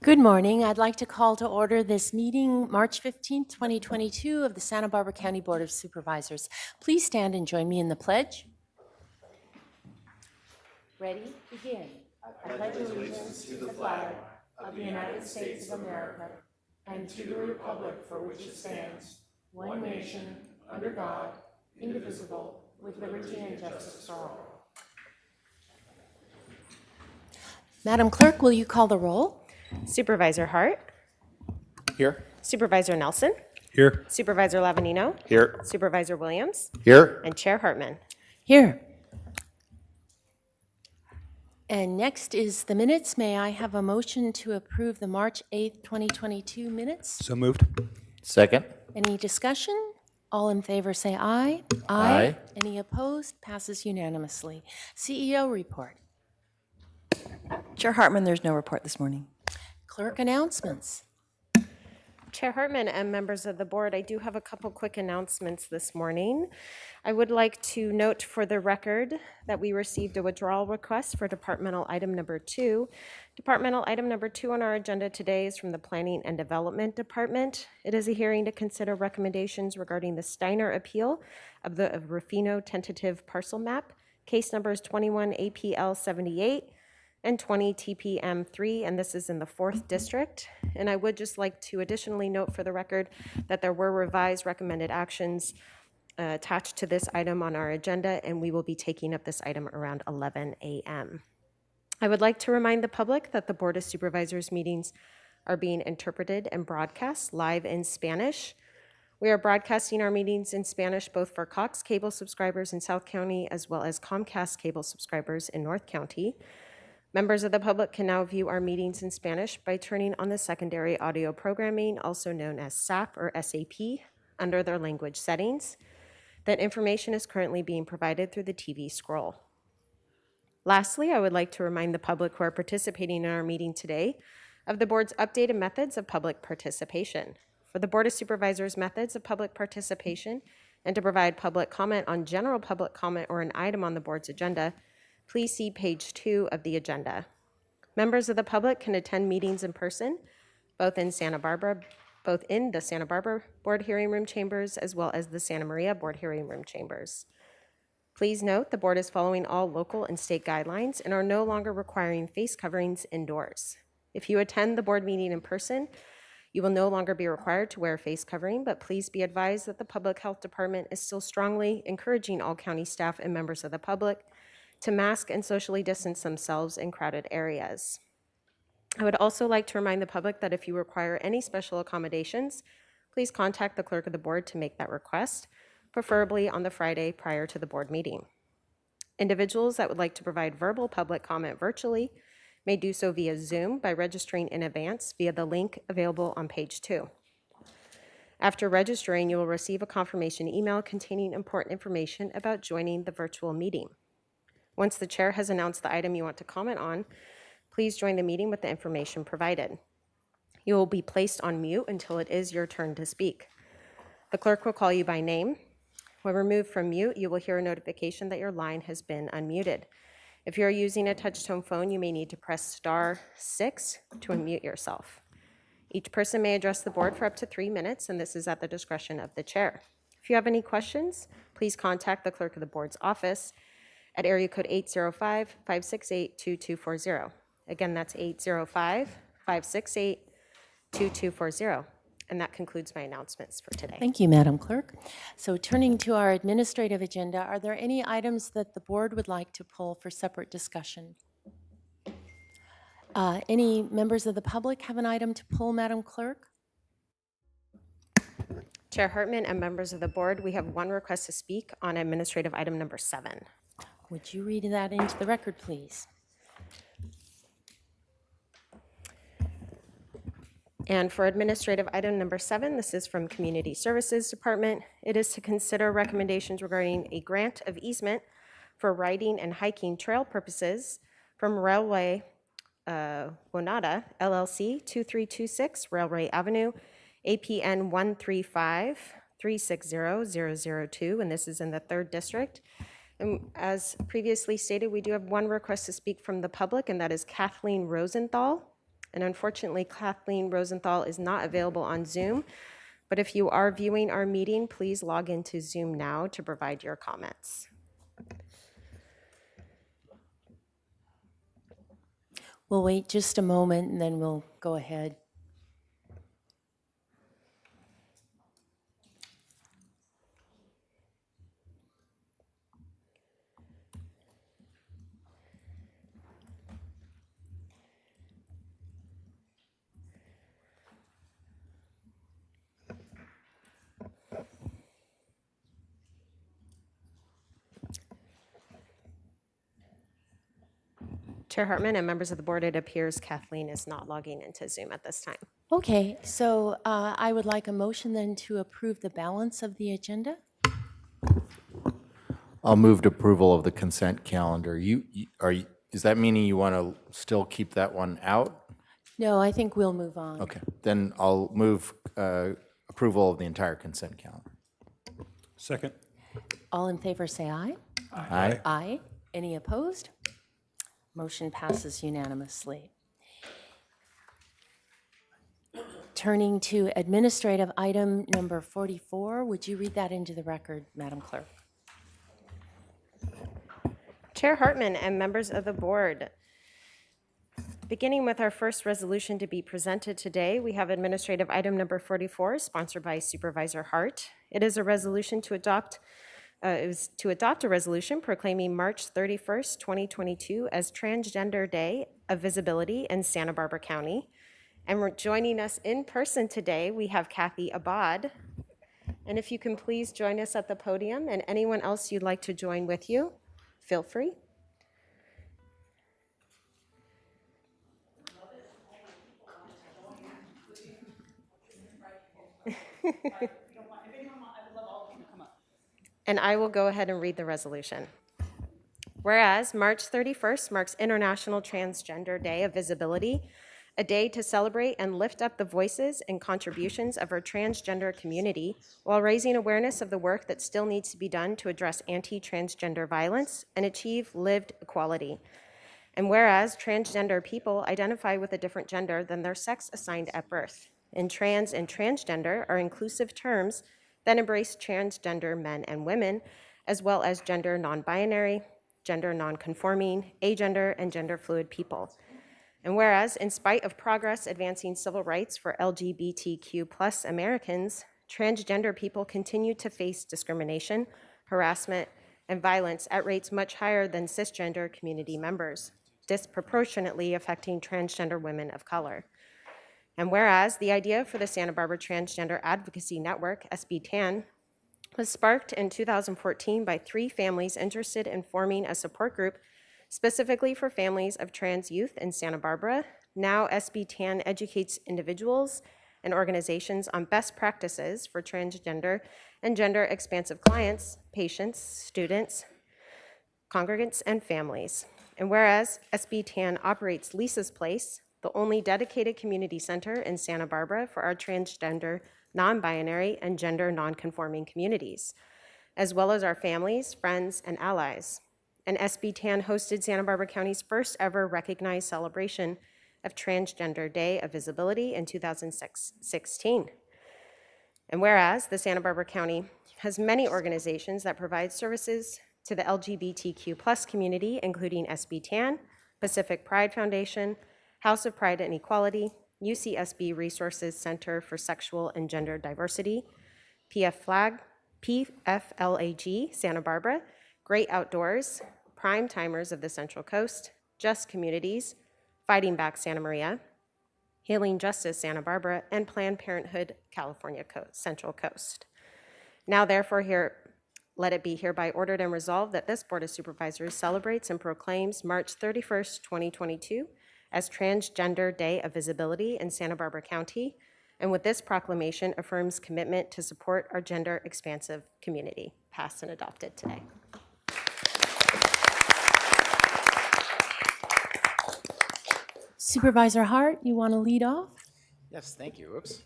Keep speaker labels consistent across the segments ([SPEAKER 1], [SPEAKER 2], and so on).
[SPEAKER 1] Good morning. I'd like to call to order this meeting, March 15th, 2022, of the Santa Barbara County Board of Supervisors. Please stand and join me in the pledge. Ready? Begin. I pledge allegiance to the flag of the United States of America and to the republic for which it stands, one nation, under God, indivisible, with liberty and justice for all. Madam Clerk, will you call the roll?
[SPEAKER 2] Supervisor Hart.
[SPEAKER 3] Here.
[SPEAKER 2] Supervisor Nelson.
[SPEAKER 3] Here.
[SPEAKER 2] Supervisor Lavanino.
[SPEAKER 3] Here.
[SPEAKER 2] Supervisor Williams.
[SPEAKER 3] Here.
[SPEAKER 2] And Chair Hartman.
[SPEAKER 1] Here. And next is the minutes. May I have a motion to approve the March 8th, 2022 minutes?
[SPEAKER 3] So moved. Second.
[SPEAKER 1] Any discussion? All in favor say aye.
[SPEAKER 3] Aye.
[SPEAKER 1] Any opposed? Passes unanimously. CEO report.
[SPEAKER 4] Chair Hartman, there's no report this morning.
[SPEAKER 1] Clerk announcements.
[SPEAKER 2] Chair Hartman and members of the board, I do have a couple quick announcements this morning. I would like to note for the record that we received a withdrawal request for departmental item number 2. Departmental item number 2 on our agenda today is from the Planning and Development Department. It is a hearing to consider recommendations regarding the Steiner appeal of the Rufino tentative parcel map, case numbers 21 APL 78 and 20 TPM 3, and this is in the 4th District. And I would just like to additionally note for the record that there were revised recommended actions attached to this item on our agenda, and we will be taking up this item around 11 a.m. I would like to remind the public that the Board of Supervisors meetings are being interpreted and broadcast live in Spanish. We are broadcasting our meetings in Spanish both for Cox cable subscribers in South County as well as Comcast cable subscribers in North County. Members of the public can now view our meetings in Spanish by turning on the secondary audio programming, also known as SAP or SAP, under their language settings. That information is currently being provided through the TV scroll. Lastly, I would like to remind the public who are participating in our meeting today of the board's updated methods of public participation. For the Board of Supervisors' methods of public participation and to provide public comment on general public comment or an item on the board's agenda, please see page 2 of the agenda. Members of the public can attend meetings in person, both in the Santa Barbara Board Hearing Room chambers as well as the Santa Maria Board Hearing Room chambers. Please note the board is following all local and state guidelines and are no longer requiring face coverings indoors. If you attend the board meeting in person, you will no longer be required to wear a face covering, but please be advised that the Public Health Department is still strongly encouraging all county staff and members of the public to mask and socially distance themselves in crowded areas. I would also like to remind the public that if you require any special accommodations, please contact the clerk of the board to make that request, preferably on the Friday prior to the board meeting. Individuals that would like to provide verbal public comment virtually may do so via Zoom by registering in advance via the link available on page 2. After registering, you will receive a confirmation email containing important information about joining the virtual meeting. Once the chair has announced the item you want to comment on, please join the meeting with the information provided. You will be placed on mute until it is your turn to speak. The clerk will call you by name. When removed from mute, you will hear a notification that your line has been unmuted. If you are using a touch-tone phone, you may need to press *6 to unmute yourself. Each person may address the board for up to 3 minutes, and this is at the discretion of the chair. If you have any questions, please contact the clerk of the board's office at area code 805-568-2240. Again, that's 805-568-2240. And that concludes my announcements for today.
[SPEAKER 1] Thank you, Madam Clerk. So turning to our administrative agenda, are there any items that the board would like to pull for separate discussion? Any members of the public have an item to pull, Madam Clerk?
[SPEAKER 2] Chair Hartman and members of the board, we have one request to speak on administrative item number 7.
[SPEAKER 1] Would you read that into the record, please?
[SPEAKER 2] And for administrative item number 7, this is from Community Services Department. It is to consider recommendations regarding a grant of easement for riding and hiking trail purposes from Railway Wonada LLC 2326 Railway Avenue, APN 135360002, and this is in the 3rd District. And as previously stated, we do have one request to speak from the public, and that is Kathleen Rosenthal. And unfortunately, Kathleen Rosenthal is not available on Zoom. But if you are viewing our meeting, please log into Zoom now to provide your comments.
[SPEAKER 5] We'll wait just a moment and then we'll go ahead.
[SPEAKER 2] Chair Hartman and members of the board, it appears Kathleen is not logging into Zoom at this time.
[SPEAKER 5] Okay, so I would like a motion then to approve the balance of the agenda.
[SPEAKER 3] I'll move to approval of the consent calendar. Is that meaning you want to still keep that one out?
[SPEAKER 5] No, I think we'll move on.
[SPEAKER 3] Okay, then I'll move approval of the entire consent calendar.
[SPEAKER 6] Second.
[SPEAKER 5] All in favor, say aye.
[SPEAKER 3] Aye.
[SPEAKER 5] Aye. Any opposed? Motion passes unanimously. Turning to administrative item number 44, would you read that into the record, Madam Clerk?
[SPEAKER 2] Chair Hartman and members of the board, beginning with our first resolution to be presented today, we have administrative item number 44, sponsored by Supervisor Hart. It is a resolution to adopt a resolution proclaiming March 31st, 2022 as Transgender Day of Visibility in Santa Barbara County. And we're joining us in person today, we have Kathy Abad. And if you can please join us at the podium, and anyone else you'd like to join with you, feel free. And I will go ahead and read the resolution. Whereas March 31st marks International Transgender Day of Visibility, a day to celebrate and lift up the voices and contributions of our transgender community while raising awareness of the work that still needs to be done to address anti-transgender violence and achieve lived equality. And whereas transgender people identify with a different gender than their sex assigned at birth, and trans and transgender are inclusive terms that embrace transgender men and women, as well as gender non-binary, gender non-conforming, agender, and gender fluid people. And whereas, in spite of progress advancing civil rights for LGBTQ+ Americans, transgender people continue to face discrimination, harassment, and violence at rates much higher than cisgender community members, disproportionately affecting transgender women of color. And whereas the idea for the Santa Barbara Transgender Advocacy Network, SBTAN, was sparked in 2014 by 3 families interested in forming a support group specifically for families of trans youth in Santa Barbara. Now SBTAN educates individuals and organizations on best practices for transgender and gender expansive clients, patients, students, congregants, and families. And whereas SBTAN operates Lisa's Place, the only dedicated community center in Santa Barbara for our transgender, non-binary, and gender non-conforming communities, as well as our families, friends, and allies. And SBTAN hosted Santa Barbara County's first ever recognized celebration of Transgender Day of Visibility in 2016. And whereas the Santa Barbara County has many organizations that provide services to the LGBTQ+ community, including SBTAN, Pacific Pride Foundation, House of Pride and Equality, UCSB Resources Center for Sexual and Gender Diversity, PFLAG, PFLAG Santa Barbara, Great Outdoors, Prime Timers of the Central Coast, Just Communities, Fighting Back Santa Maria, Healing Justice Santa Barbara, and Planned Parenthood California Central Coast. Now therefore let it be hereby ordered and resolved that this Board of Supervisors celebrates and proclaims March 31st, 2022 as Transgender Day of Visibility in Santa Barbara County, and with this proclamation affirms commitment to support our gender expansive community, passed and adopted today.
[SPEAKER 5] Supervisor Hart, you want to lead off?
[SPEAKER 7] Yes, thank you. Oops.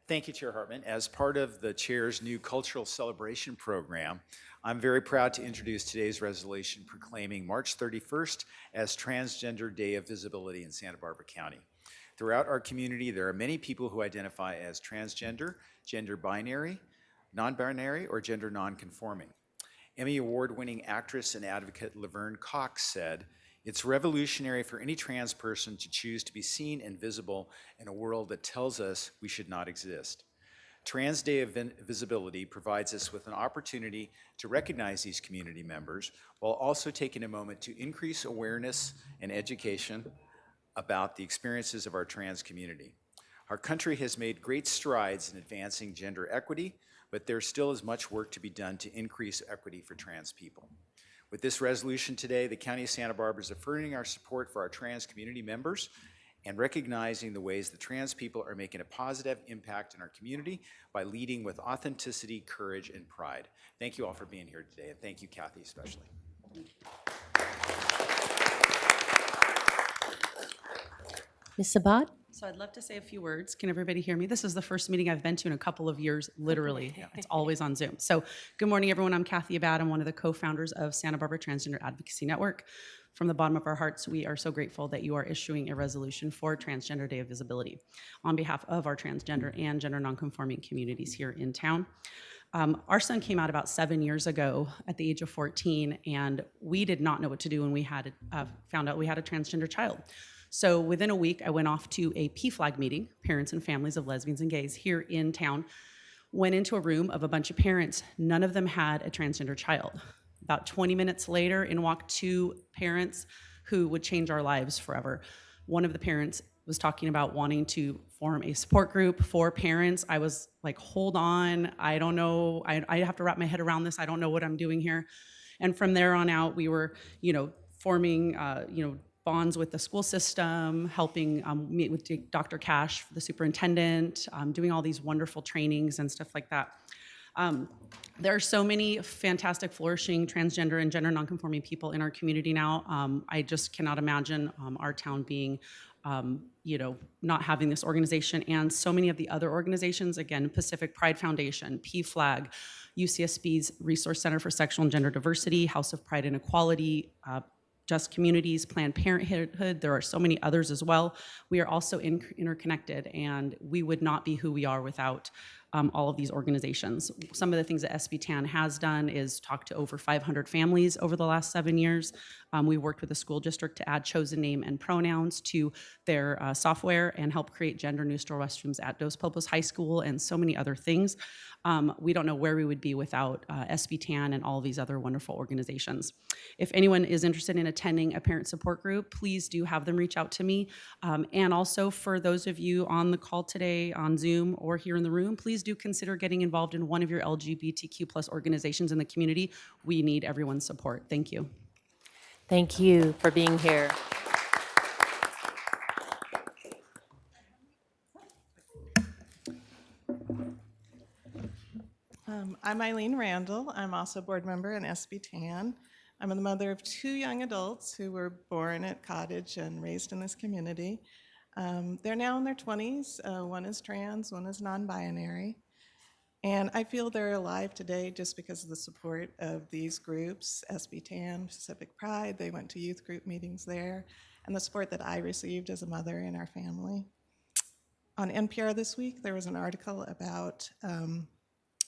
[SPEAKER 6] Thank you, Chair Hartman. As part of the Chair's new Cultural Celebration Program, I'm very proud to introduce today's resolution proclaiming March 31st as Transgender Day of Visibility in Santa Barbara County. Throughout our community, there are many people who identify as transgender, gender binary, non-binary, or gender non-conforming. Emmy Award-winning actress and advocate Laverne Cox said, "It's revolutionary for any trans person to choose to be seen and visible in a world that tells us we should not exist." Trans Day of Visibility provides us with an opportunity to recognize these community members while also taking a moment to increase awareness and education about the experiences of our trans community. Our country has made great strides in advancing gender equity, but there still is much work to be done to increase equity for trans people. With this resolution today, the County of Santa Barbara is affirming our support for our trans community members and recognizing the ways that trans people are making a positive impact in our community by leading with authenticity, courage, and pride. Thank you all for being here today, and thank you, Kathy, especially.
[SPEAKER 5] Ms. Sabat?
[SPEAKER 7] So I'd love to say a few words. Can everybody hear me? This is the first meeting I've been to in a couple of years, literally. It's always on Zoom. So good morning, everyone. I'm Kathy Abad. I'm one of the co-founders of Santa Barbara Transgender Advocacy Network. From the bottom of our hearts, we are so grateful that you are issuing a resolution for Transgender Day of Visibility on behalf of our transgender and gender nonconforming communities here in town. Our son came out about 7 years ago at the age of 14, and we did not know what to do when we had found out we had a transgender child. So within a week, I went off to a PFLAG meeting, Parents and Families of Lesbians and Gays, here in town. Went into a room of a bunch of parents. None of them had a transgender child. About 20 minutes later, in walked two parents who would change our lives forever. One of the parents was talking about wanting to form a support group for parents. I was like, hold on, I don't know, I have to wrap my head around this. I don't know what I'm doing here. And from there on out, we were, forming, bonds with the school system, helping meet with Dr. Cash, the superintendent, doing all these wonderful trainings and stuff like that. There are so many fantastic, flourishing transgender and gender nonconforming people in our community now. I just cannot imagine our town being, not having this organization and so many of the other organizations, again, Pacific Pride Foundation, PFLAG, UCSB's Resource Center for Sexual and Gender Diversity, House of Pride and Equality, Just Communities, Planned Parenthood. There are so many others as well. We are also interconnected, and we would not be who we are without all of these organizations. Some of the things that SBTAN has done is talk to over 500 families over the last 7 years. We worked with the school district to add chosen name and pronouns to their software and help create gender neutral restrooms at Dos Pueblos High School and so many other things. We don't know where we would be without SBTAN and all of these other wonderful organizations. If anyone is interested in attending a parent support group, please do have them reach out to me. And also for those of you on the call today on Zoom or here in the room, please do consider getting involved in one of your LGBTQ+ organizations in the community. We need everyone's support. Thank you.
[SPEAKER 5] Thank you for being here.
[SPEAKER 8] I'm Eileen Randall. I'm also a board member in SBTAN. I'm the mother of 2 young adults who were born at Cottage and raised in this community. They're now in their 20s. One is trans, one is non-binary. And I feel they're alive today just because of the support of these groups, SBTAN, Pacific Pride. They went to youth group meetings there, and the support that I received as a mother in our family. On NPR this week, there was an article about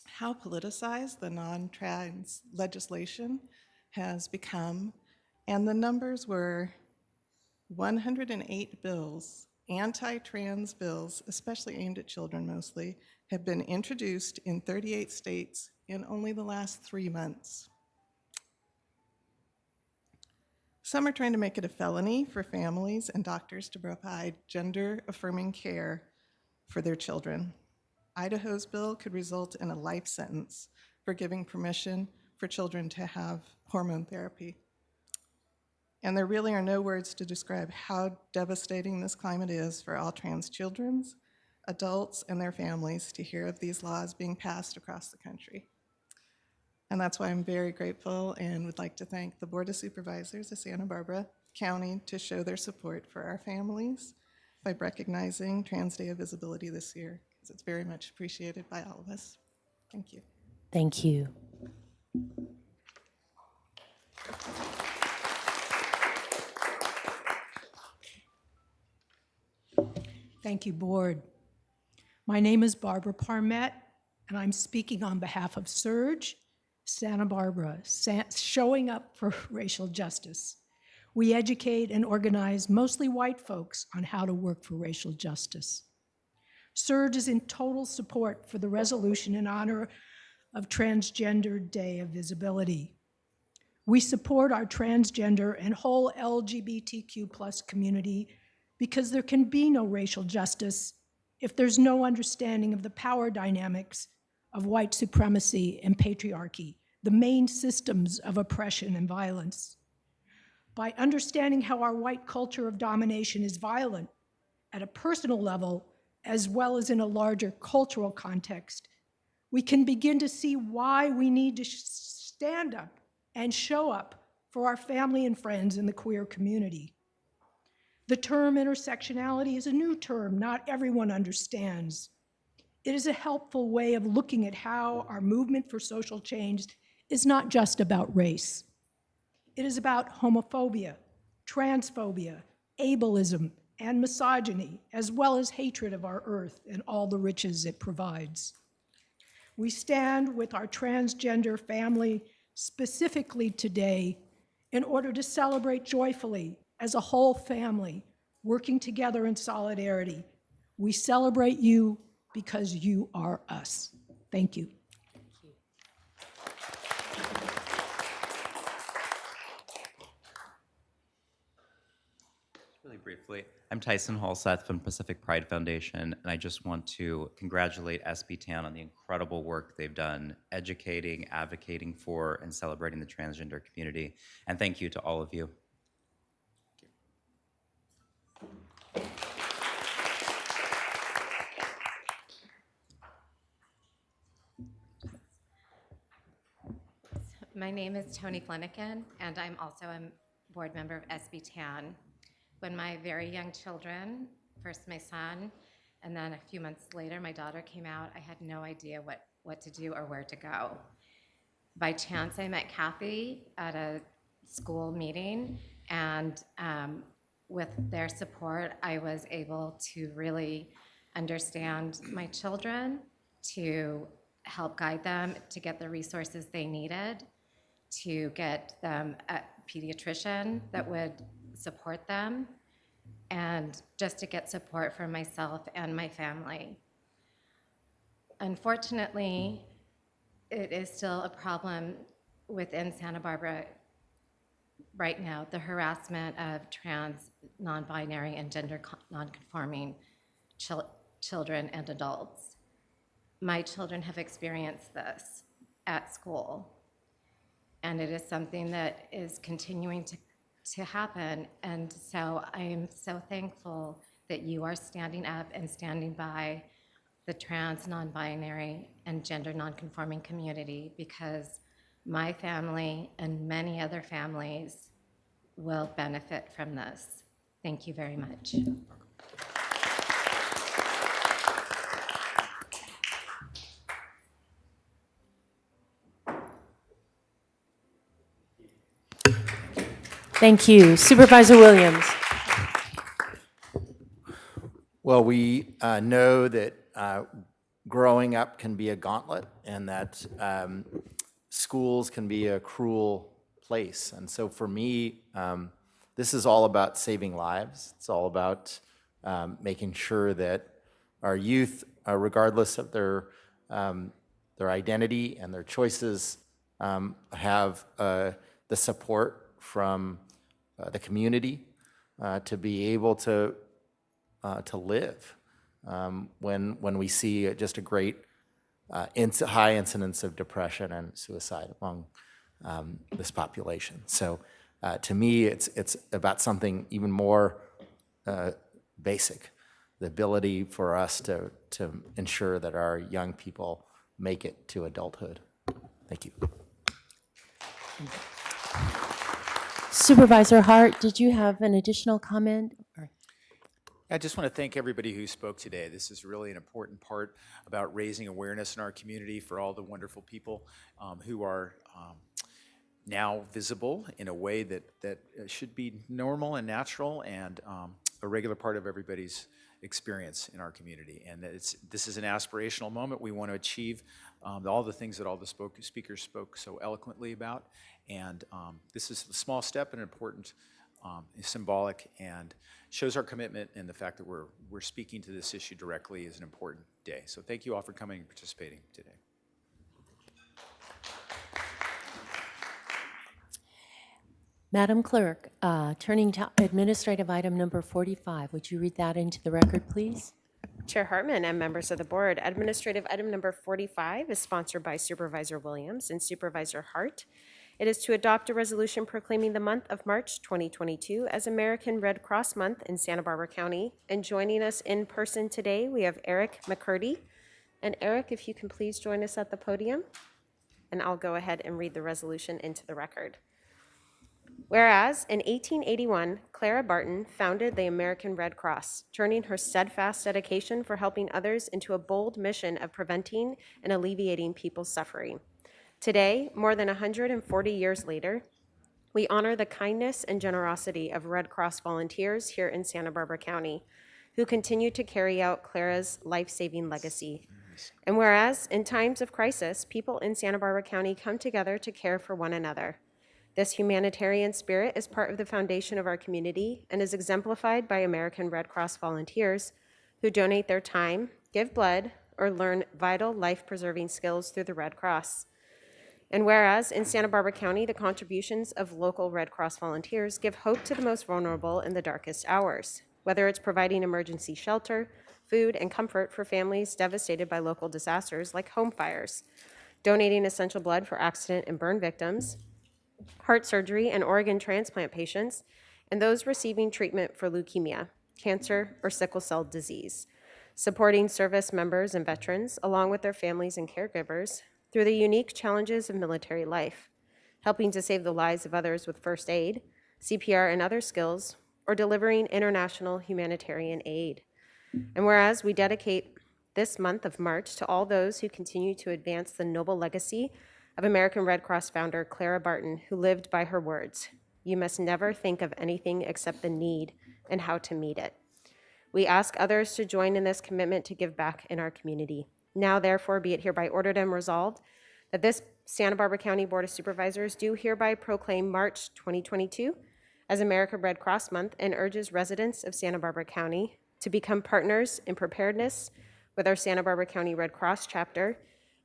[SPEAKER 8] how politicized the non-trans legislation has become, and the numbers were 108 bills, anti-trans bills, especially aimed at children mostly, have been introduced in 38 states in only the last 3 months. Some are trying to make it a felony for families and doctors to provide gender-affirming care for their children. Idaho's bill could result in a life sentence for giving permission for children to have hormone therapy. And there really are no words to describe how devastating this climate is for all trans children, adults, and their families to hear of these laws being passed across the country. And that's why I'm very grateful and would like to thank the Board of Supervisors of Santa Barbara County to show their support for our families by recognizing Trans Day of Visibility this year. because it's very much appreciated by all of us. Thank you.
[SPEAKER 5] Thank you.
[SPEAKER 9] Thank you, Board. My name is Barbara Parmet, and I'm speaking on behalf of SURGE, Santa Barbara, showing up for racial justice. We educate and organize mostly white folks on how to work for racial justice. SURGE is in total support for the resolution in honor of Transgender Day of Visibility. We support our transgender and whole LGBTQ+ community because there can be no racial justice if there's no understanding of the power dynamics of white supremacy and patriarchy, the main systems of oppression and violence. By understanding how our white culture of domination is violent at a personal level, as well as in a larger cultural context, we can begin to see why we need to stand up and show up for our family and friends in the queer community. The term intersectionality is a new term not everyone understands. It is a helpful way of looking at how our movement for social change is not just about race. It is about homophobia, transphobia, ableism, and misogyny, as well as hatred of our earth and all the riches it provides. We stand with our transgender family specifically today in order to celebrate joyfully as a whole family, working together in solidarity. We celebrate you because you are us. Thank you.
[SPEAKER 10] Really briefly, I'm Tyson Halseth from Pacific Pride Foundation, and I just want to congratulate SB Town on the incredible work they've done educating, advocating for, and celebrating the transgender community. And thank you to all of you.
[SPEAKER 11] My name is Toni Flanagan, and I'm also a board member of SB Town. When my very young children, first my son, and then a few months later my daughter came out, I had no idea what to do or where to go. By chance, I met Kathy at a school meeting, and with their support, I was able to really understand my children, to help guide them, to get the resources they needed, to get them a pediatrician that would support them, and just to get support for myself and my family. Unfortunately, it is still a problem within Santa Barbara right now, the harassment of trans, non-binary, and gender non-conforming children and adults. My children have experienced this at school, and it is something that is continuing to happen. And so I am so thankful that you are standing up and standing by the trans, non-binary, and gender non-conforming community, because my family and many other families will benefit from this. Thank you very much.
[SPEAKER 5] Thank you. Supervisor Williams.
[SPEAKER 3] Well, we know that growing up can be a gauntlet, and that schools can be a cruel place. And so for me, this is all about saving lives. It's all about making sure that our youth, regardless of their identity and their choices, have the support from the community to be able to live when we see just a great high incidence of depression and suicide among this population. So to me, it's about something even more basic, the ability for us to ensure that our young people make it to adulthood. Thank you.
[SPEAKER 5] Supervisor Hart, did you have an additional comment?
[SPEAKER 6] I just want to thank everybody who spoke today. This is really an important part about raising awareness in our community for all the wonderful people who are now visible in a way that should be normal and natural and a regular part of everybody's experience in our community. And this is an aspirational moment. We want to achieve all the things that all the speakers spoke so eloquently about. And this is a small step and important, symbolic, and shows our commitment, and the fact that we're speaking to this issue directly is an important day. So thank you all for coming and participating today.
[SPEAKER 5] Madam Clerk, turning to administrative item number 45, would you read that into the record, please?
[SPEAKER 2] Chair Hartman and members of the board, administrative item number 45 is sponsored by Supervisor Williams and Supervisor Hart. It is to adopt a resolution proclaiming the month of March 2022 as American Red Cross Month in Santa Barbara County. And joining us in person today, we have Eric McCurdy. And Eric, if you can please join us at the podium, and I'll go ahead and read the resolution into the record. Whereas, in 1881, Clara Barton founded the American Red Cross, turning her steadfast dedication for helping others into a bold mission of preventing and alleviating people's suffering. Today, more than 140 years later, we honor the kindness and generosity of Red Cross volunteers here in Santa Barbara County, who continue to carry out Clara's life-saving legacy. And whereas, in times of crisis, people in Santa Barbara County come together to care for one another. This humanitarian spirit is part of the foundation of our community and is exemplified by American Red Cross volunteers who donate their time, give blood, or learn vital life-preserving skills through the Red Cross. And whereas in Santa Barbara County, the contributions of local Red Cross volunteers give hope to the most vulnerable in the darkest hours, whether it's providing emergency shelter, food, and comfort for families devastated by local disasters like home fires, donating essential blood for accident and burn victims, heart surgery and organ transplant patients, and those receiving treatment for leukemia, cancer, or sickle cell disease, supporting service members and veterans, along with their families and caregivers, through the unique challenges of military life, helping to save the lives of others with first aid, CPR, and other skills, or delivering international humanitarian aid. And whereas we dedicate this month of March to all those who continue to advance the noble legacy of American Red Cross founder Clara Barton, who lived by her words, "You must never think of anything except the need and how to meet it." We ask others to join in this commitment to give back in our community. Now, therefore, be it hereby ordered and resolved that this Santa Barbara County Board of Supervisors do hereby proclaim March 2022 as American Red Cross Month and urges residents of Santa Barbara County to become partners in preparedness with our Santa Barbara County Red Cross chapter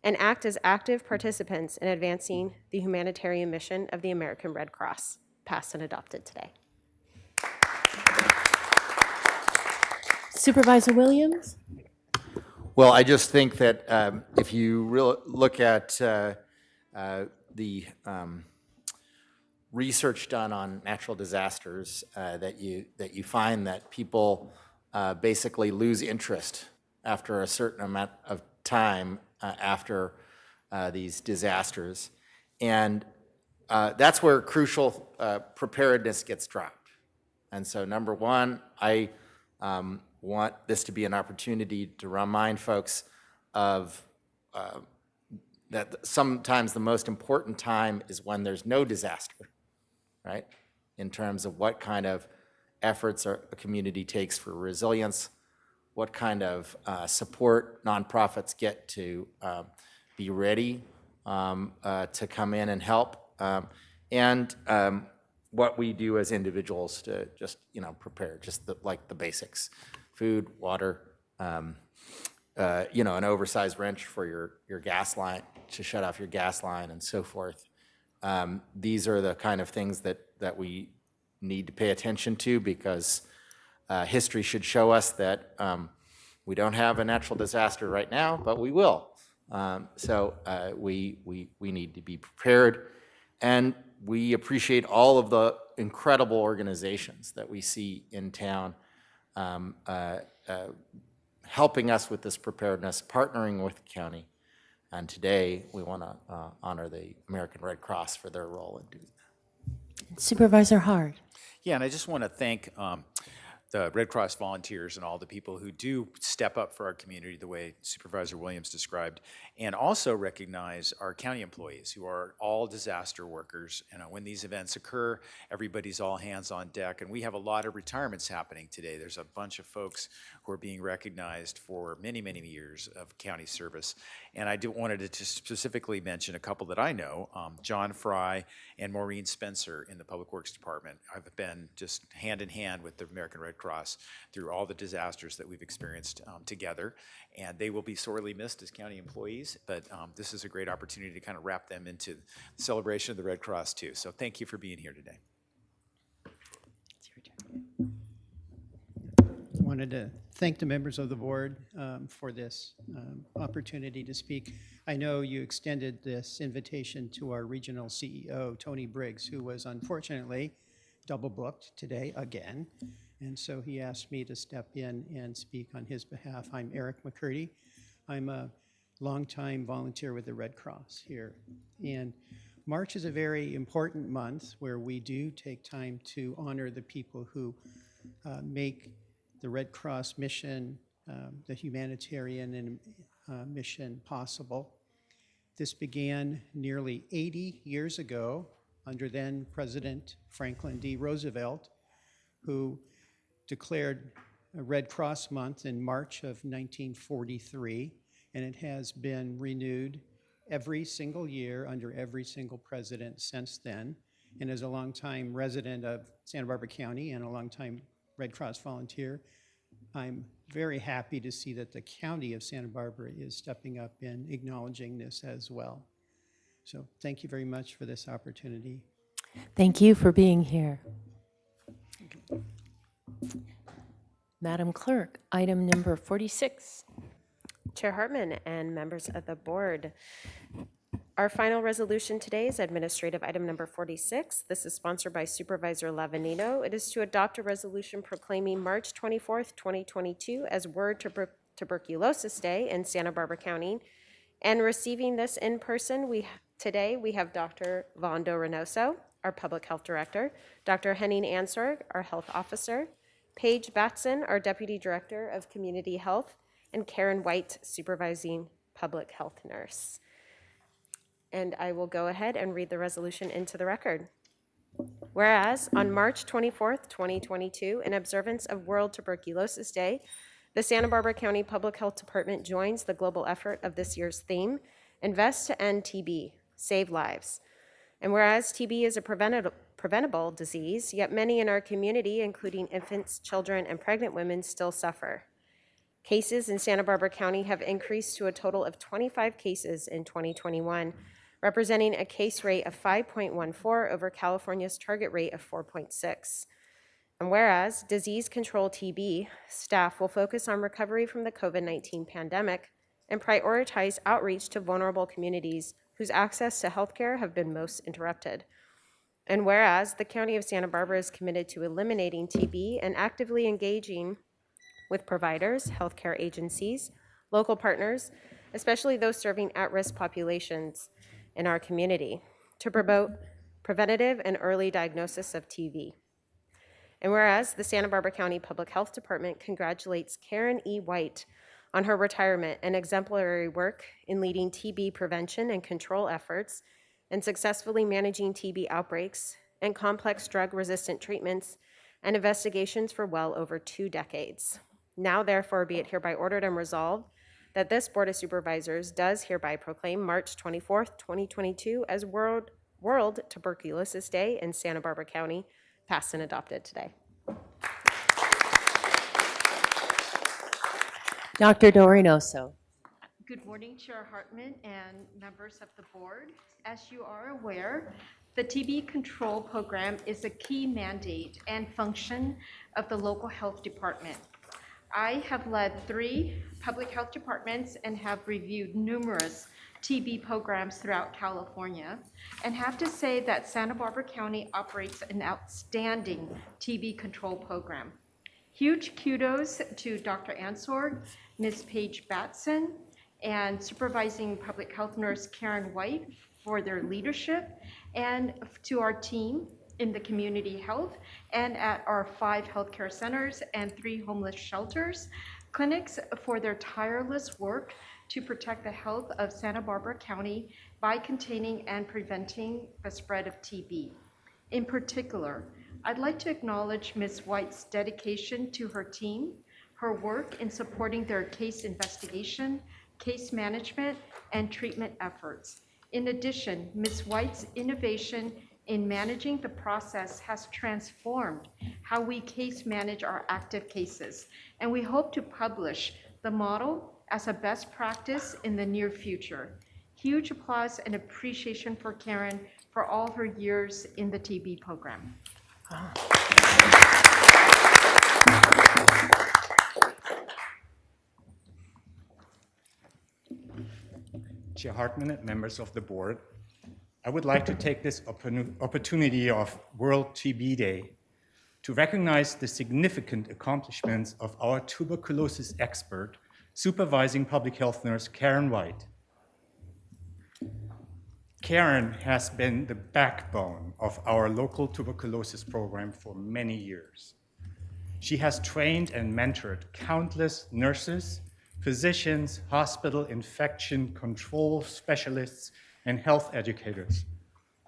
[SPEAKER 2] and act as active participants in advancing the humanitarian mission of the American Red Cross, passed and adopted today.
[SPEAKER 5] Supervisor Williams?
[SPEAKER 3] Well, I just think that if you look at the research done on natural disasters, that you find that people basically lose interest after a certain amount of time after these disasters, and that's where crucial preparedness gets dropped. And so, number one, I want this to be an opportunity to remind folks of that sometimes the most important time is when there's no disaster, right? In terms of what kind of efforts a community takes for resilience, what kind of support nonprofits get to be ready to come in and help, and what we do as individuals to just, prepare, just like the basics. Food, water, an oversized wrench for your gas line to shut off your gas line and so forth. These are the kind of things that we need to pay attention to, because history should show us that we don't have a natural disaster right now, but we will. So we need to be prepared, and we appreciate all of the incredible organizations that we see in town helping us with this preparedness, partnering with the county. And today, we want to honor the American Red Cross for their role in doing that.
[SPEAKER 5] Supervisor Hart?
[SPEAKER 6] Yeah, and I just want to thank the Red Cross volunteers and all the people who do step up for our community the way Supervisor Williams described, and also recognize our county employees who are all disaster workers. And when these events occur, everybody's all hands on deck, and we have a lot of retirements happening today. There's a bunch of folks who are being recognized for many, many years of county service. And I wanted to just specifically mention a couple that I know. John Fry and Maureen Spencer in the Public Works Department have been just hand in hand with the American Red Cross through all the disasters that we've experienced together. And they will be sorely missed as county employees, but this is a great opportunity to kind of wrap them into the celebration of the Red Cross too. So thank you for being here today.
[SPEAKER 12] Wanted to thank the members of the board for this opportunity to speak. I know you extended this invitation to our regional CEO, Tony Briggs, who was unfortunately double booked today again. And so he asked me to step in and speak on his behalf. I'm Eric McCurdy. I'm a longtime volunteer with the Red Cross here. And March is a very important month where we do take time to honor the people who make the Red Cross mission, the humanitarian mission possible. This began nearly 80 years ago under then President Franklin D. Roosevelt, who declared a Red Cross Month in March of 1943, and it has been renewed every single year under every single president since then. And as a longtime resident of Santa Barbara County and a longtime Red Cross volunteer, I'm very happy to see that the county of Santa Barbara is stepping up and acknowledging this as well. So thank you very much for this opportunity.
[SPEAKER 5] Thank you for being here. Madam Clerk, item number 46.
[SPEAKER 2] Chair Hartman and members of the board. Our final resolution today is administrative item number 46. This is sponsored by Supervisor Lavanino. It is to adopt a resolution proclaiming March 24th, 2022 as World Tuberculosis Day in Santa Barbara County. And receiving this in person, today we have Dr. Vondo Reynoso, our Public Health Director, Dr. Henning Ansorg, our Health Officer, Paige Batson, our Deputy Director of Community Health, and Karen White, Supervising Public Health Nurse. And I will go ahead and read the resolution into the record. Whereas on March 24th, 2022, in observance of World Tuberculosis Day, the Santa Barbara County Public Health Department joins the global effort of this year's theme, Invest to End TB, Save Lives. And whereas TB is a preventable disease, yet many in our community, including infants, children, and pregnant women, still suffer. Cases in Santa Barbara County have increased to a total of 25 cases in 2021, representing a case rate of 5.14 over California's target rate of 4.6. And whereas Disease Control TB staff will focus on recovery from the COVID-19 pandemic and prioritize outreach to vulnerable communities whose access to healthcare have been most interrupted. And whereas the County of Santa Barbara is committed to eliminating TB and actively engaging with providers, healthcare agencies, local partners, especially those serving at-risk populations in our community, to promote preventative and early diagnosis of TB. And whereas the Santa Barbara County Public Health Department congratulates Karen E. White on her retirement and exemplary work in leading TB prevention and control efforts and successfully managing TB outbreaks and complex drug-resistant treatments and investigations for well over 2 decades. Now, therefore, be it hereby ordered and resolved that this Board of Supervisors does hereby proclaim March 24th, 2022 as World Tuberculosis Day in Santa Barbara County, passed and adopted today.
[SPEAKER 5] Dr. Dorinoso.
[SPEAKER 13] Good morning, Chair Hartman and members of the board. As you are aware, the TB control program is a key mandate and function of the local health department. I have led 3 public health departments and have reviewed numerous TB programs throughout California, and have to say that Santa Barbara County operates an outstanding TB control program. Huge kudos to Dr. Ansorg, Ms. Paige Batson, and Supervising Public Health Nurse Karen White for their leadership, and to our team, in the community health and at our 5 healthcare centers and 3 homeless shelters, clinics for their tireless work to protect the health of Santa Barbara County by containing and preventing the spread of TB. In particular, I'd like to acknowledge Ms. White's dedication to her team, her work in supporting their case investigation, case management, and treatment efforts. In addition, Ms. White's innovation in managing the process has transformed how we case manage our active cases, and we hope to publish the model as a best practice in the near future. Huge applause and appreciation for Karen for all her years in the TB program.
[SPEAKER 14] Chair Hartman and members of the board, I would like to take this opportunity of World TB Day to recognize the significant accomplishments of our tuberculosis expert, supervising public health nurse Karen White. Karen has been the backbone of our local tuberculosis program for many years. She has trained and mentored countless nurses, physicians, hospital infection control specialists, and health educators.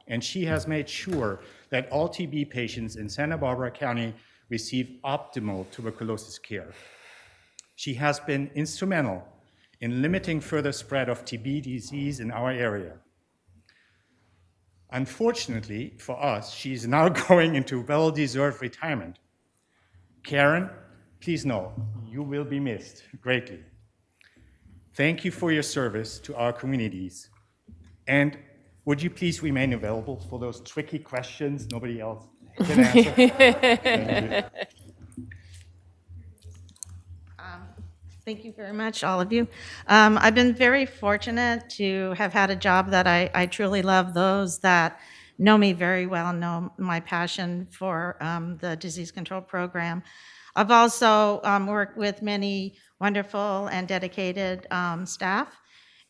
[SPEAKER 14] And she has made sure that all TB patients in Santa Barbara County receive optimal tuberculosis care. She has been instrumental in limiting further spread of TB disease in our area. Unfortunately for us, she is now going into well-deserved retirement. Karen, please know you will be missed greatly. Thank you for your service to our communities. And would you please remain available for those tricky questions nobody else can answer? Thank you.
[SPEAKER 15] Thank you very much, all of you. I've been very fortunate to have had a job that I truly love. Those that know me very well know my passion for the disease control program. I've also worked with many wonderful and dedicated staff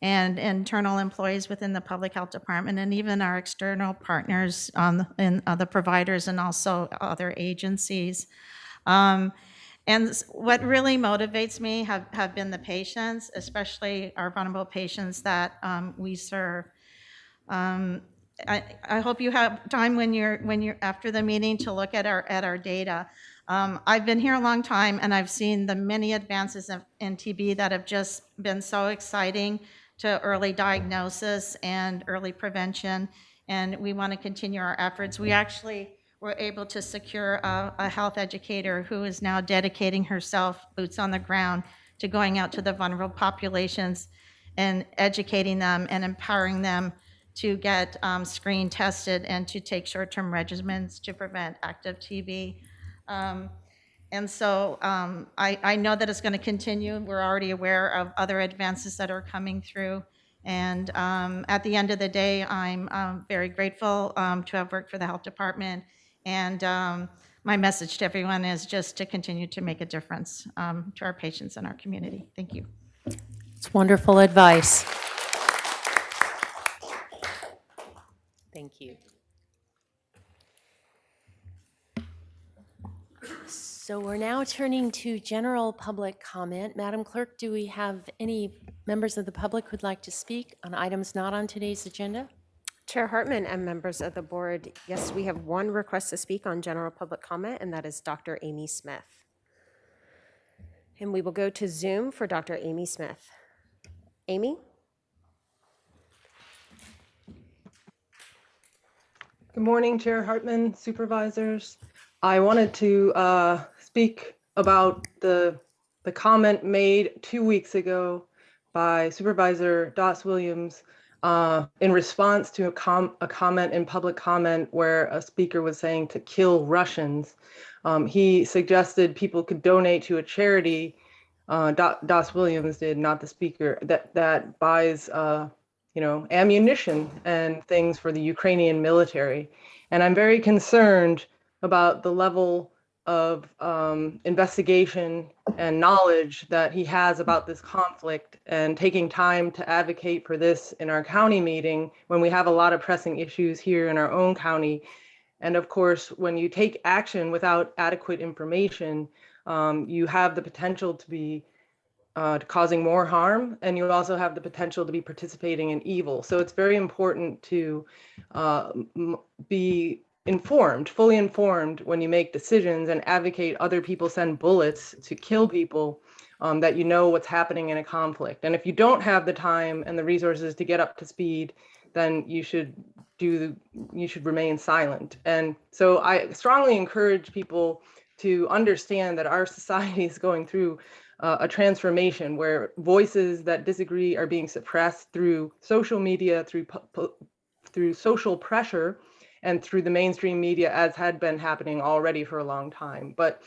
[SPEAKER 15] and internal employees within the public health department, and even our external partners in the providers and also other agencies. And what really motivates me have been the patients, especially our vulnerable patients that we serve. I hope you have time when you're after the meeting to look at our data. I've been here a long time, and I've seen the many advances in TB that have just been so exciting to early diagnosis and early prevention, and we want to continue our efforts. We actually were able to secure a health educator who is now dedicating herself, boots on the ground, to going out to the vulnerable populations and educating them and empowering them to get screen tested and to take short-term regimens to prevent active TB. And so I know that it's going to continue. We're already aware of other advances that are coming through. And at the end of the day, I'm very grateful to have worked for the health department. And my message to everyone is just to continue to make a difference to our patients and our community. Thank you.
[SPEAKER 5] It's wonderful advice. Thank you. So we're now turning to general public comment. Madam Clerk, do we have any members of the public who'd like to speak on items not on today's agenda?
[SPEAKER 2] Chair Hartman and members of the board, yes, we have one request to speak on general public comment, and that is Dr. Amy Smith. And we will go to Zoom for Dr. Amy Smith. Amy?
[SPEAKER 16] Good morning, Chair Hartman, supervisors. I wanted to speak about the comment made 2 weeks ago by Supervisor Doss Williams in response to a comment in public comment where a speaker was saying to kill Russians. He suggested people could donate to a charity, Doss Williams did, not the speaker, that buys ammunition and things for the Ukrainian military. And I'm very concerned about the level of investigation and knowledge that he has about this conflict, and taking time to advocate for this in our county meeting when we have a lot of pressing issues here in our own county. And of course, when you take action without adequate information, you have the potential to be causing more harm, and you also have the potential to be participating in evil. So it's very important to be informed, fully informed when you make decisions and advocate other people send bullets to kill people, that you know what's happening in a conflict. And if you don't have the time and the resources to get up to speed, then you should remain silent. And so I strongly encourage people to understand that our society is going through a transformation where voices that disagree are being suppressed through social media, through social pressure, and through the mainstream media, as had been happening already for a long time. But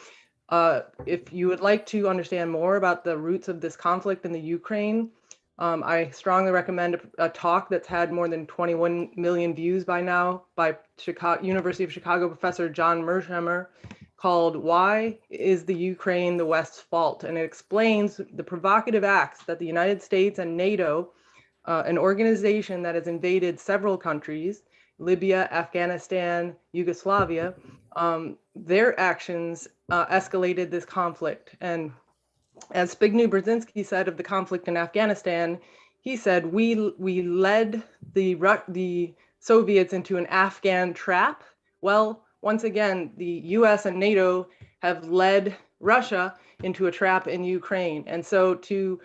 [SPEAKER 16] if you would like to understand more about the roots of this conflict in the Ukraine, I strongly recommend a talk that's had more than 21 million views by now by University of Chicago professor John Mearsheimer, called "Why is the Ukraine the West's Fault?" And it explains the provocative acts that the United States and NATO, an organization that has invaded several countries, Libya, Afghanistan, Yugoslavia, their actions escalated this conflict. And as Zbigniew Brzezinski said of the conflict in Afghanistan, he said, we led the Soviets into an Afghan trap. Well, once again, the US and NATO have led Russia into a trap in Ukraine. And so to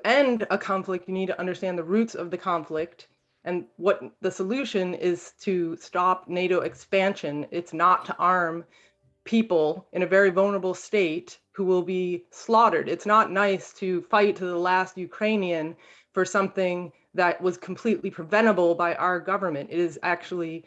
[SPEAKER 16] end a conflict, you need to understand the roots of the conflict. And what the solution is to stop NATO expansion. It's not to arm people in a very vulnerable state who will be slaughtered. It's not nice to fight to the last Ukrainian for something that was completely preventable by our government. It is actually,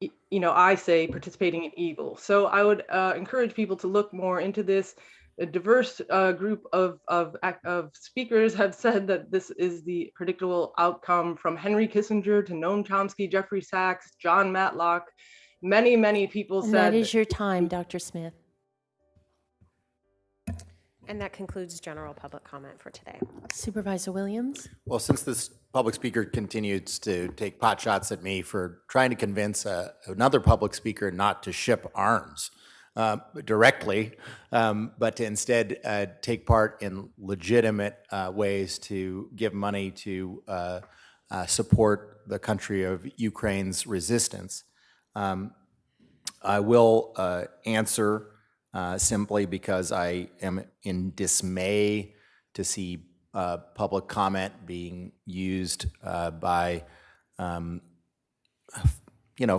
[SPEAKER 16] I say, participating in evil. So I would encourage people to look more into this. A diverse group of speakers have said that this is the predictable outcome, from Henry Kissinger to Noam Chomsky, Jeffrey Sachs, John Matlock. Many people
[SPEAKER 5] And
[SPEAKER 16] said—
[SPEAKER 5] that is your time, Dr. Smith.
[SPEAKER 2] And that concludes general public comment for today.
[SPEAKER 5] Supervisor Williams?
[SPEAKER 3] Well, since this public speaker continues to take pot shots at me for trying to convince another public speaker not to ship arms directly, but to instead take part in legitimate ways to give money to support the country of Ukraine's resistance, I will answer simply because I am in dismay to see public comment being used by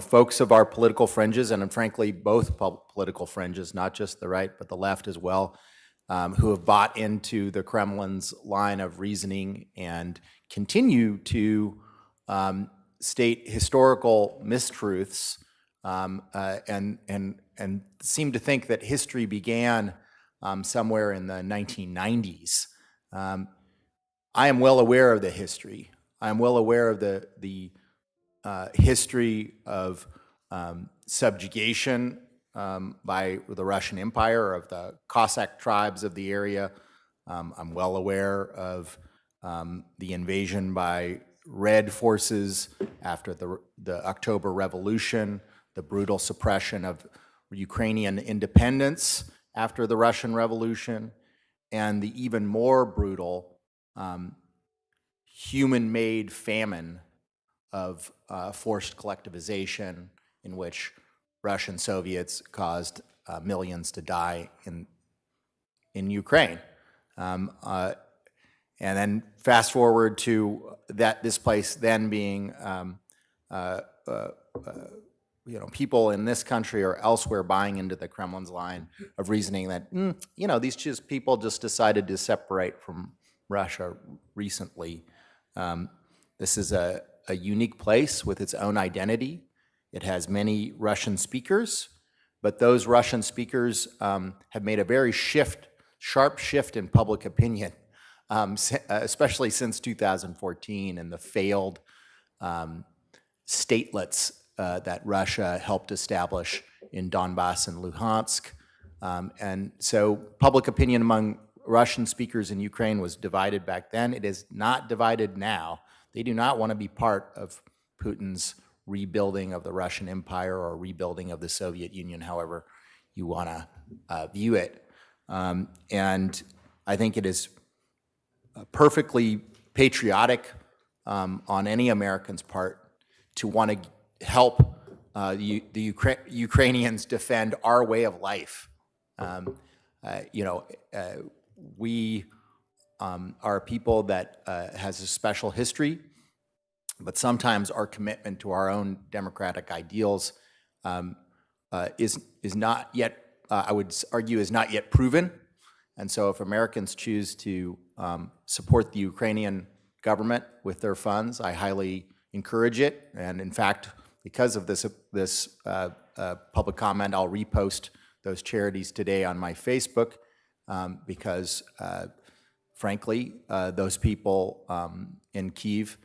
[SPEAKER 3] folks of our political fringes, and frankly both political fringes, not just the right but the left as well, who have bought into the Kremlin's line of reasoning and continue to state historical mistruths, and seem to think that history began somewhere in the 1990s. I am well aware of the history. I am well aware of the history of subjugation by the Russian Empire, of the Cossack tribes of the area. I'm well aware of the invasion by Red forces after the October Revolution, the brutal suppression of Ukrainian independence after the Russian Revolution, and the even more brutal human-made famine of forced collectivization, in which Russian Soviets caused millions to die in Ukraine. And then fast forward to this place then being people in this country or elsewhere buying into the Kremlin's line of reasoning that, these people just decided to separate from Russia recently. This is a unique place with its own identity. It has many Russian speakers, but those Russian speakers have made a very sharp shift in public opinion, especially since 2014 and the failed statelets that Russia helped establish in Donbass and Luhansk. And so public opinion among Russian speakers in Ukraine was divided back then. It is not divided now. They do not want to be part of Putin's rebuilding of the Russian Empire or rebuilding of the Soviet Union, however you want to view it. And I think it is perfectly patriotic on any American's part to want to help the Ukrainians defend our way of life. We are a people that has a special history, but sometimes our commitment to our own democratic ideals is not yet, I would argue, is not yet proven. And so if Americans choose to support the Ukrainian government with their funds, I highly encourage it. And in fact, because of this public comment, I'll repost those charities today on my Facebook because frankly, those people in Kyiv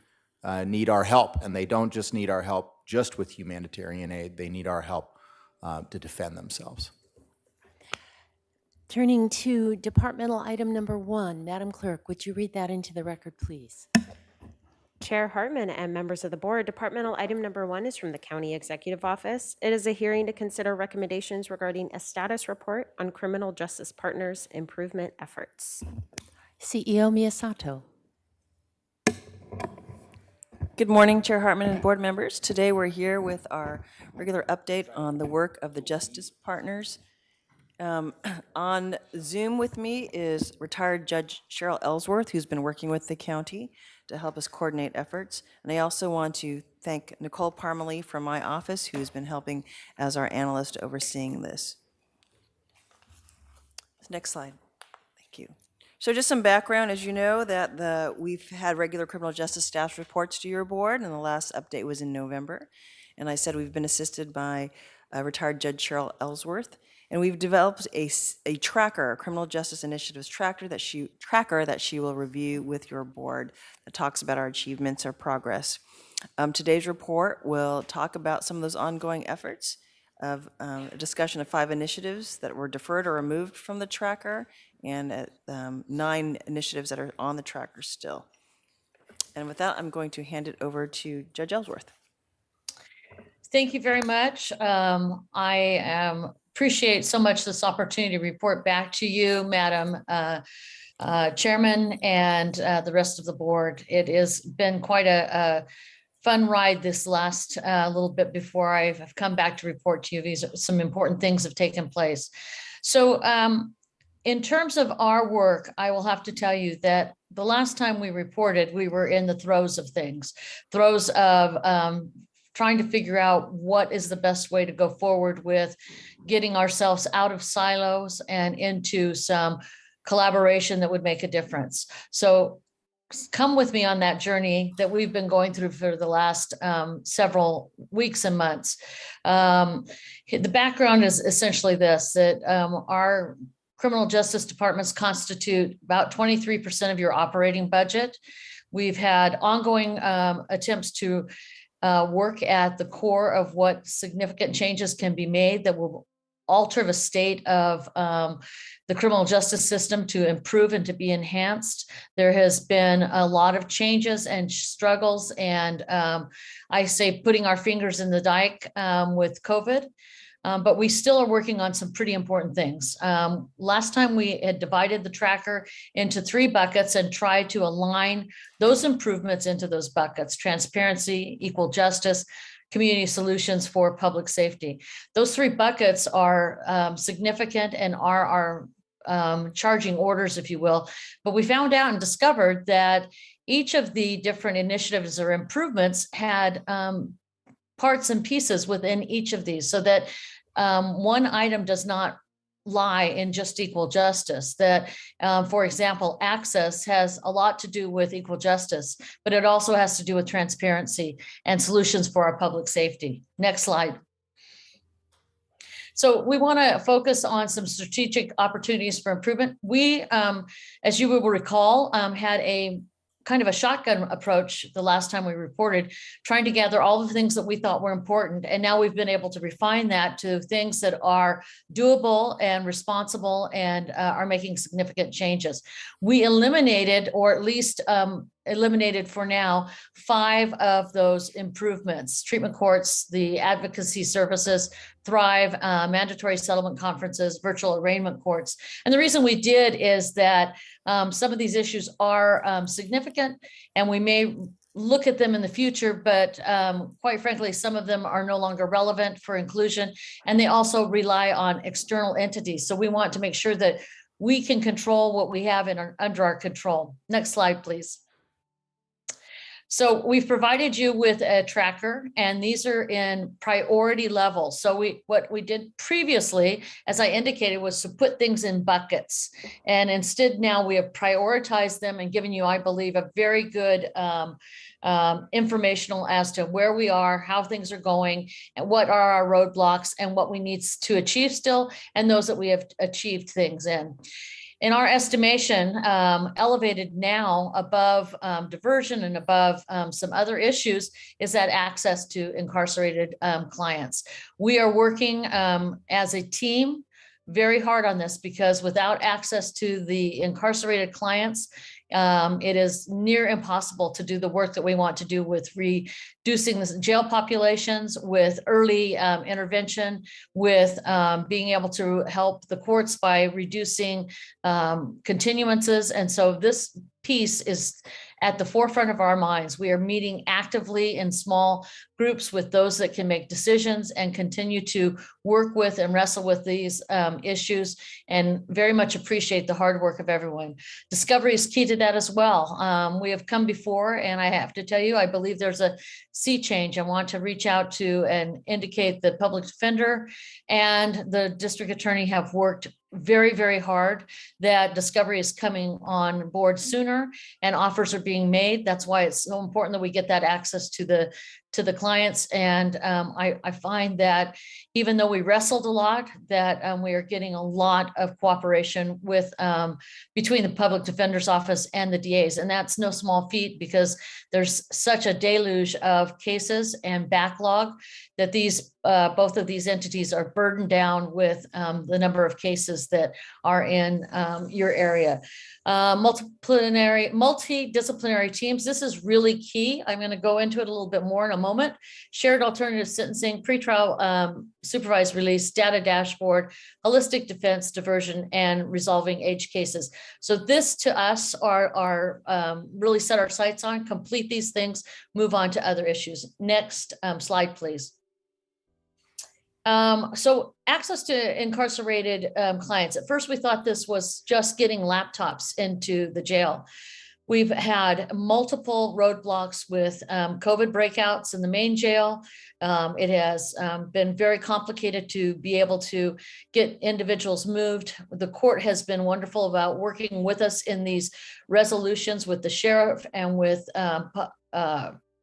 [SPEAKER 3] need our help, and they don't just need our help just with humanitarian aid, they need our help to defend themselves.
[SPEAKER 5] Turning to departmental item number 1, Madam Clerk, would you read that into the record, please?
[SPEAKER 2] Chair Hartman and members of the board, departmental item number 1 is from the County Executive Office. It is a hearing to consider recommendations regarding a status report on criminal justice partners' improvement efforts.
[SPEAKER 5] CEO Miyasato.
[SPEAKER 4] Good morning, Chair Hartman and board members. Today we're here with our regular update on the work of the Justice Partners. On Zoom with me is retired Judge Cheryl Ellsworth, who's been working with the county to help us coordinate efforts. And I also want to thank Nicole Parmalee from my office, who's been helping as our analyst overseeing this. Next slide. Thank you. So just some background, as you know, that we've had regular criminal justice staff reports to your board, and the last update was in November. And I said we've been assisted by retired Judge Cheryl Ellsworth. And we've developed a tracker, a criminal justice initiatives tracker that she will review with your board that talks about our achievements or progress. Today's report will talk about some of those ongoing efforts of a discussion of 5 initiatives that were deferred or removed from the tracker and 9 initiatives that are on the tracker still. And with that, I'm going to hand it over to Judge Ellsworth.
[SPEAKER 1] Thank you very much. I appreciate so much this opportunity to report back to you, Madam Chairman, and the rest of the board. It has been quite a fun ride this last little bit before I've come back to report to you. These are some important things have taken place. So in terms of our work, I will have to tell you that the last time we reported, we were in the throes of things, throes of trying to figure out what is the best way to go forward with getting ourselves out of silos and into some collaboration that would make a difference. So come with me on that journey that we've been going through for the last several weeks and months. The background is essentially this, that our criminal justice departments constitute about 23% of your operating budget. We've had ongoing attempts to work at the core of what significant changes can be made that will alter the state of the criminal justice system to improve and to be enhanced. There has been a lot of changes and struggles, and I say putting our fingers in the dike with COVID. But we still are working on some pretty important things. Last time we had divided the tracker into 3 buckets and tried to align those improvements into those buckets: transparency, equal justice, community solutions for public safety. Those 3 buckets are significant and are our charging orders, if you will. But we found out and discovered that each of the different initiatives or improvements had parts and pieces within each of these, so that one item does not lie in just equal justice. That, for example, access has a lot to do with equal justice, but it also has to do with transparency and solutions for our public safety. Next slide. So we want to focus on some strategic opportunities for improvement. We, as you will recall, had a kind of a shotgun approach the last time we reported, trying to gather all the things that we thought were important. And now we've been able to refine that to things that are doable and responsible and are making significant changes. We eliminated, or at least eliminated for now 5 of those improvements: treatment courts, the advocacy services, Thrive, mandatory settlement conferences, virtual arraignment courts. And the reason we did is that some of these issues are significant, and we may look at them in the future, but quite frankly, some of them are no longer relevant for inclusion, and they also rely on external entities. So we want to make sure that we can control what we have under our control. Next slide, please. So we've provided you with a tracker, and these are in priority level. So what we did previously, as I indicated, was to put things in buckets. And instead now we have prioritized them and given you, I believe, a very good informational as to where we are, how things are going, and what are our roadblocks, and what we need to achieve still, and those that we have achieved things in. In our estimation, elevated now above diversion and above some other issues is that access to incarcerated clients. We are working as a team very hard on this, because without access to the incarcerated clients, it is near impossible to do the work that we want to do with reducing the jail populations, with early intervention, with being able to help the courts by reducing continuances. And so this piece is at the forefront of our minds. We are meeting actively in small groups with those that can make decisions and continue to work with and wrestle with these issues, and very much appreciate the hard work of everyone. Discovery is key to that as well. We have come before, and I have to tell you, I believe there's a sea change. I want to reach out to and indicate the public defender and the district attorney have worked very, very hard. That discovery is coming on board sooner, and offers are being made. That's why it's so important that we get that access to the clients. And I find that even though we wrestled a lot, that we are getting a lot of cooperation with between the public defender's office and the DAs. And that's no small feat, because there's such a deluge of cases and backlog that these both of these entities are burdened down with the number of cases that are in your area. Multidisciplinary teams, this is really key. I'm going to go into it a little bit more in a moment. Shared alternative sentencing, pretrial supervised release, data dashboard, holistic defense, diversion, and resolving age cases. So this to us are really set our sights on, complete these things, move on to other issues. Next slide, please. So access to incarcerated clients. At first, we thought this was just getting laptops into the jail. We've had multiple roadblocks with COVID breakouts in the main jail. It has been very complicated to be able to get individuals moved. The court has been wonderful about working with us in these resolutions with the sheriff and with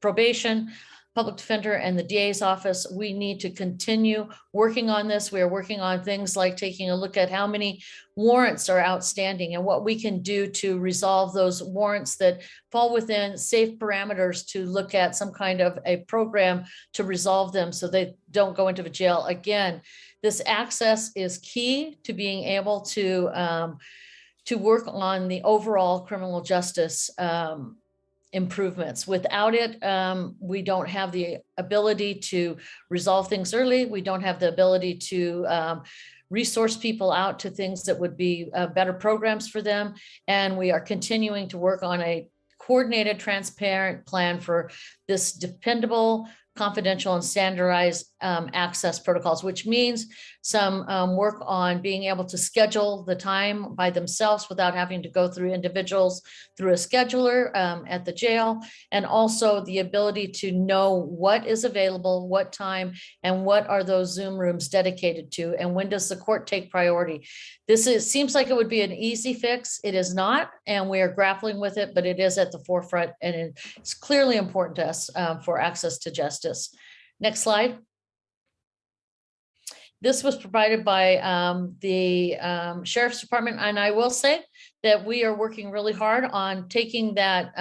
[SPEAKER 1] probation, public defender, and the DA's office. We need to continue working on this. We are working on things like taking a look at how many warrants are outstanding and what we can do to resolve those warrants that fall within safe parameters, to look at some kind of a program to resolve them so they don't go into jail again. This access is key to being able to work on the overall criminal justice improvements. Without it, we don't have the ability to resolve things early. We don't have the ability to resource people out to things that would be better programs for them. And we are continuing to work on a coordinated, transparent plan for this dependable, confidential, and standardized access protocols, which means some work on being able to schedule the time by themselves without having to go through individuals through a scheduler at the jail, and also the ability to know what is available, what time, and what are those Zoom rooms dedicated to, and when does the court take priority. Seems like it would be an easy fix. It is not, and we are grappling with it, but it is at the forefront, and it's clearly important to us for access to justice. Next slide. This was provided by the Sheriff's Department, and I will say that we are working really hard on taking that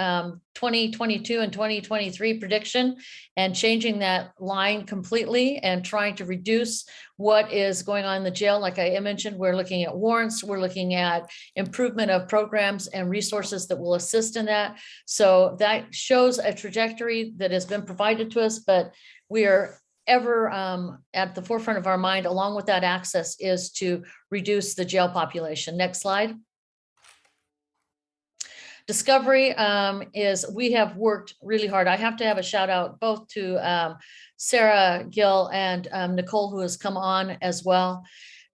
[SPEAKER 1] 2022 and 2023 prediction and changing that line completely and trying to reduce what is going on in the jail. Like I mentioned, we're looking at warrants, we're looking at improvement of programs and resources that will assist in that. So that shows a trajectory that has been provided to us, but we are ever at the forefront of our mind, along with that access, is to reduce the jail population. Next slide. Discovery is, we have worked really hard. I have to have a shout out both to Sarah Gill and Nicole, who has come on as well.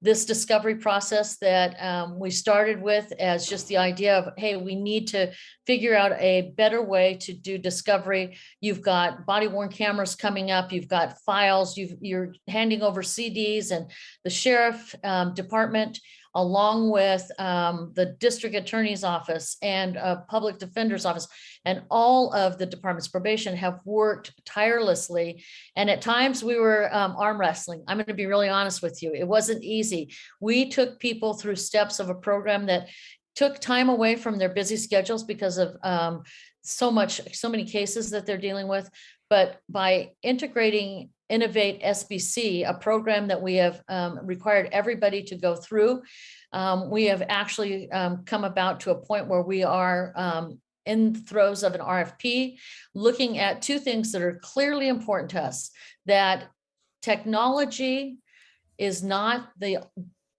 [SPEAKER 1] This discovery process that we started with as just the idea of, hey, we need to figure out a better way to do discovery. You've got body worn cameras coming up, you've got files, you're handing over CDs, and the sheriff department, along with the district attorney's office and public defender's office, and all of the department's probation have worked tirelessly. And at times we were arm wrestling. I'm going to be really honest with you. It wasn't easy. We took people through steps of a program that took time away from their busy schedules because of so many cases that they're dealing with. But by integrating Innovate SBC, a program that we have required everybody to go through, we have actually come about to a point where we are in the throes of an RFP, looking at two things that are clearly important to us: that technology is not the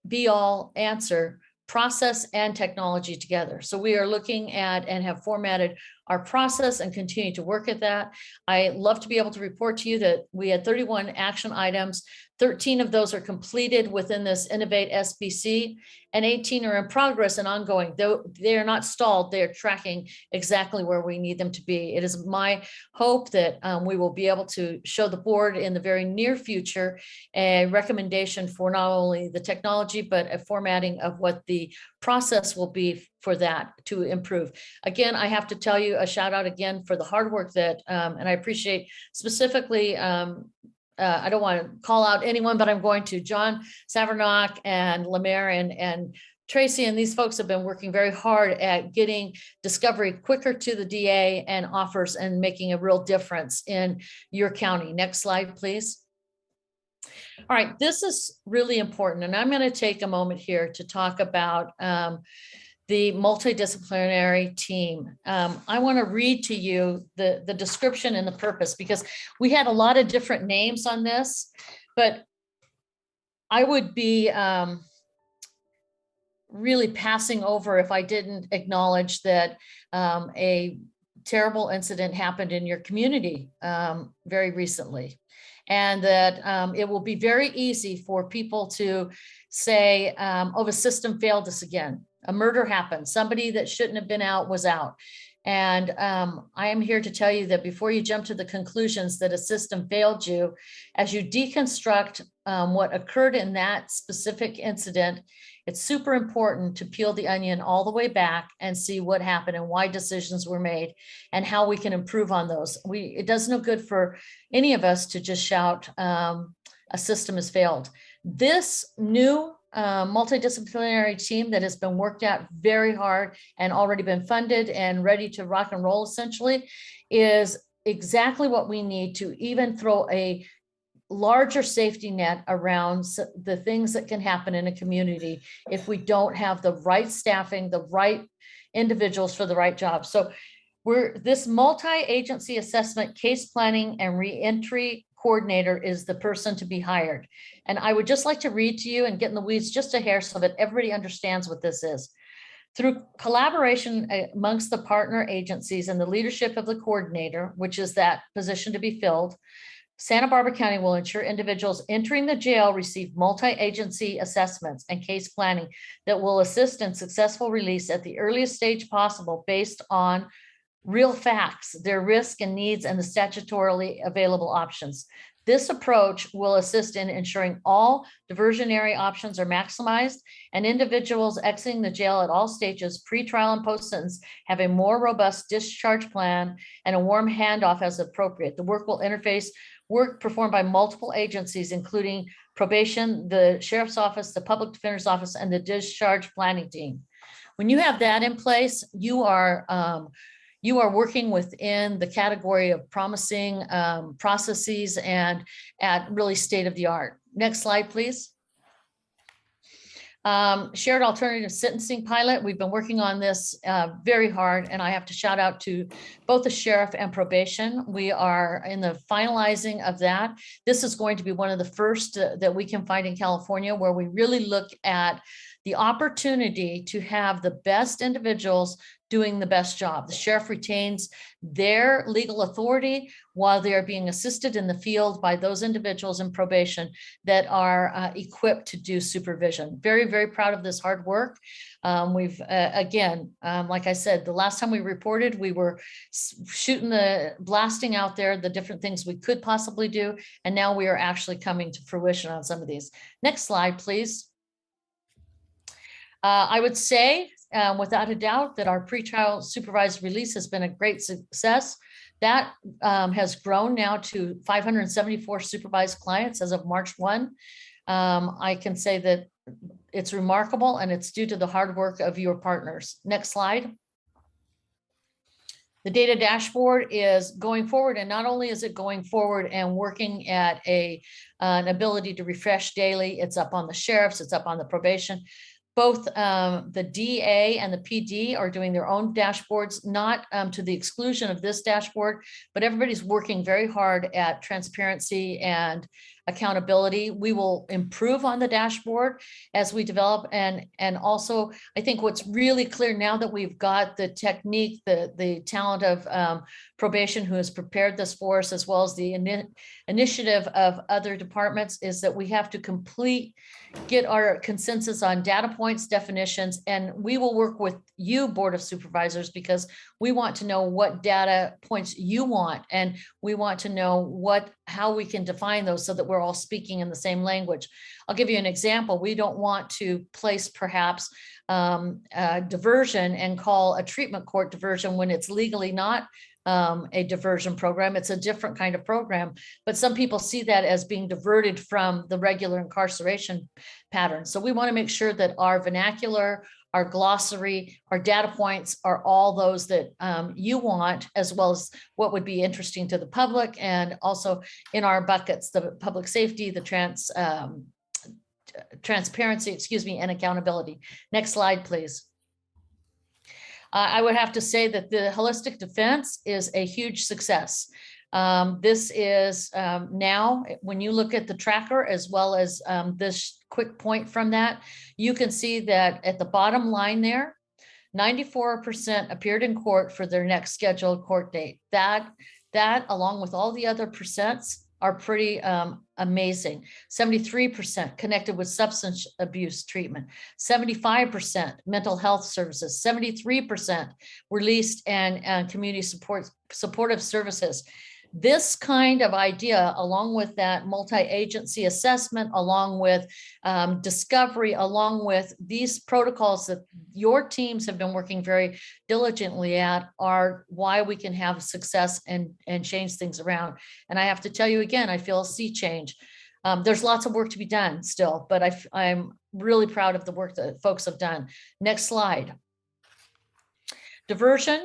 [SPEAKER 1] be-all answer, process and technology together. So we are looking at and have formatted our process and continue to work at that. I love to be able to report to you that we had 31 action items. 13 of those are completed within this Innovate SBC, and 18 are in progress and ongoing. Though they are not stalled, they are tracking exactly where we need them to be. It is my hope that we will be able to show the board in the very near future a recommendation for not only the technology, but a formatting of what the process will be for that to improve. Again, I have to tell you a shout out again for the hard work that, and I appreciate specifically, I don't want to call out anyone, but I'm going to, John Savernock and Lemaire and Tracy, and these folks have been working very hard at getting discovery quicker to the DA and offers and making a real difference in your county. Next slide, please. All right, this is really important, and I'm going to take a moment here to talk about the multidisciplinary team. I want to read to you the description and the purpose, because we had a lot of different names on this, but I would be really passing over if I didn't acknowledge that a terrible incident happened in your community very recently. And that it will be very easy for people to say, oh, the system failed us again. A murder happened. Somebody that shouldn't have been out was out. And I am here to tell you that before you jump to the conclusions that a system failed you, as you deconstruct what occurred in that specific incident, it's super important to peel the onion all the way back and see what happened and why decisions were made and how we can improve on those. It does no good for any of us to just shout a system has failed. This new multidisciplinary team that has been worked out very hard and already been funded and ready to rock and roll essentially is exactly what we need to even throw a larger safety net around the things that can happen in a community if we don't have the right staffing, the right individuals for the right job. So this multi-agency assessment, case planning, and reentry coordinator is the person to be hired. And I would just like to read to you and get in the weeds just a hair so that everybody understands what this is. Through collaboration amongst the partner agencies and the leadership of the coordinator, which is that position to be filled, Santa Barbara County will ensure individuals entering the jail receive multi-agency assessments and case planning that will assist in successful release at the earliest stage possible based on real facts, their risk and needs, and the statutorily available options. This approach will assist in ensuring all diversionary options are maximized and individuals exiting the jail at all stages, pre-trial and post-sentence, have a more robust discharge plan and a warm handoff as appropriate. The work will interface work performed by multiple agencies, including probation, the sheriff's office, the public defender's office, and the discharge planning team. When you have that in place, you are working within the category of promising processes and at really state of the art. Next slide, please. Shared alternative sentencing pilot. We've been working on this very hard, and I have to shout out to both the sheriff and probation. We are in the finalizing of that. This is going to be one of the first that we can find in California, where we really look at the opportunity to have the best individuals doing the best job. The sheriff retains their legal authority while they are being assisted in the field by those individuals in probation that are equipped to do supervision. Very, very proud of this hard work. We've, again, like I said, the last time we reported, we were blasting out there the different things we could possibly do. And now we are actually coming to fruition on some of these. Next slide, please. I would say, without a doubt, that our pretrial supervised release has been a great success. That has grown now to 574 supervised clients as of March 1. I can say that it's remarkable, and it's due to the hard work of your partners. Next slide. The data dashboard is going forward, and not only is it going forward and working at an ability to refresh daily, it's up on the sheriffs, it's up on the probation. Both the DA and the PD are doing their own dashboards, not to the exclusion of this dashboard, but everybody's working very hard at transparency and accountability. We will improve on the dashboard as we develop. And also, I think what's really clear now that we've got the technique, the talent of probation who has prepared this for us, as well as the initiative of other departments, is that we have to get our consensus on data points, definitions, and we will work with you, Board of Supervisors, because we want to know what data points you want, and we want to know how we can define those so that we're all speaking in the same language. I'll give you an example. We don't want to place perhaps a diversion and call a treatment court diversion when it's legally not a diversion program. It's a different kind of program, but some people see that as being diverted from the regular incarceration pattern. So we want to make sure that our vernacular, our glossary, our data points are all those that you want, as well as what would be interesting to the public, and also in our buckets, the public safety, the transparency, and accountability. Next slide, please. I would have to say that the holistic defense is a huge success. This is now, when you look at the tracker, as well as this quick point from that, you can see that at the bottom line there, 94% appeared in court for their next scheduled court date. That along with all the other percents are pretty amazing. 73% connected with substance abuse treatment, 75% mental health services, 73% released and community supportive services. This kind of idea, along with that multi-agency assessment, along with discovery, along with these protocols that your teams have been working very diligently at, are why we can have success and change things around. And I have to tell you again, I feel a sea change. There's lots of work to be done still, but I'm really proud of the work that folks have done. Next slide. Diversion,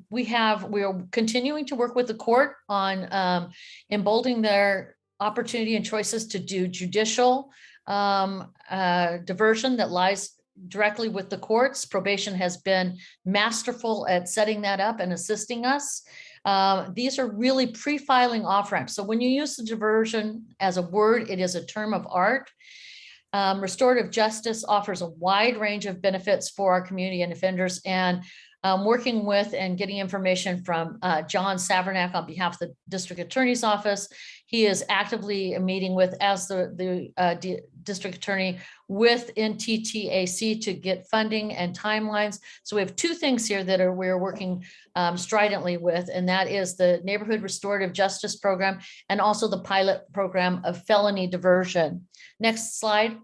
[SPEAKER 1] we're continuing to work with the court on emboldening their opportunity and choices to do judicial diversion that lies directly with the courts. Probation has been masterful at setting that up and assisting us. These are really pre-filing off-ramps. So when you use the diversion as a word, it is a term of art. Restorative justice offers a wide range of benefits for our community and offenders, and working with and getting information from John Savernack on behalf of the district attorney's office. He is actively meeting with, as the district attorney, with NTTAC to get funding and timelines. So we have two things here that we're working stridently with, and that is the Neighborhood Restorative Justice Program and also the pilot program of felony diversion. Next slide.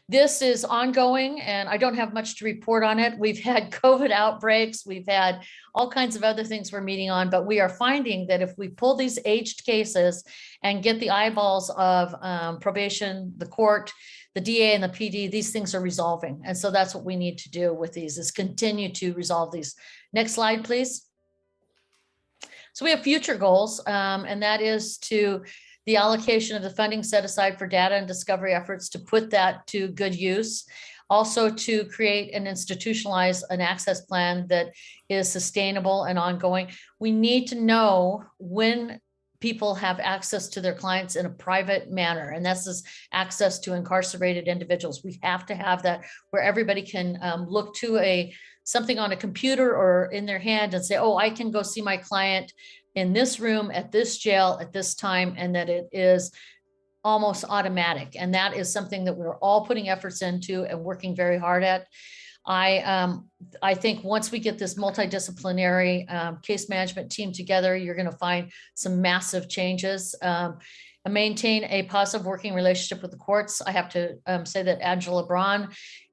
[SPEAKER 1] this is ongoing, and I don't have much to report on it. We've had COVID outbreaks. We've had all kinds of other things we're meeting on, but we are finding that if we pull these aged cases and get the eyeballs of probation, the court, the DA and the PD, these things are resolving. And so that's what we need to do with these, is continue to resolve these. Next slide, please. So we have future goals, and that is to the allocation of the funding set aside for data and discovery efforts, to put that to good use. Also to create and institutionalize an access plan that is sustainable and ongoing. We need to know when people have access to their clients in a private manner, and this is access to incarcerated individuals. We have to have that where everybody can look to something on a computer or in their hand and say, oh, I can go see my client in this room at this jail at this time, and that it is almost automatic. And that is something that we're all putting efforts into and working very hard at. I think once we get this multidisciplinary case management team together, you're going to find some massive changes. And maintain a positive working relationship with the courts. I have to say that Angela Braun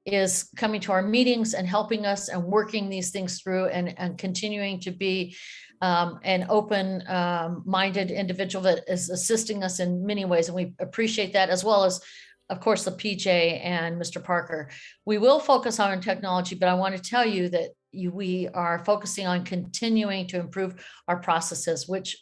[SPEAKER 1] is coming to our meetings and helping us and working these things through, and continuing to be an open-minded individual that is assisting us in many ways. And we appreciate that, as well as, of course, the PJ and Mr. Parker. We will focus on technology, but I want to tell you that we are focusing on continuing to improve our processes, which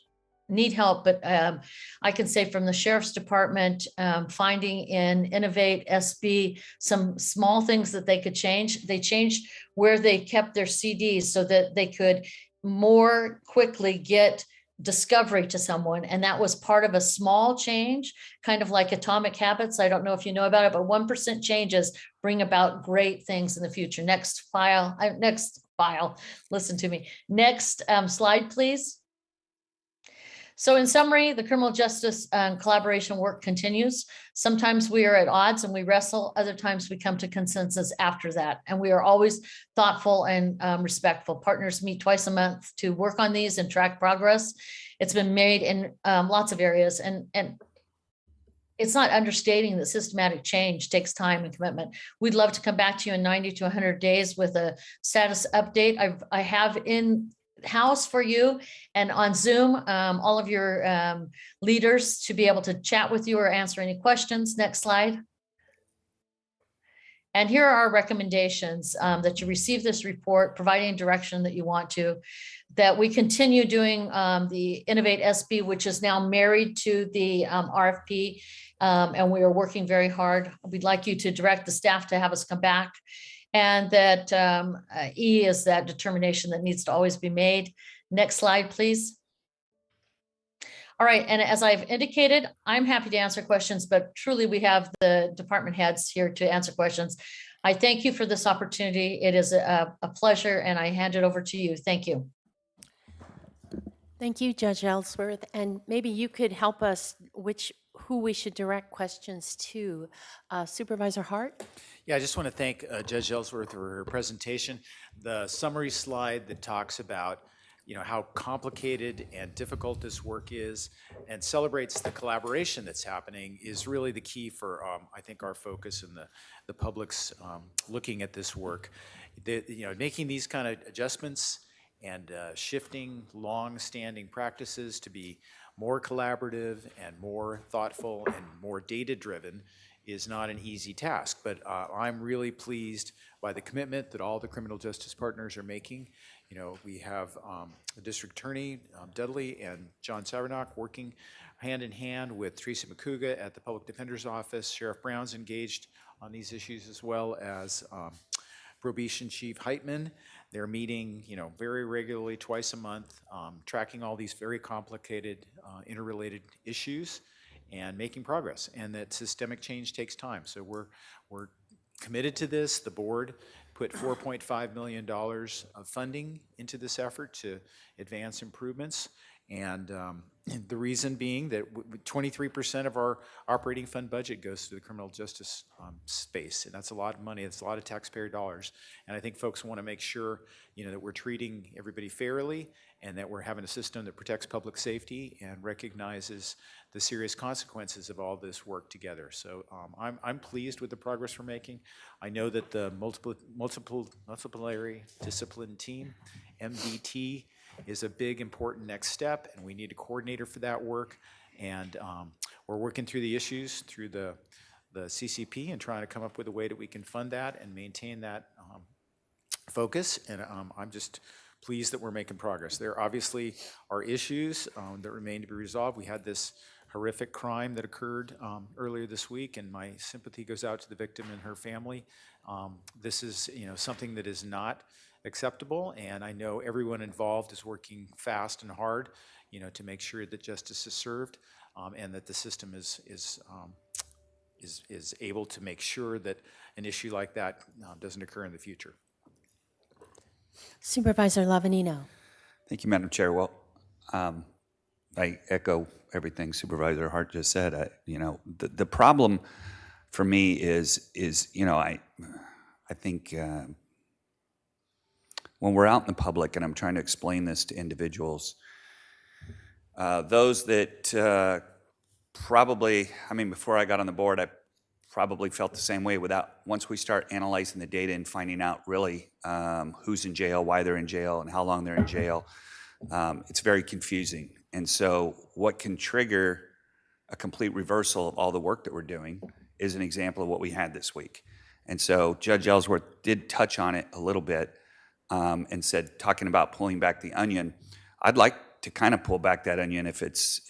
[SPEAKER 1] need help. But I can say from the Sheriff's Department, finding in Innovate SB some small things that they could change. They changed where they kept their CDs so that they could more quickly get discovery to someone. And that was part of a small change, kind of like atomic habits. I don't know if you know about it, but 1% changes bring about great things in the future. Next file, listen to me. Next slide, please. So in summary, the criminal justice collaboration work continues. Sometimes we are at odds and we wrestle. Other times we come to consensus after that. And we are always thoughtful and respectful. Partners meet twice a month to work on these and track progress. It's been made in lots of areas. And it's not understating that systematic change takes time and commitment. We'd love to come back to you in 90 to 100 days with a status update. I have in house for you and on Zoom, all of your leaders to be able to chat with you or answer any questions. Next slide. And here are our recommendations, that you receive this report, providing direction that you want to, that we continue doing the Innovate SB, which is now married to the RFP, and we are working very hard. We'd like you to direct the staff to have us come back. And that E is that determination that needs to always be made. Next slide, please. All right, and as I've indicated, I'm happy to answer questions, but truly we have the department heads here to answer questions. I thank you for this opportunity. It is a pleasure, and I hand it over to you. Thank you.
[SPEAKER 5] Thank you, Judge Ellsworth. And maybe you could help us who we should direct questions to. Supervisor Hart?
[SPEAKER 6] Yeah, I just want to thank Judge Ellsworth for her presentation. The summary slide that talks about how complicated and difficult this work is and celebrates the collaboration that's happening is really the key for, I think, our focus and the public's looking at this work. Making these kind of adjustments and shifting long-standing practices to be more collaborative and more thoughtful and more data-driven is not an easy task, but I'm really pleased by the commitment that all the criminal justice partners are making. We have the district attorney, Dudley, and John Savernock working hand in hand with Teresa McCouga at the public defender's office. Sheriff Brown's engaged on these issues, as well as probation chief Heitman. They're meeting, very regularly, twice a month, tracking all these very complicated, interrelated issues and making progress. And that systemic change takes time. So we're committed to this. The board put $4.5 million of funding into this effort to advance improvements. And The reason being that 23% of our operating fund budget goes to the criminal justice space, and that's a lot of money. It's a lot of taxpayer dollars, and I think folks want to make sure, that we're treating everybody fairly, and that we're having a system that protects public safety and recognizes the serious consequences of all this work together. So I'm pleased with the progress we're making. I know that the multidisciplinary discipline team, MDT, is a big, important next step, and we need a coordinator for that work. And we're working through the issues through the CCP and trying to come up with a way that we can fund that and maintain that focus. And I'm just pleased that we're making progress. There obviously are issues that remain to be resolved. We had this horrific crime that occurred earlier this week, and my sympathy goes out to the victim and her family. This is, something that is not acceptable, and I know everyone involved is working fast and hard, to make sure that justice is served, and that the system is able to make sure that an issue like that doesn't occur in the future.
[SPEAKER 5] Supervisor Lavanino.
[SPEAKER 17] Thank you, Madam Chair. Well, I echo everything Supervisor Hart just said. The problem for me is I think when we're out in the public and I'm trying to explain this to individuals, those that probably, before I got on the board, I probably felt the same way. Once we start analyzing the data and finding out really who's in jail, why they're in jail, and how long they're in jail, it's very confusing. And so what can trigger a complete reversal of all the work that we're doing is an example of what we had this week. And so Judge Ellsworth did touch on it a little bit and said, talking about pulling back the onion, I'd like to kind of pull back that onion if it's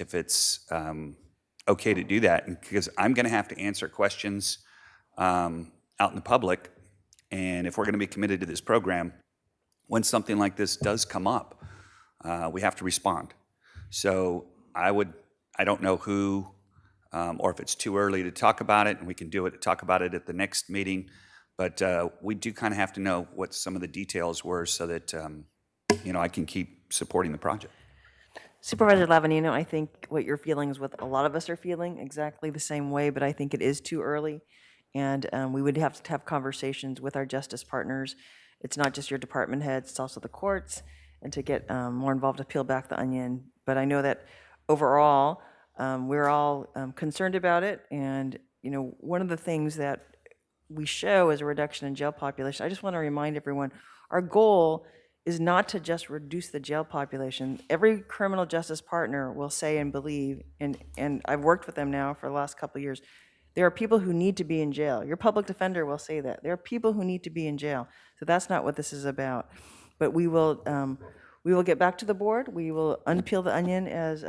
[SPEAKER 17] okay to do that, because I'm going to have to answer questions out in the public, and if we're going to be committed to this program, when something like this does come up, we have to respond. So I don't know who, or if it's too early to talk about it, and we can talk about it at the next meeting, but we do kind of have to know what some of the details were so that I can keep supporting the project.
[SPEAKER 4] Supervisor Lavanino, I think what you're feeling is what a lot of us are feeling, exactly the same way, but I think it is too early, and we would have to have conversations with our justice partners. It's not just your department heads, it's also the courts, and to get more involved to peel back the onion. But I know that overall, we're all concerned about it, and one of the things that we show is a reduction in jail population. I just want to remind everyone, our goal is not to just reduce the jail population. Every criminal justice partner will say and believe, and I've worked with them now for the last couple of years, there are people who need to be in jail. Your public defender will say that. There are people who need to be in jail. So that's not what this is about. But we will get back to the board. We will unpeel the onion, as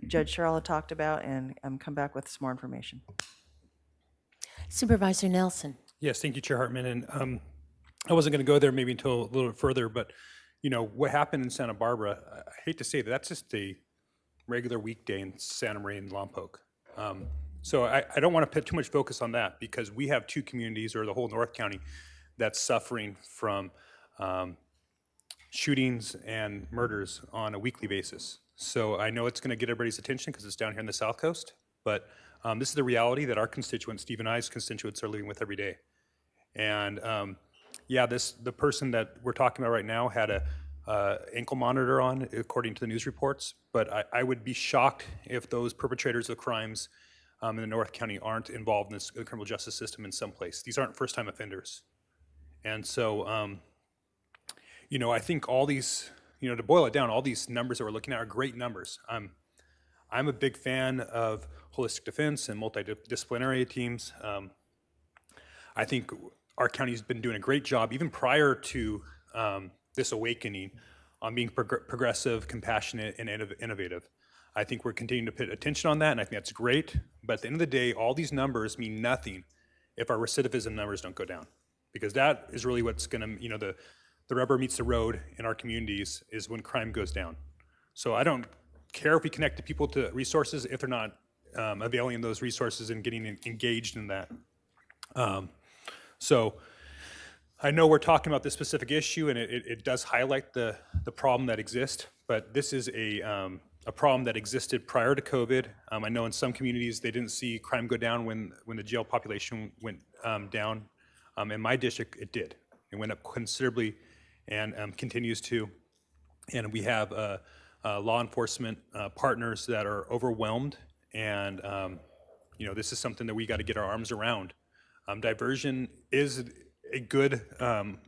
[SPEAKER 4] Judge Charlotte talked about, and come back with some more information.
[SPEAKER 5] Supervisor Nelson.
[SPEAKER 18] Yes, thank you, Chair Hartman. And I wasn't going to go there maybe until a little bit further, but what happened in Santa Barbara, I hate to say that, that's just a regular weekday in Santa Maria and Lompoc. So I don't want to put too much focus on that, because we have two communities, or the whole North County, that's suffering from shootings and murders on a weekly basis. So I know it's going to get everybody's attention because it's down here in the South Coast, but this is the reality that our constituents, Steve and I's constituents, are living with every day. And the person that we're talking about right now had a ankle monitor on, according to the news reports, but I would be shocked if those perpetrators of crimes in the North County aren't involved in the criminal justice system in some place. These aren't first-time offenders. And so, I think all these, to boil it down, all these numbers that we're looking at are great numbers. I'm a big fan of holistic defense and multidisciplinary teams. I think our county's been doing a great job, even prior to this awakening, on being progressive, compassionate, and innovative. I think we're continuing to put attention on that, and I think that's great. But at the end of the day, all these numbers mean nothing if our recidivism numbers don't go down, because that is really what's going to, the rubber meets the road in our communities is when crime goes down. So I don't care if we connect the people to resources if they're not availing those resources and getting engaged in that. So I know we're talking about this specific issue, and it does highlight the problem that exists, but this is a a problem that existed prior to COVID. I know in some communities, they didn't see crime go down when the jail population went down. In my district, it did. It went up considerably and continues to. And we have law enforcement partners that are overwhelmed, and this is something that we got to get our arms around. Diversion is a good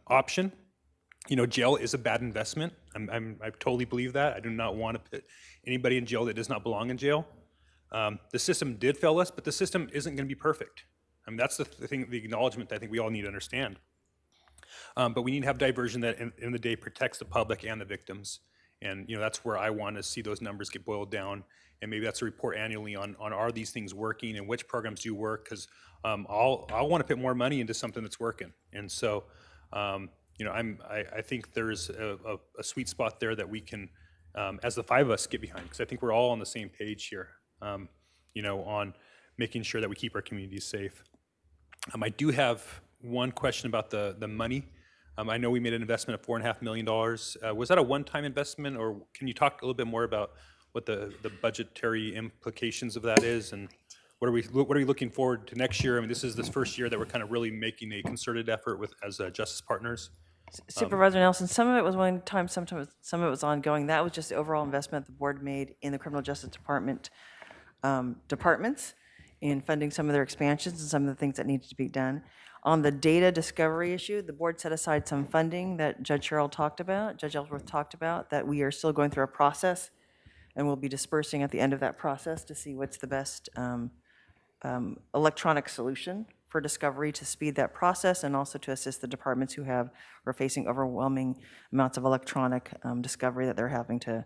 [SPEAKER 18] option. Jail is a bad investment. I totally believe that. I do not want to put anybody in jail that does not belong in jail. The system did fail us, but the system isn't going to be perfect. That's the thing, the acknowledgement that I think we all need to understand. But we need to have diversion that, in the day, protects the public and the victims. And that's where I want to see those numbers get boiled down. And maybe that's a report annually on are these things working and which programs do work? Because I want to put more money into something that's working. And so, I think there's a sweet spot there that we can, as the five of us, get behind. Because I think we're all on the same page here, on making sure that we keep our communities safe. I do have one question about the money. I know we made an investment of $4.5 million. Was that a one-time investment, or can you talk a little bit more about what the budgetary implications of that is, and what are we looking forward to next year? This is this first year that we're kind of really making a concerted effort as justice partners.
[SPEAKER 4] Supervisor Nelson, some of it was one time, some of it was ongoing. That was just the overall investment the board made in the criminal justice department departments in funding some of their expansions and some of the things that needed to be done. On the data discovery issue, the board set aside some funding that Judge Ellsworth talked about, that we are still going through a process, and we'll be dispersing at the end of that process to see what's the best electronic solution for discovery to speed that process, and also to assist the departments who are facing overwhelming amounts of electronic discovery that they're having to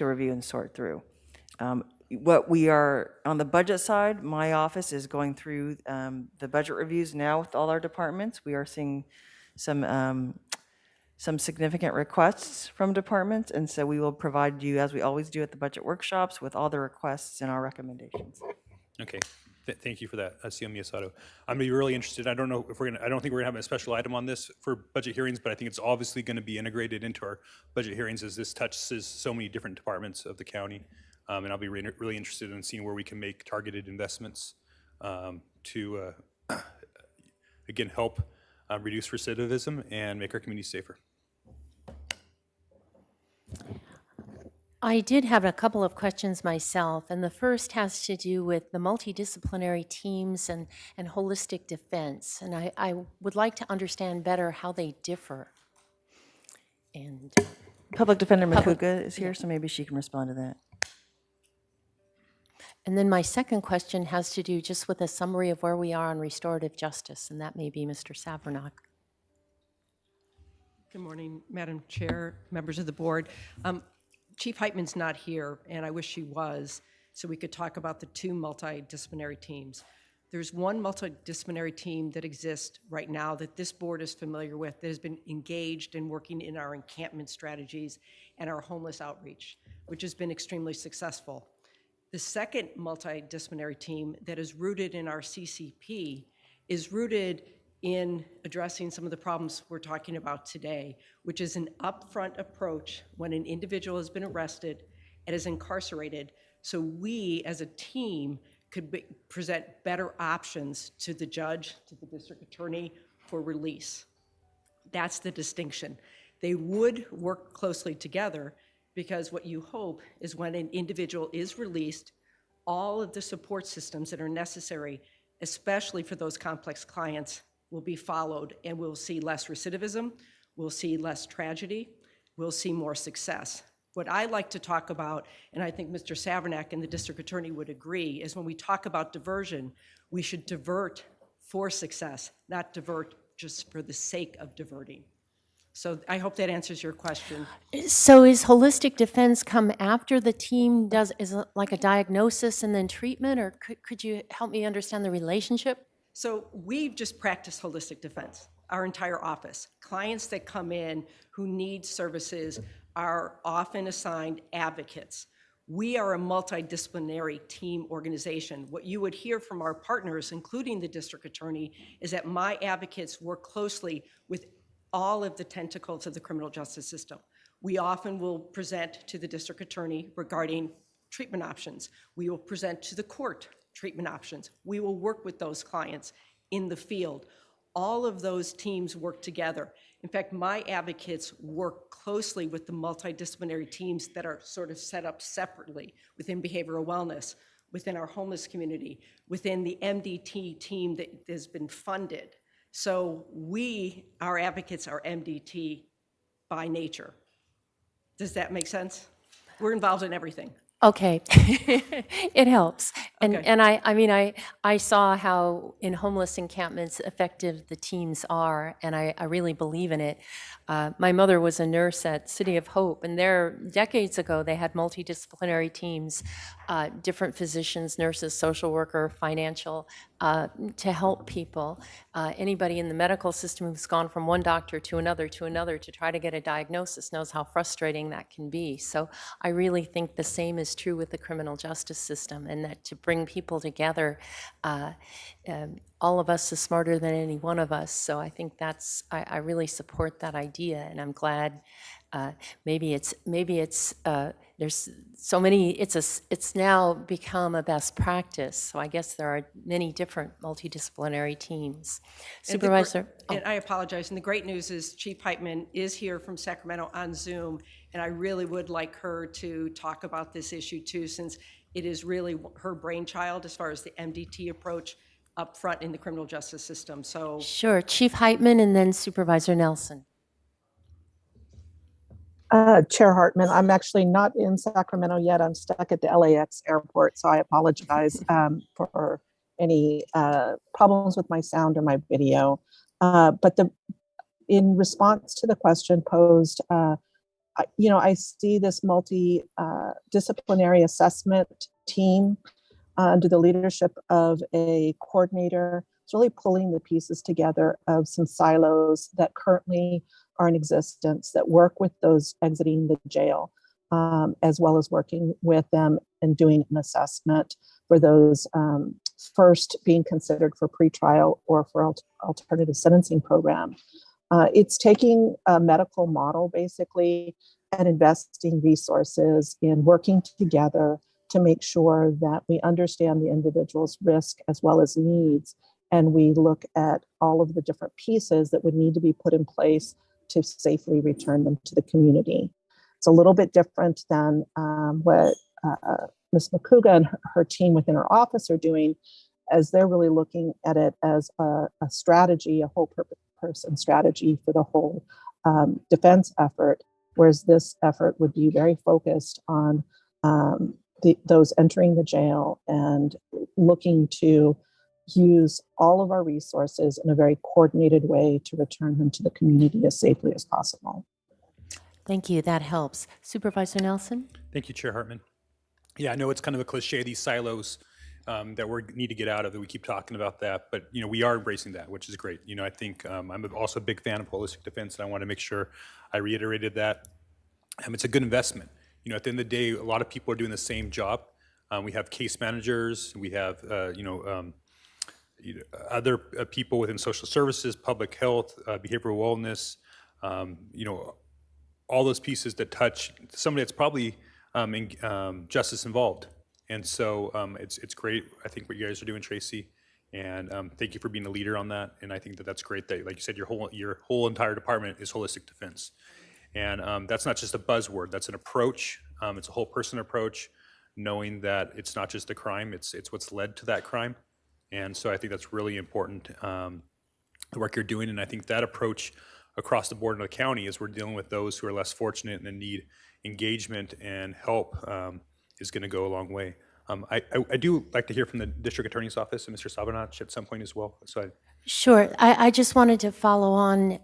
[SPEAKER 4] review and sort through. What we are, on the budget side, my office is going through the budget reviews now with all our departments. We are seeing some significant requests from departments, and so we will provide you, as we always do at the budget workshops, with all the requests and our recommendations.
[SPEAKER 18] Okay, thank you for that, CL Miyasato. I'm gonna be really interested. I don't know if I don't think we're gonna have a special item on this for budget hearings, but I think it's obviously gonna be integrated into our budget hearings, as this touches so many different departments of the county. And I'll be really interested in seeing where we can make targeted investments to, again, help reduce recidivism and make our communities safer.
[SPEAKER 5] I did have a couple of questions myself, and the first has to do with the multidisciplinary teams and holistic defense. And I would like to understand better how they differ. And
[SPEAKER 4] Public Defender Makuga is here, so maybe she can respond to that.
[SPEAKER 5] And then my second question has to do just with a summary of where we are on restorative justice, and that may be Mr. Savernock.
[SPEAKER 19] Good morning, Madam Chair, members of the board. Chief Heitman's not here, and I wish he was, so we could talk about the two multidisciplinary teams. There's one multidisciplinary team that exists right now that this board is familiar with, that has been engaged in working in our encampment strategies and our homeless outreach, which has been extremely successful. The second multidisciplinary team that is rooted in our CCP is rooted in addressing some of the problems we're talking about today, which is an upfront approach when an individual has been arrested and is incarcerated, so we as a team could present better options to the judge, to the district attorney for release. That's the distinction. They would work closely together, because what you hope is when an individual is released, all of the support systems that are necessary, especially for those complex clients, will be followed, and we'll see less recidivism, we'll see less tragedy, we'll see more success. What I like to talk about, and I think Mr. Savernock and the district attorney would agree, is when we talk about diversion, we should divert for success, not divert just for the sake of diverting. So I hope that answers your question.
[SPEAKER 5] So is holistic defense come after the team does, is it like a diagnosis and then treatment, or could you help me understand the relationship?
[SPEAKER 19] So we've just practiced holistic defense, our entire office. Clients that come in who need services are often assigned advocates. We are a multidisciplinary team organization. What you would hear from our partners, including the district attorney, is that my advocates work closely with all of the tentacles of the criminal justice system. We often will present to the district attorney regarding treatment options. We will present to the court treatment options. We will work with those clients in the field. All of those teams work together. In fact, my advocates work closely with the multidisciplinary teams that are sort of set up separately within behavioral wellness, within our homeless community, within the MDT team that has been funded. So our advocates are MDT by nature. Does that make sense? We're involved in everything.
[SPEAKER 5] Okay, it helps. And,
[SPEAKER 19] Okay.
[SPEAKER 5] and I mean, I saw how in homeless encampments effective the teams are, and I really believe in it. My mother was a nurse at City of Hope, and there, decades ago, they had multidisciplinary teams, different physicians, nurses, social worker, financial, to help people. Anybody in the medical system who's gone from one doctor to another to try to get a diagnosis knows how frustrating that can be. So I really think the same is true with the criminal justice system, and that to bring people together, all of us is smarter than any one of us. So I think I really support that idea, and I'm glad. Maybe it's there's so many. It's now become a best practice. So I guess there are many different multidisciplinary teams.
[SPEAKER 19] And
[SPEAKER 5] Supervisor.
[SPEAKER 19] and I apologize. And the great news is Chief Heitman is here from Sacramento on Zoom, and I really would like her to talk about this issue too, since it is really her brainchild as far as the MDT approach up front in the criminal justice system. So
[SPEAKER 5] Sure, Chief Heitman and then Supervisor Nelson.
[SPEAKER 20] Chair Hartman, I'm actually not in Sacramento yet. I'm stuck at the LAX airport, so I apologize for any problems with my sound or my video. But in response to the question posed, I see this multi-disciplinary assessment team under the leadership of a coordinator. It's really pulling the pieces together of some silos that currently are in existence that work with those exiting the jail, as well as working with them and doing an assessment for those first being considered for pretrial or for alternative sentencing program. It's taking a medical model basically and investing resources in working together to make sure that we understand the individual's risk as well as needs. And we look at all of the different pieces that would need to be put in place to safely return them to the community. It's a little bit different than what Ms. Makuga and her team within her office are doing, as they're really looking at it as a strategy, a whole person strategy for the whole defense effort, whereas this effort would be very focused on those entering the jail and looking to use all of our resources in a very coordinated way to return them to the community as safely as possible.
[SPEAKER 5] Thank you, that helps. Supervisor Nelson?
[SPEAKER 18] Thank you, Chair Hartman. Yeah, I know it's kind of a cliche, these silos that we need to get out of, that we keep talking about that, but we are embracing that, which is great. I think I'm also a big fan of holistic defense, and I want to make sure I reiterated that. It's a good investment. At the end of the day, a lot of people are doing the same job. We have case managers, we have other people within social services, public health, behavioral wellness, all those pieces that touch somebody that's probably in justice involved. And so it's great, I think, what you guys are doing, Tracy, and thank you for being a leader on that. And I think that that's great that, like you said, your whole entire department is holistic defense. And that's not just a buzzword, that's an approach. It's a whole person approach, knowing that it's not just a crime, it's what's led to that crime. And so I think that's really important, the work you're doing. And I think that approach across the board in the county, as we're dealing with those who are less fortunate and need engagement and help, is going to go a long way. I do like to hear from the district attorney's office and Mr. Sabanach at some point as well. So
[SPEAKER 5] Sure. I just wanted to follow on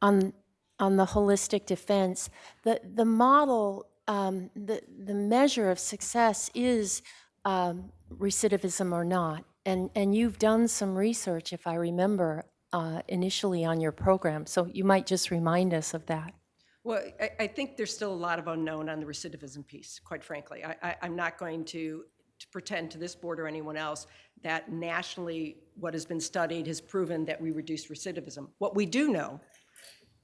[SPEAKER 5] the holistic defense. The model, the measure of success is recidivism or not. And you've done some research, if I remember, initially on your program. So you might just remind us of that.
[SPEAKER 19] Well, I think there's still a lot of unknown on the recidivism piece, quite frankly. I'm not going to pretend to this board or anyone else that nationally what has been studied has proven that we reduce recidivism. What we do know,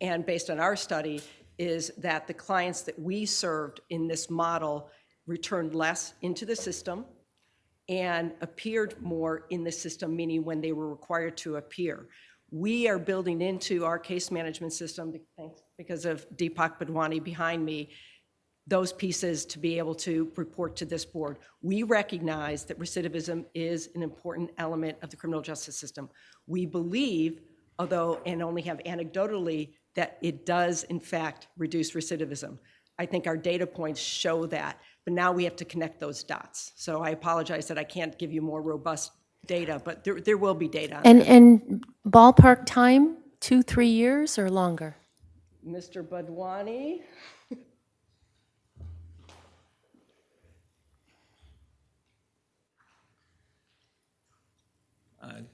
[SPEAKER 19] and based on our study, is that the clients that we served in this model returned less into the system and appeared more in the system, meaning when they were required to appear. We are building into our case management system, thanks, because of Deepak Badwani behind me, those pieces to be able to report to this board. We recognize that recidivism is an important element of the criminal justice system. We believe, although, and only have anecdotally, that it does in fact reduce recidivism. I think our data points show that, but now we have to connect those dots. So I apologize that I can't give you more robust data, but there will be data on that.
[SPEAKER 5] And ballpark time, 2-3 years or longer?
[SPEAKER 19] Mr. Badwani?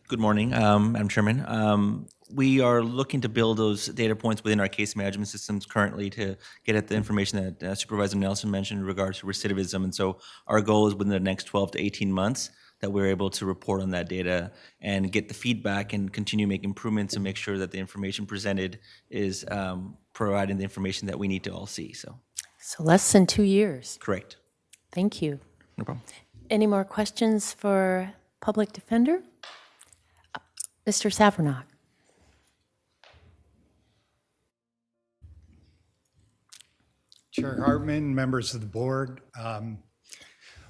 [SPEAKER 21] Good morning, Madam Chairman. We are looking to build those data points within our case management systems currently to get at the information that Supervisor Nelson mentioned in regards to recidivism. And so our goal is within the next 12 to 18 months that we're able to report on that data and get the feedback and continue making improvements and make sure that the information presented is providing the information that we need to all see. So
[SPEAKER 5] less than 2 years.
[SPEAKER 21] Correct.
[SPEAKER 5] Thank you.
[SPEAKER 21] No problem.
[SPEAKER 5] Any more questions for Public Defender? Mr. Savernock.
[SPEAKER 22] Chair Hartman, members of the board, a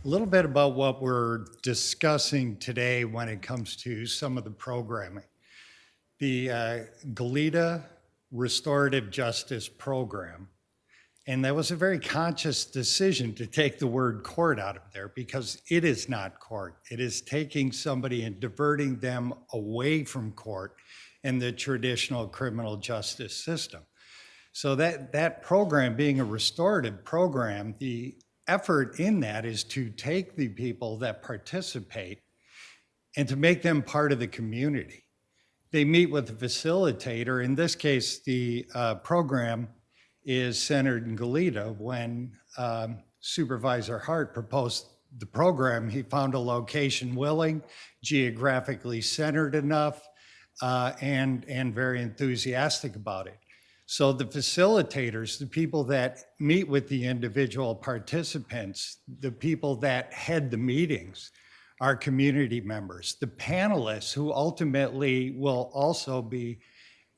[SPEAKER 22] little bit about what we're discussing today when it comes to some of the programming. The Goleta Restorative Justice Program, and that was a very conscious decision to take the word court out of there because it is not court. It is taking somebody and diverting them away from court in the traditional criminal justice system. So that program being a restorative program, the effort in that is to take the people that participate and to make them part of the community. They meet with the facilitator. In this case, the program is centered in Goleta. When Supervisor Hart proposed the program, he found a location willing, geographically centered enough, and very enthusiastic about it. So the facilitators, the people that meet with the individual participants, the people that head the meetings, are community members. The panelists who ultimately will also be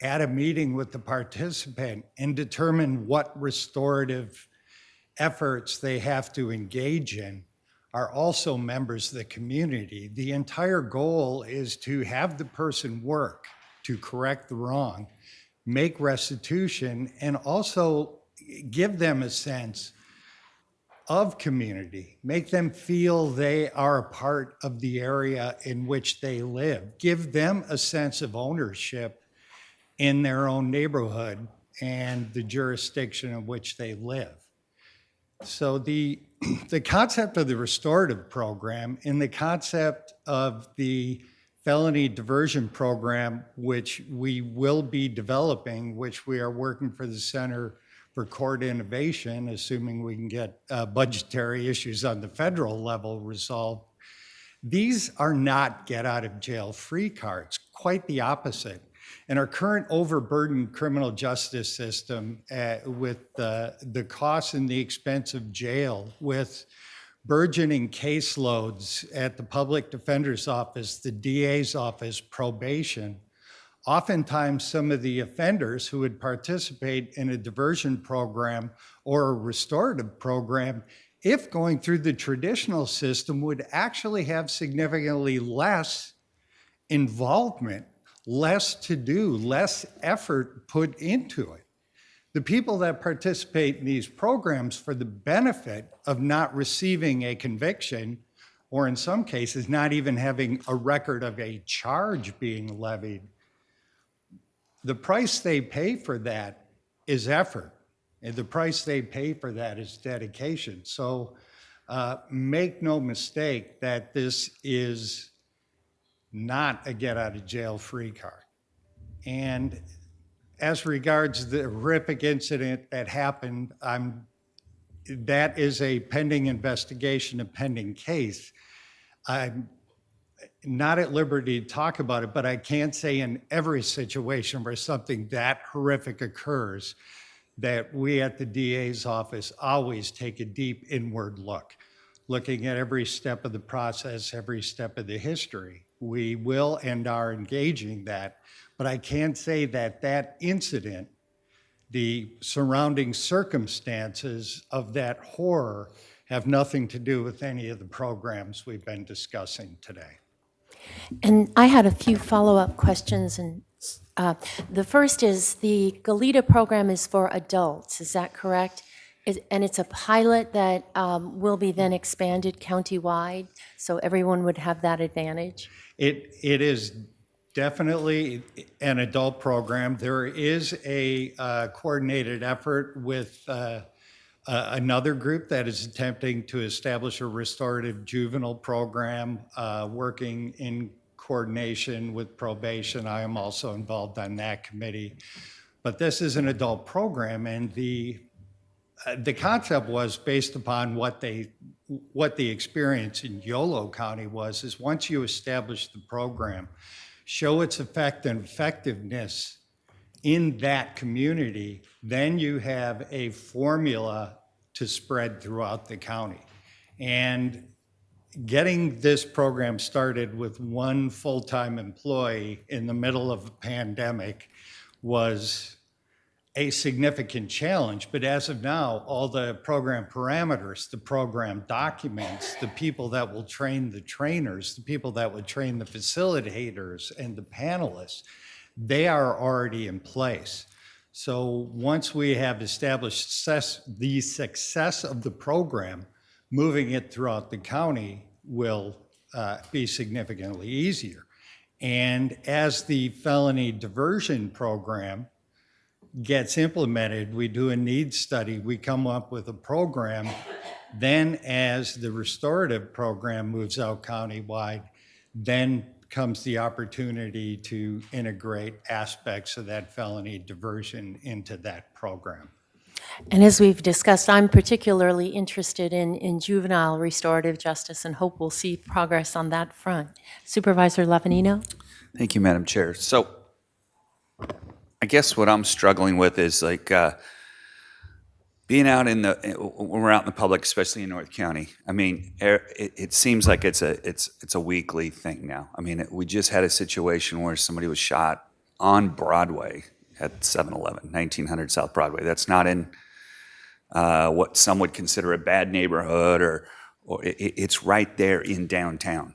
[SPEAKER 22] at a meeting with the participant and determine what restorative efforts they have to engage in are also members of the community. The entire goal is to have the person work to correct the wrong, make restitution, and also give them a sense of community, make them feel they are a part of the area in which they live, give them a sense of ownership in their own neighborhood and the jurisdiction in which they live. So the concept of the restorative program and the concept of the felony diversion program, which we will be developing, which we are working for the Center for Court Innovation, assuming we can get budgetary issues on the federal level resolved. These are not get out of jail free cards, quite the opposite. In our current overburdened criminal justice system, with the cost and the expense of jail, with burgeoning caseloads at the public defender's office, the DA's office, probation, oftentimes some of the offenders who would participate in a diversion program or a restorative program, if going through the traditional system, would actually have significantly less involvement, less to do, less effort put into it. The people that participate in these programs for the benefit of not receiving a conviction, or in some cases, not even having a record of a charge being levied, the price they pay for that is effort. And the price they pay for that is dedication. So make no mistake that this is not a get out of jail free card. And as regards the horrific incident that happened, that is a pending investigation, a pending case. I'm not at liberty to talk about it, but I can say in every situation where something that horrific occurs, that we at the DA's office always take a deep inward look, looking at every step of the process, every step of the history. We will and are engaging that, but I can say that that incident, the surrounding circumstances of that horror, have nothing to do with any of the programs we've been discussing today.
[SPEAKER 5] And I had a few follow-up questions, and the first is the Goleta program is for adults, is that correct? And it's a pilot that will be then expanded countywide, so everyone would have that advantage?
[SPEAKER 22] It is definitely an adult program. There is a coordinated effort with another group that is attempting to establish a restorative juvenile program, working in coordination with probation. I am also involved on that committee. But this is an adult program, and the concept was based upon what the experience in Yolo County was, is once you establish the program, show its effect and effectiveness in that community, then you have a formula to spread throughout the county. And getting this program started with one full-time employee in the middle of a pandemic was a significant challenge. But as of now, all the program parameters, the program documents, the people that will train the trainers, the people that will train the facilitators and the panelists, they are already in place. So once we have established the success of the program, moving it throughout the county will be significantly easier. And as the felony diversion program gets implemented, we do a needs study, we come up with a program. Then as the restorative program moves out countywide, then comes the opportunity to integrate aspects of that felony diversion into that program.
[SPEAKER 5] And as we've discussed, I'm particularly interested in juvenile restorative justice and hope we'll see progress on that front. Supervisor Lavanino?
[SPEAKER 17] Thank you, Madam Chair. So I guess what I'm struggling with is like being out when we're out in the public, especially in North County. I mean, it seems like it's a weekly thing now. I mean, we just had a situation where somebody was shot on Broadway at 7-Eleven, 1900 South Broadway. That's not in what some would consider a bad neighborhood, or it's right there in downtown.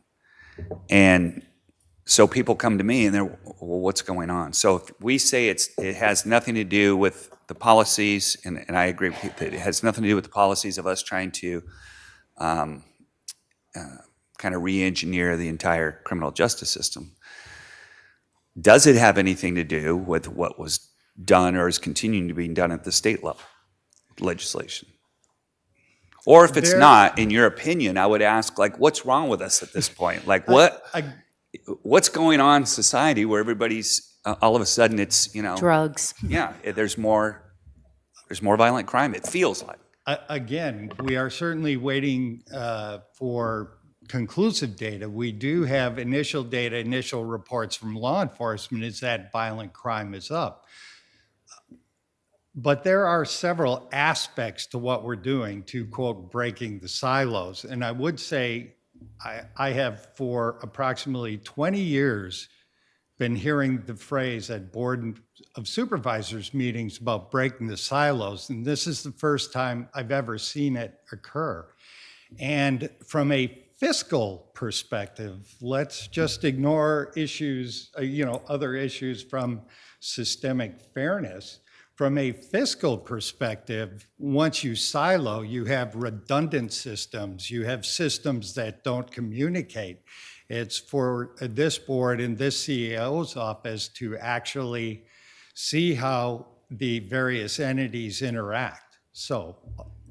[SPEAKER 17] And so people come to me and they're, well, what's going on? So if we say it has nothing to do with the policies, and I agree with you, that it has nothing to do with the policies of us trying to kind of re-engineer the entire criminal justice system. Does it have anything to do with what was done or is continuing to be done at the state level legislation? Or if it's not, in your opinion, I would ask, like, what's wrong with us at this point? Like, what's going on in society where everybody's all of a sudden it's, you know,
[SPEAKER 5] drugs.
[SPEAKER 17] Yeah, there's more violent crime, it feels like.
[SPEAKER 22] Again, we are certainly waiting for conclusive data. We do have initial data, initial reports from law enforcement is that violent crime is up. But there are several aspects to what we're doing to, quote, breaking the silos. And I would say I have for approximately 20 years been hearing the phrase at Board of Supervisors meetings about breaking the silos. And this is the first time I've ever seen it occur. And from a fiscal perspective, let's just ignore issues, other issues from systemic fairness. From a fiscal perspective, once you silo, you have redundant systems. You have systems that don't communicate. It's for this board and this CEO's office to actually see how the various entities interact. So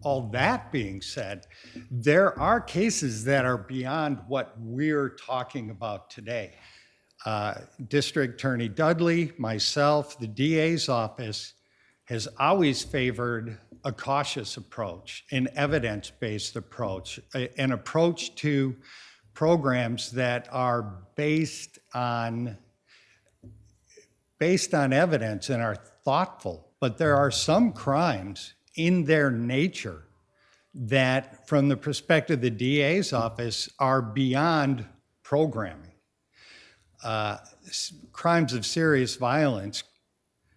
[SPEAKER 22] all that being said, there are cases that are beyond what we're talking about today. District Attorney Dudley, myself, the DA's office has always favored a cautious approach, an evidence-based approach, an approach to programs that are based on evidence and are thoughtful but there are some crimes in their nature that, from the perspective of the DA's office, are beyond programming. Crimes of serious violence,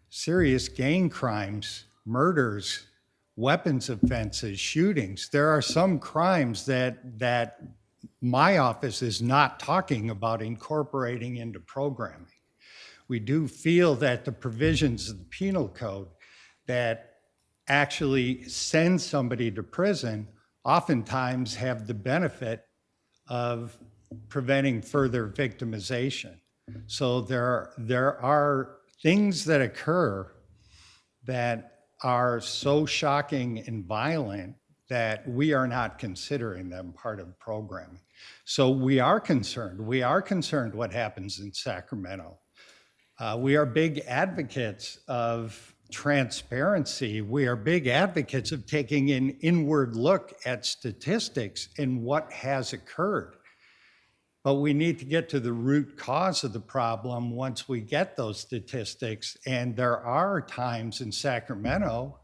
[SPEAKER 22] serious gang crimes, murders, weapons offenses, shootings. There are some crimes that my office is not talking about incorporating into programming. We do feel that the provisions of the penal code that actually send somebody to prison oftentimes have the benefit of preventing further victimization. So there are things that occur that are so shocking and violent that we are not considering them part of programming. So we are concerned. We are concerned what happens in Sacramento. We are big advocates of transparency. We are big advocates of taking an inward look at statistics and what has occurred. But we need to get to the root cause of the problem once we get those statistics. And there are times in Sacramento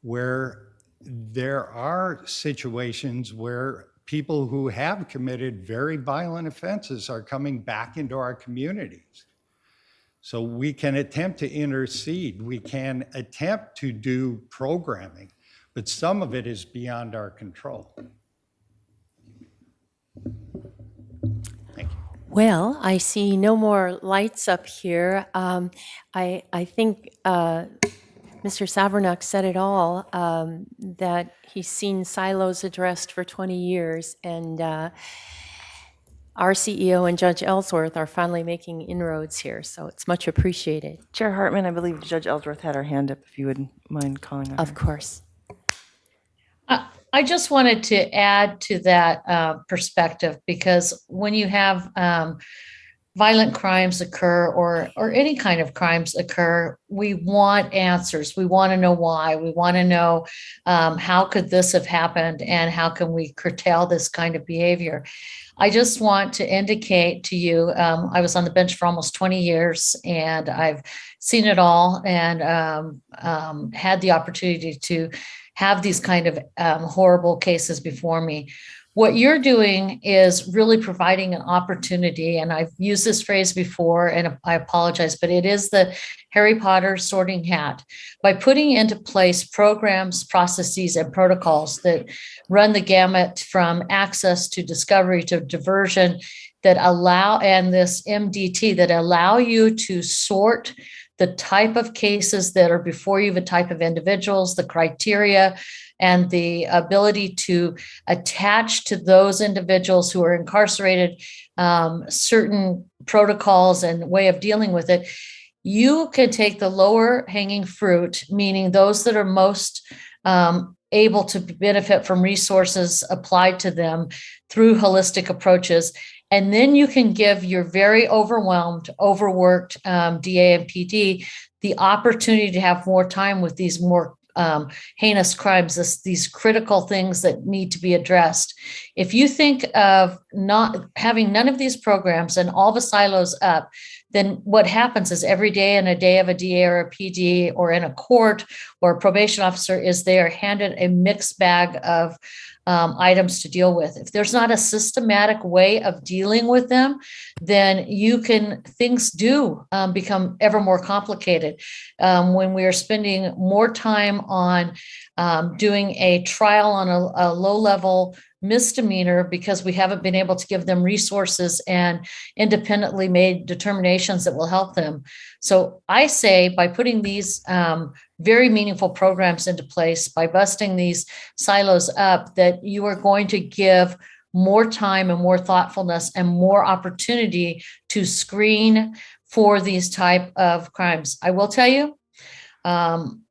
[SPEAKER 22] where there are situations where people who have committed very violent offenses are coming back into our communities. So we can attempt to intercede, we can attempt to do programming, but some of it is beyond our control. Thank you.
[SPEAKER 5] Well, I see no more lights up here. I think Mr. Savernuk said it all, that he's seen silos addressed for 20 years, and our CEO and Judge Ellsworth are finally making inroads here, so it's much appreciated.
[SPEAKER 4] Chair Hartman, I believe Judge Ellsworth had her hand up, if you wouldn't mind calling on her.
[SPEAKER 5] Of course.
[SPEAKER 7] I just wanted to add to that perspective, because when you have violent crimes occur or any kind of crimes occur, we want answers. We want to know why. We want to know how could this have happened and how can we curtail this kind of behavior. I just want to indicate to you, I was on the bench for almost 20 years and I've seen it all and had the opportunity to have these kind of horrible cases before me. What you're doing is really providing an opportunity, and I've used this phrase before, and I apologize, but it is the Harry Potter sorting hat. By putting into place programs, processes, and protocols that run the gamut from access to discovery to diversion that allow, and this MDT that allow you to sort the type of cases that are before you, the type of individuals, the criteria, and the ability to attach to those individuals who are incarcerated certain protocols and way of dealing with it. You can take the lower hanging fruit, meaning those that are most able to benefit from resources applied to them through holistic approaches. And then you can give your very overwhelmed, overworked DA and PD the opportunity to have more time with these more heinous crimes, these critical things that need to be addressed. If you think of not having none of these programs and all the silos up, then what happens is every day in a day of a DA or a PD or in a court or a probation officer is they are handed a mixed bag of items to deal with. If there's not a systematic way of dealing with them, then things do become ever more complicated. When we are spending more time on doing a trial on a low-level misdemeanor because we haven't been able to give them resources and independently made determinations that will help them. So I say by putting these very meaningful programs into place, by busting these silos up, that you are going to give more time and more thoughtfulness and more opportunity to screen for these type of crimes. I will tell you,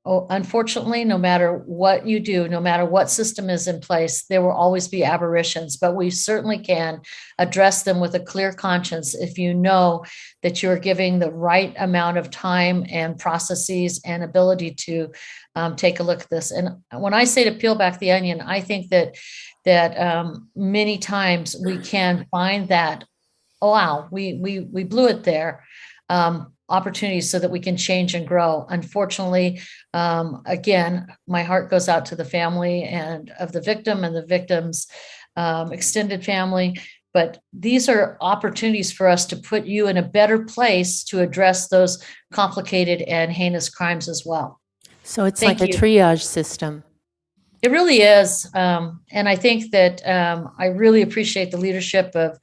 [SPEAKER 7] unfortunately, no matter what you do, no matter what system is in place, there will always be aberrations, but we certainly can address them with a clear conscience if you know that you're giving the right amount of time and processes and ability to take a look at this. And when I say to peel back the onion, I think that many times we can find that, oh, wow, we blew it there. opportunities so that we can change and grow. Unfortunately, again, my heart goes out to the family and of the victim and the victim's extended family. But these are opportunities for us to put you in a better place to address those complicated and heinous crimes as well.
[SPEAKER 5] So it's
[SPEAKER 7] Thank
[SPEAKER 5] like a
[SPEAKER 7] you.
[SPEAKER 5] triage system.
[SPEAKER 7] It really is. And I think that I really appreciate the leadership of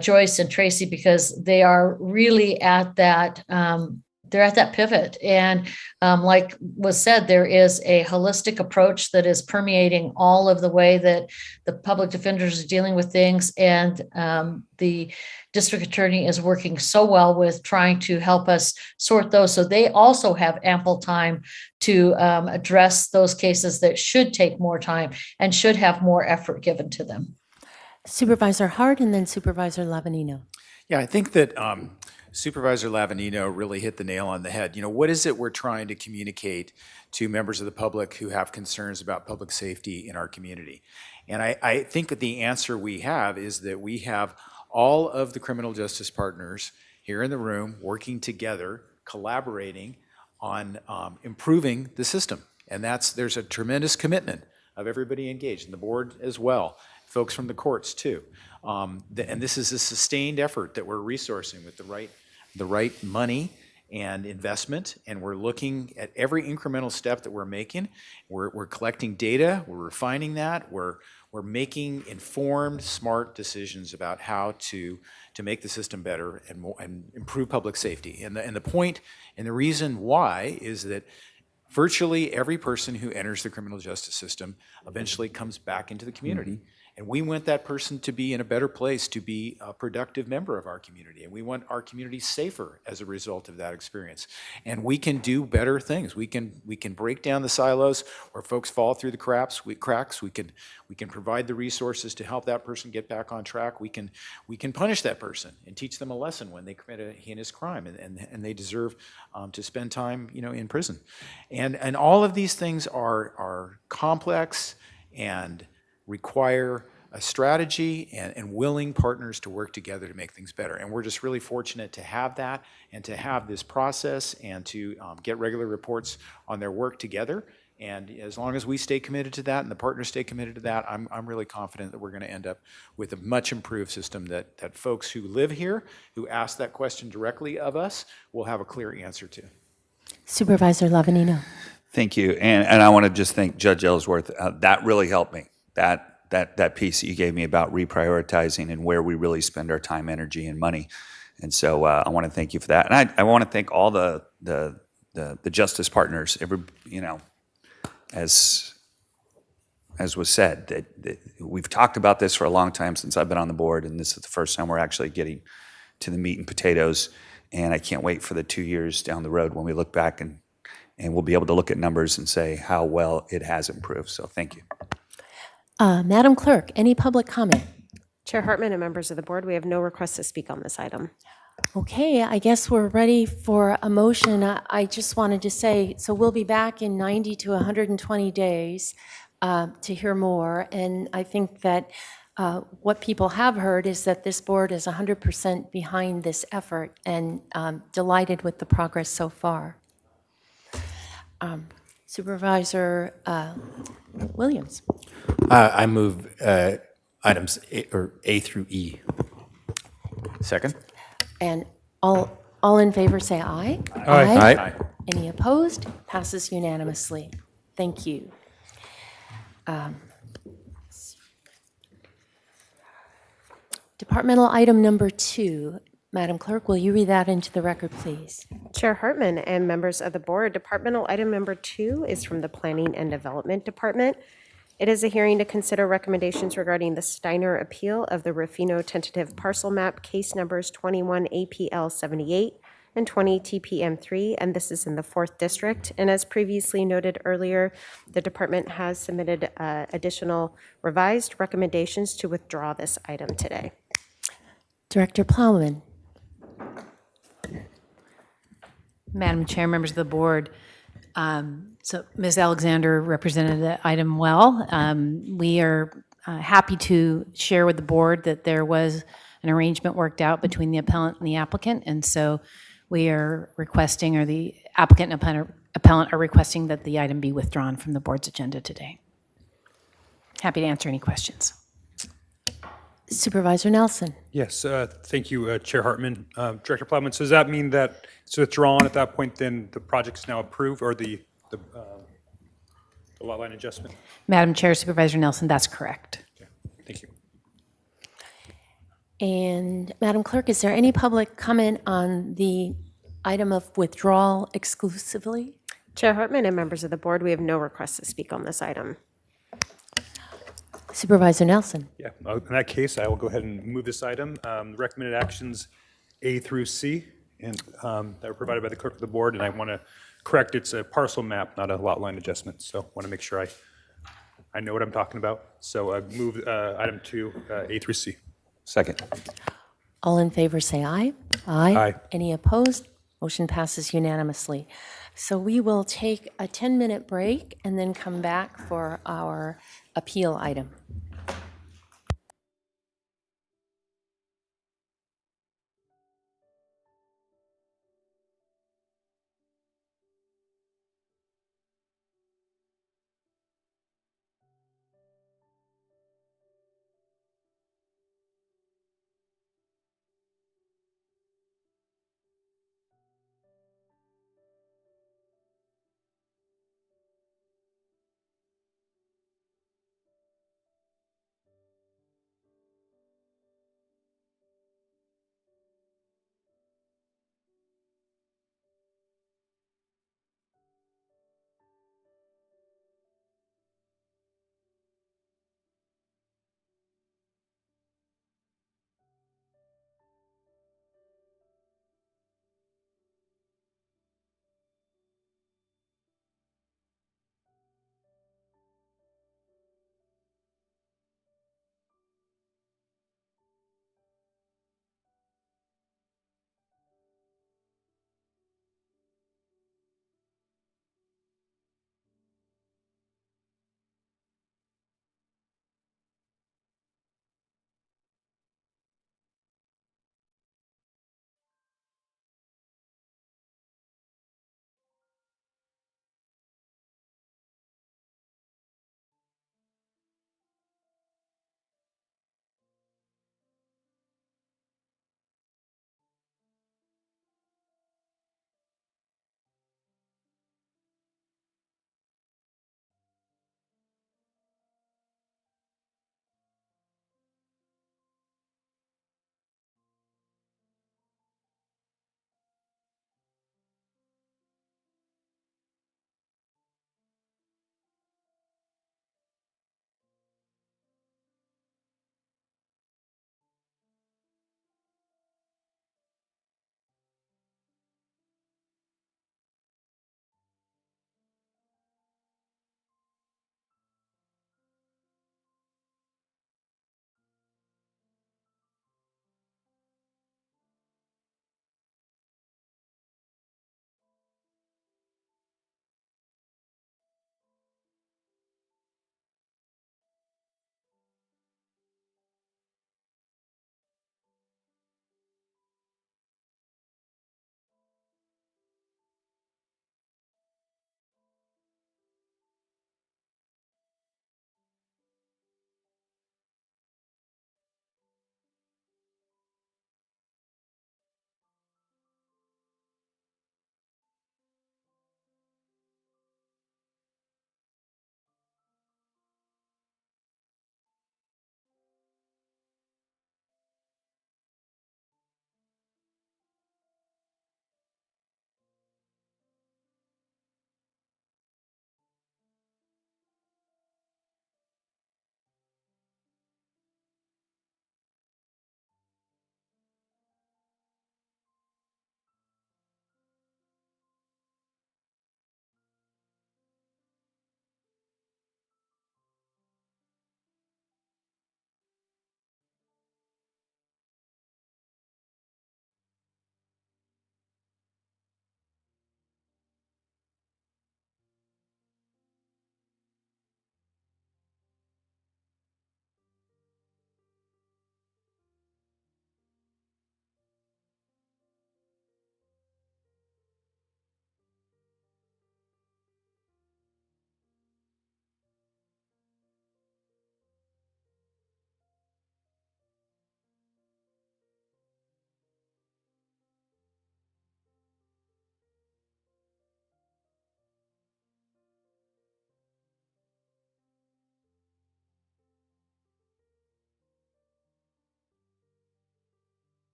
[SPEAKER 7] Joyce and Tracy, because they are really at that, they're at that pivot. And like was said, there is a holistic approach that is permeating all of the way that the public defenders are dealing with things. And the district attorney is working so well with trying to help us sort those. So they also have ample time to address those cases that should take more time and should have more effort given to them.
[SPEAKER 5] Supervisor Hart and then Supervisor Lavanino.
[SPEAKER 6] Yeah, I think that Supervisor Lavanino really hit the nail on the head. You know, what is it we're trying to communicate to members of the public who have concerns about public safety in our community? And I think that the answer we have is that we have all of the criminal justice partners here in the room working together, collaborating on improving the system. And there's a tremendous commitment of everybody engaged, and the board as well, folks from the courts too. And this is a sustained effort that we're resourcing with the right money and investment, and we're looking at every incremental step that we're making. We're collecting data, we're refining that, we're making informed, smart decisions about how to make the system better and improve public safety. And the point and the reason why is that virtually every person who enters the criminal justice system eventually comes back into the community. And we want that person to be in a better place, to be a productive member of our community. And we want our community safer as a result of that experience. And we can do better things. We can break down the silos where folks fall through the cracks. We can provide the resources to help that person get back on track. We can punish that person and teach them a lesson when they commit a heinous crime and they deserve to spend time, in prison. And all of these things are complex and require a strategy and willing partners to work together to make things better. And we're just really fortunate to have that and to have this process and to get regular reports on their work together. And as long as we stay committed to that and the partners stay committed to that, I'm really confident that we're going to end up with a much improved system that folks who live here, who ask that question directly of us, will have a clear answer to.
[SPEAKER 5] Supervisor Lavanino.
[SPEAKER 17] Thank you. And I want to just thank Judge Ellsworth. That really helped me. That piece that you gave me about reprioritizing and where we really spend our time, energy, and money. And so I want to thank you for that. And I want to thank all the justice partners. As was said, that we've talked about this for a long time since I've been on the board, and this is the first time we're actually getting to the meat and potatoes. And I can't wait for the 2 years down the road when we look back and we'll be able to look at numbers and say how well it has improved. So thank you.
[SPEAKER 5] Madam Clerk, any public comment?
[SPEAKER 2] Chair Hartman and members of the board, we have no requests to speak on this item.
[SPEAKER 5] Okay, I guess we're ready for a motion. I just wanted to say, so we'll be back in 90 to 120 days to hear more. And I think that what people have heard is that this board is 100% behind this effort and delighted with the progress so far. Supervisor Williams.
[SPEAKER 3] I move items A through E.
[SPEAKER 6] Second.
[SPEAKER 5] And all in favor say aye.
[SPEAKER 3] Aye. Aye.
[SPEAKER 5] Any opposed? Passes unanimously. Thank you. Departmental item number 2. Madam Clerk, will you read that into the record, please?
[SPEAKER 2] Chair Hartman and members of the board, departmental item number 2 is from the Planning and Development Department. It is a hearing to consider recommendations regarding the Steiner appeal of the Rufino tentative parcel map, case numbers 21 APL 78 and 20 TPM 3, and this is in the 4th District. And as previously noted earlier, the department has submitted additional revised recommendations to withdraw this item today.
[SPEAKER 5] Director Plowman.
[SPEAKER 8] Madam Chair, members of the board, so Ms. Alexander represented the item well. We are happy to share with the board that there was an arrangement worked out between the appellant and the applicant, and so we are requesting, or the applicant and appellant are requesting that the item be withdrawn from the board's agenda today. Happy to answer any questions.
[SPEAKER 5] Supervisor Nelson.
[SPEAKER 18] Yes, thank you, Chair Hartman. Director Plowman, so does that mean that it's withdrawn at that point, then the project's now approved, or the lot line adjustment?
[SPEAKER 8] Madam Chair, Supervisor Nelson, that's correct.
[SPEAKER 18] Thank you.
[SPEAKER 5] And Madam Clerk, is there any public comment on the item of withdrawal exclusively?
[SPEAKER 2] Chair Hartman and members of the board, we have no requests to speak on this item.
[SPEAKER 5] Supervisor Nelson.
[SPEAKER 18] Yeah, in that case, I will go ahead and move this item. The recommended actions A through C, and that were provided by the clerk of the board, and I want to correct, it's a parcel map, not a lot line adjustment, so I want to make sure I know what I'm talking about. So move item 2, A through C.
[SPEAKER 17] Second.
[SPEAKER 5] All in favor say aye.
[SPEAKER 18] Aye.
[SPEAKER 5] Any opposed? Motion passes unanimously. So we will take a 10-minute break and then come back for our appeal item.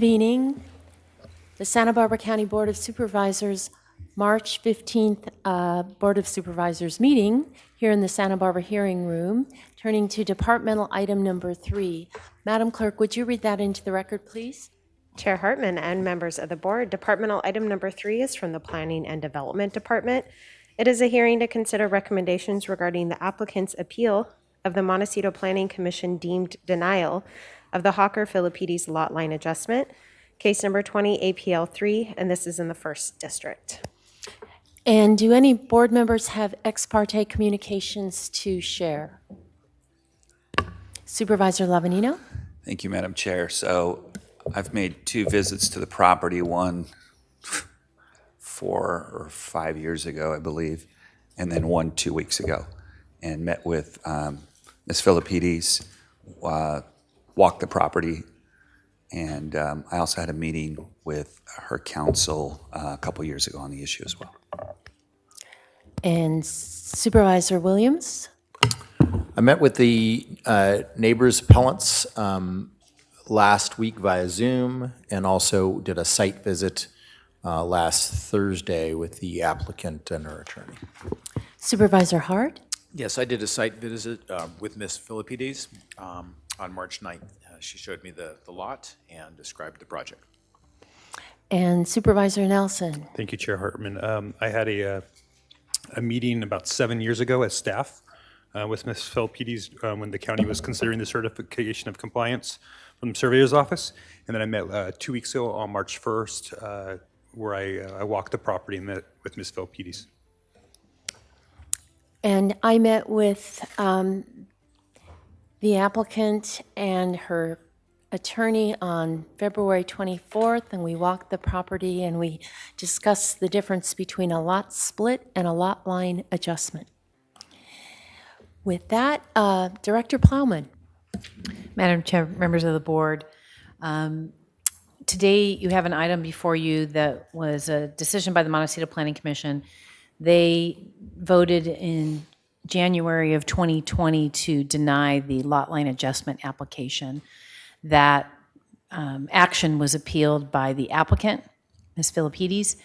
[SPEAKER 5] Convening the Santa Barbara County Board of Supervisors March 15th Board of Supervisors meeting here in the Santa Barbara hearing room. Turning to departmental item number 3. Madam Clerk, would you read that into the record, please?
[SPEAKER 2] Chair Hartman and members of the board, departmental item number 3 is from the Planning and Development Department. It is a hearing to consider recommendations regarding the applicant's appeal of the Montecito Planning Commission deemed denial of the Hawker Philippides lot line adjustment, case number 20 APL 3, and this is in the 1st District.
[SPEAKER 5] And do any board members have ex parte communications to share? Supervisor Lavanino?
[SPEAKER 17] Thank you, Madam Chair. So I've made 2 visits to the property, one 4 or 5 years ago, I believe, and then one 2 weeks ago, and met with Ms. Philippides, walked the property, and I also had a meeting with her counsel a couple years ago on the issue as well.
[SPEAKER 5] And Supervisor Williams?
[SPEAKER 3] I met with the neighbors appellants last week via Zoom, and also did a site visit last Thursday with the applicant and her attorney.
[SPEAKER 5] Supervisor Hart?
[SPEAKER 9] Yes, I did a site visit with Ms. Philippides on March 9th. She showed me the lot and described the project.
[SPEAKER 5] And Supervisor Nelson?
[SPEAKER 18] Thank you, Chair Hartman. I had a meeting about 7 years ago as staff with Ms. Philippides when the county was considering the certification of compliance from the Surveyor's Office. And then I met 2 weeks ago on March 1st where I walked the property and met with Ms. Philippides.
[SPEAKER 5] And I met with the applicant and her attorney on February 24th, and we walked the property and we discussed the difference between a lot split and a lot line adjustment. With that, Director Plowman.
[SPEAKER 8] Madam Chair, members of the board, today you have an item before you that was a decision by the Montecito Planning Commission. They voted in January of 2020 to deny the lot line adjustment application. That action was appealed by the applicant, Ms. Philippides,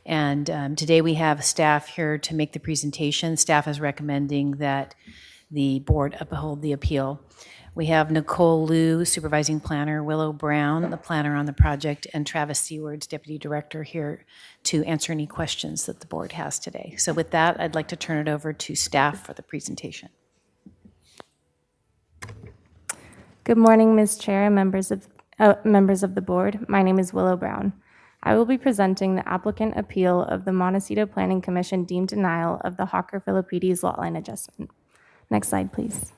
[SPEAKER 8] and today we have staff here to make the presentation. Staff is recommending that the board uphold the appeal. We have Nicole Liu, supervising planner, Willow Brown, the planner on the project, and Travis Seawards, deputy director, here to answer any questions that the board has today. So with that, I'd like to turn it over to staff for the presentation.
[SPEAKER 10] Good morning, Ms. Chair and members of the board. My name is Willow Brown. I will be presenting the applicant appeal of the Montecito Planning Commission deemed denial of the Hawker Philippides lot line adjustment. Next slide, please.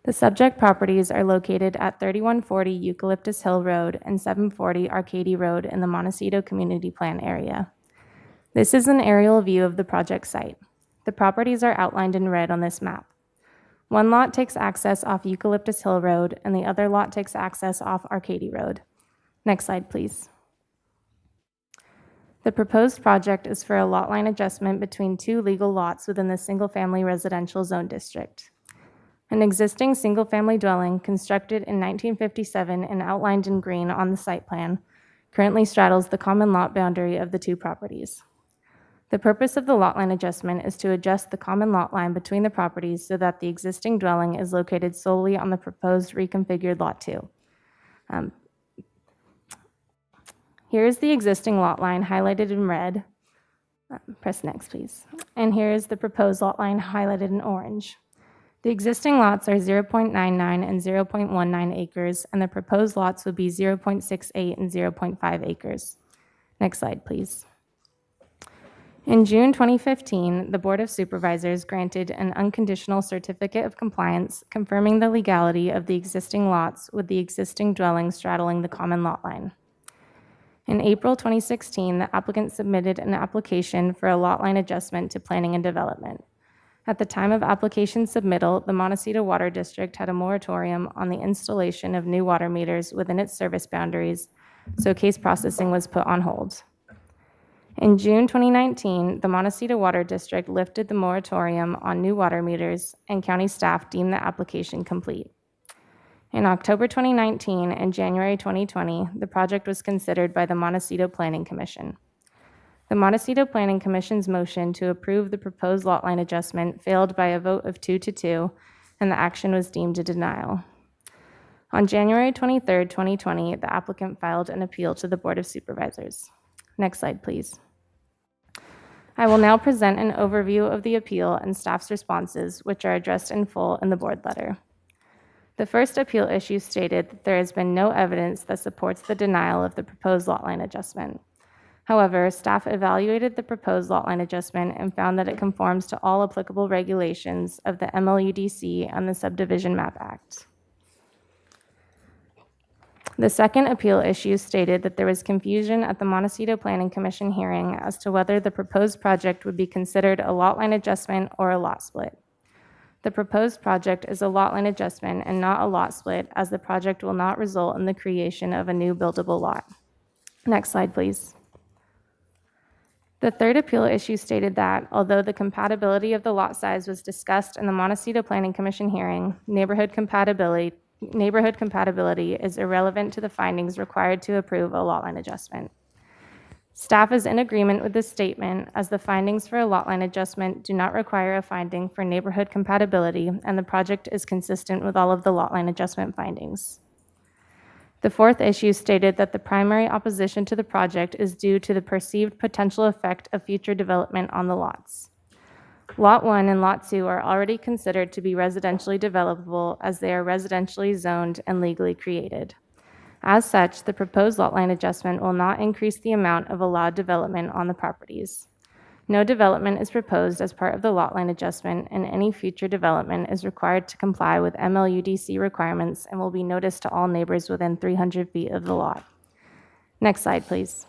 [SPEAKER 10] The subject properties are located at 3140 Eucalyptus Hill Road and 740 Arcady Road in the Montecito Community Plan area. This is an aerial view of the project site. The properties are outlined in red on this map. One lot takes access off Eucalyptus Hill Road, and the other lot takes access off Arcady Road. Next slide, please. The proposed project is for a lot line adjustment between 2 legal lots within the single-family residential zone district. An existing single-family dwelling constructed in 1957 and outlined in green on the site plan currently straddles the common lot boundary of the 2 properties. The purpose of the lot line adjustment is to adjust the common lot line between the properties so that the existing dwelling is located solely on the proposed reconfigured Lot 2. Here is the existing lot line highlighted in red. Press next, please. And here is the proposed lot line highlighted in orange. The existing lots are 0.99 and 0.19 acres, and the proposed lots would be 0.68 and 0.5 acres. Next slide, please. In June 2015, the Board of Supervisors granted an unconditional certificate of compliance confirming the legality of the existing lots with the existing dwelling straddling the common lot line. In April 2016, the applicant submitted an application for a lot line adjustment to Planning and Development. At the time of application submittal, the Montecito Water District had a moratorium on the installation of new water meters within its service boundaries, so case processing was put on hold. In June 2019, the Montecito Water District lifted the moratorium on new water meters, and county staff deemed the application complete. In October 2019 and January 2020, the project was considered by the Montecito Planning Commission. The Montecito Planning Commission's motion to approve the proposed lot line adjustment failed by a vote of 2-2, and the action was deemed a denial. On January 23, 2020, the applicant filed an appeal to the Board of Supervisors. Next slide, please. I will now present an overview of the appeal and staff's responses, which are addressed in full in the board letter. The first appeal issue stated that there has been no evidence that supports the denial of the proposed lot line adjustment. However, staff evaluated the proposed lot line adjustment and found that it conforms to all applicable regulations of the MLUDC and the Subdivision Map Act. The second appeal issue stated that there was confusion at the Montecito Planning Commission hearing as to whether the proposed project would be considered a lot line adjustment or a lot split. The proposed project is a lot line adjustment and not a lot split, as the project will not result in the creation of a new buildable lot. Next slide, please. The third appeal issue stated that, although the compatibility of the lot size was discussed in the Montecito Planning Commission hearing, neighborhood compatibility is irrelevant to the findings required to approve a lot line adjustment. Staff is in agreement with this statement, as the findings for a lot line adjustment do not require a finding for neighborhood compatibility, and the project is consistent with all of the lot line adjustment findings. The fourth issue stated that the primary opposition to the project is due to the perceived potential effect of future development on the lots. Lot 1 and Lot 2 are already considered to be residentially developable, as they are residentially zoned and legally created. As such, the proposed lot line adjustment will not increase the amount of allowed development on the properties. No development is proposed as part of the lot line adjustment, and any future development is required to comply with MLUDC requirements and will be noticed to all neighbors within 300 feet of the lot. Next slide, please.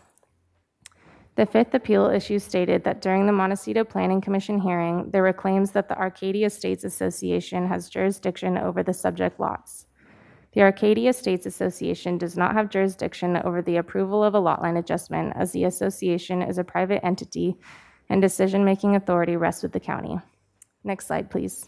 [SPEAKER 10] The fifth appeal issue stated that during the Montecito Planning Commission hearing, there were claims that the Arcadia Estates Association has jurisdiction over the subject lots. The Arcadia Estates Association does not have jurisdiction over the approval of a lot line adjustment, as the association is a private entity and decision-making authority rests with the county. Next slide, please.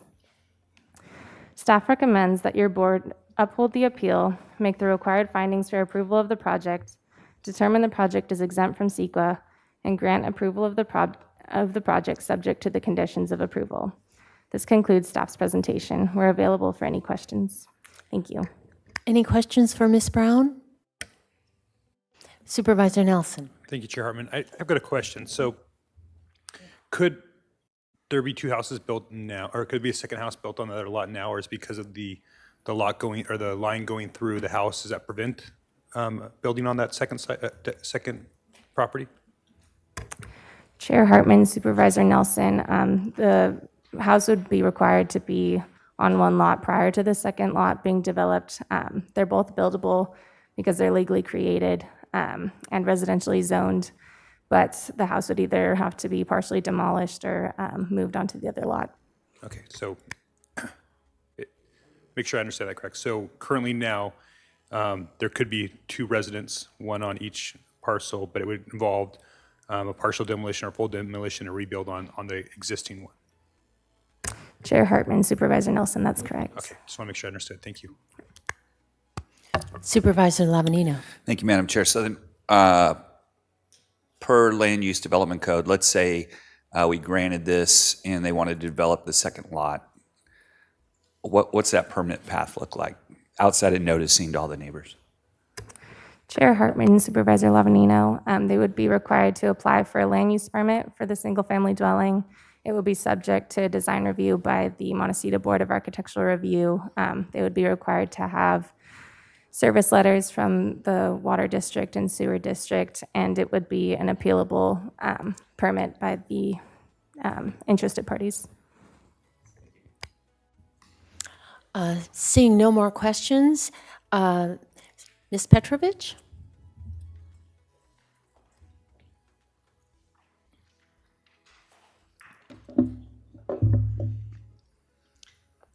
[SPEAKER 10] Staff recommends that your board uphold the appeal, make the required findings for approval of the project, determine the project is exempt from CEQA, and grant approval of the project subject to the conditions of approval. This concludes staff's presentation. We're available for any questions. Thank you.
[SPEAKER 5] Any questions for Ms. Brown? Supervisor Nelson.
[SPEAKER 18] Thank you, Chair Hartman. I've got a question. So could there be two houses built now, or could be a second house built on the other lot now, or is because of the lot going, or the line going through the house, does that prevent building on that second property?
[SPEAKER 10] Chair Hartman, Supervisor Nelson, the house would be required to be on one lot prior to the second lot being developed. They're both buildable because they're legally created and residentially zoned, but the house would either have to be partially demolished or moved onto the other lot.
[SPEAKER 18] Okay, so make sure I understand that correct. So currently now, there could be two residents, one on each parcel, but it would involve a partial demolition or full demolition or rebuild on the existing one.
[SPEAKER 10] Chair Hartman, Supervisor Nelson, that's correct.
[SPEAKER 18] Okay, just want to make sure I understood. Thank you.
[SPEAKER 5] Supervisor Lavanino.
[SPEAKER 17] Thank you, Madam Chair. So then, per land use development code, let's say we granted this and they wanted to develop the second lot. What's that permanent path look like outside of noticing to all the neighbors?
[SPEAKER 10] Chair Hartman, Supervisor Lavanino, they would be required to apply for a land use permit for the single-family dwelling. It will be subject to design review by the Montecito Board of Architectural Review. They would be required to have service letters from the water district and sewer district, and it would be an appealable permit by the interested parties.
[SPEAKER 5] Seeing no more questions, Ms. Petrovich?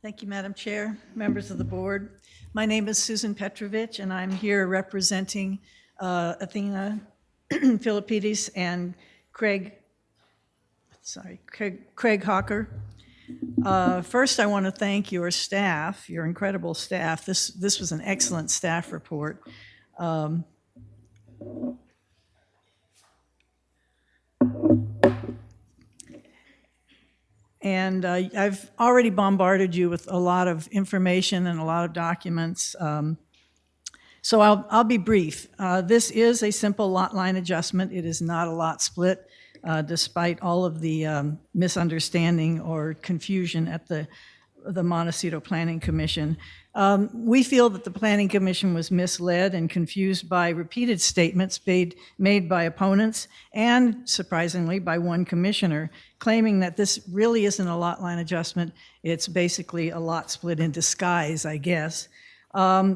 [SPEAKER 11] Thank you, Madam Chair, members of the board. My name is Susan Petrovich, and I'm here representing Athena Philippides and Craig Hawker. First, I want to thank your staff, your incredible staff. This was an excellent staff report. And I've already bombarded you with a lot of information and a lot of documents. So I'll be brief. This is a simple lot line adjustment. It is not a lot split, despite all of the misunderstanding or confusion at the Montecito Planning Commission. We feel that the Planning Commission was misled and confused by repeated statements made by opponents and, surprisingly, by one commissioner, claiming that this really isn't a lot line adjustment. It's basically a lot split in disguise, I guess.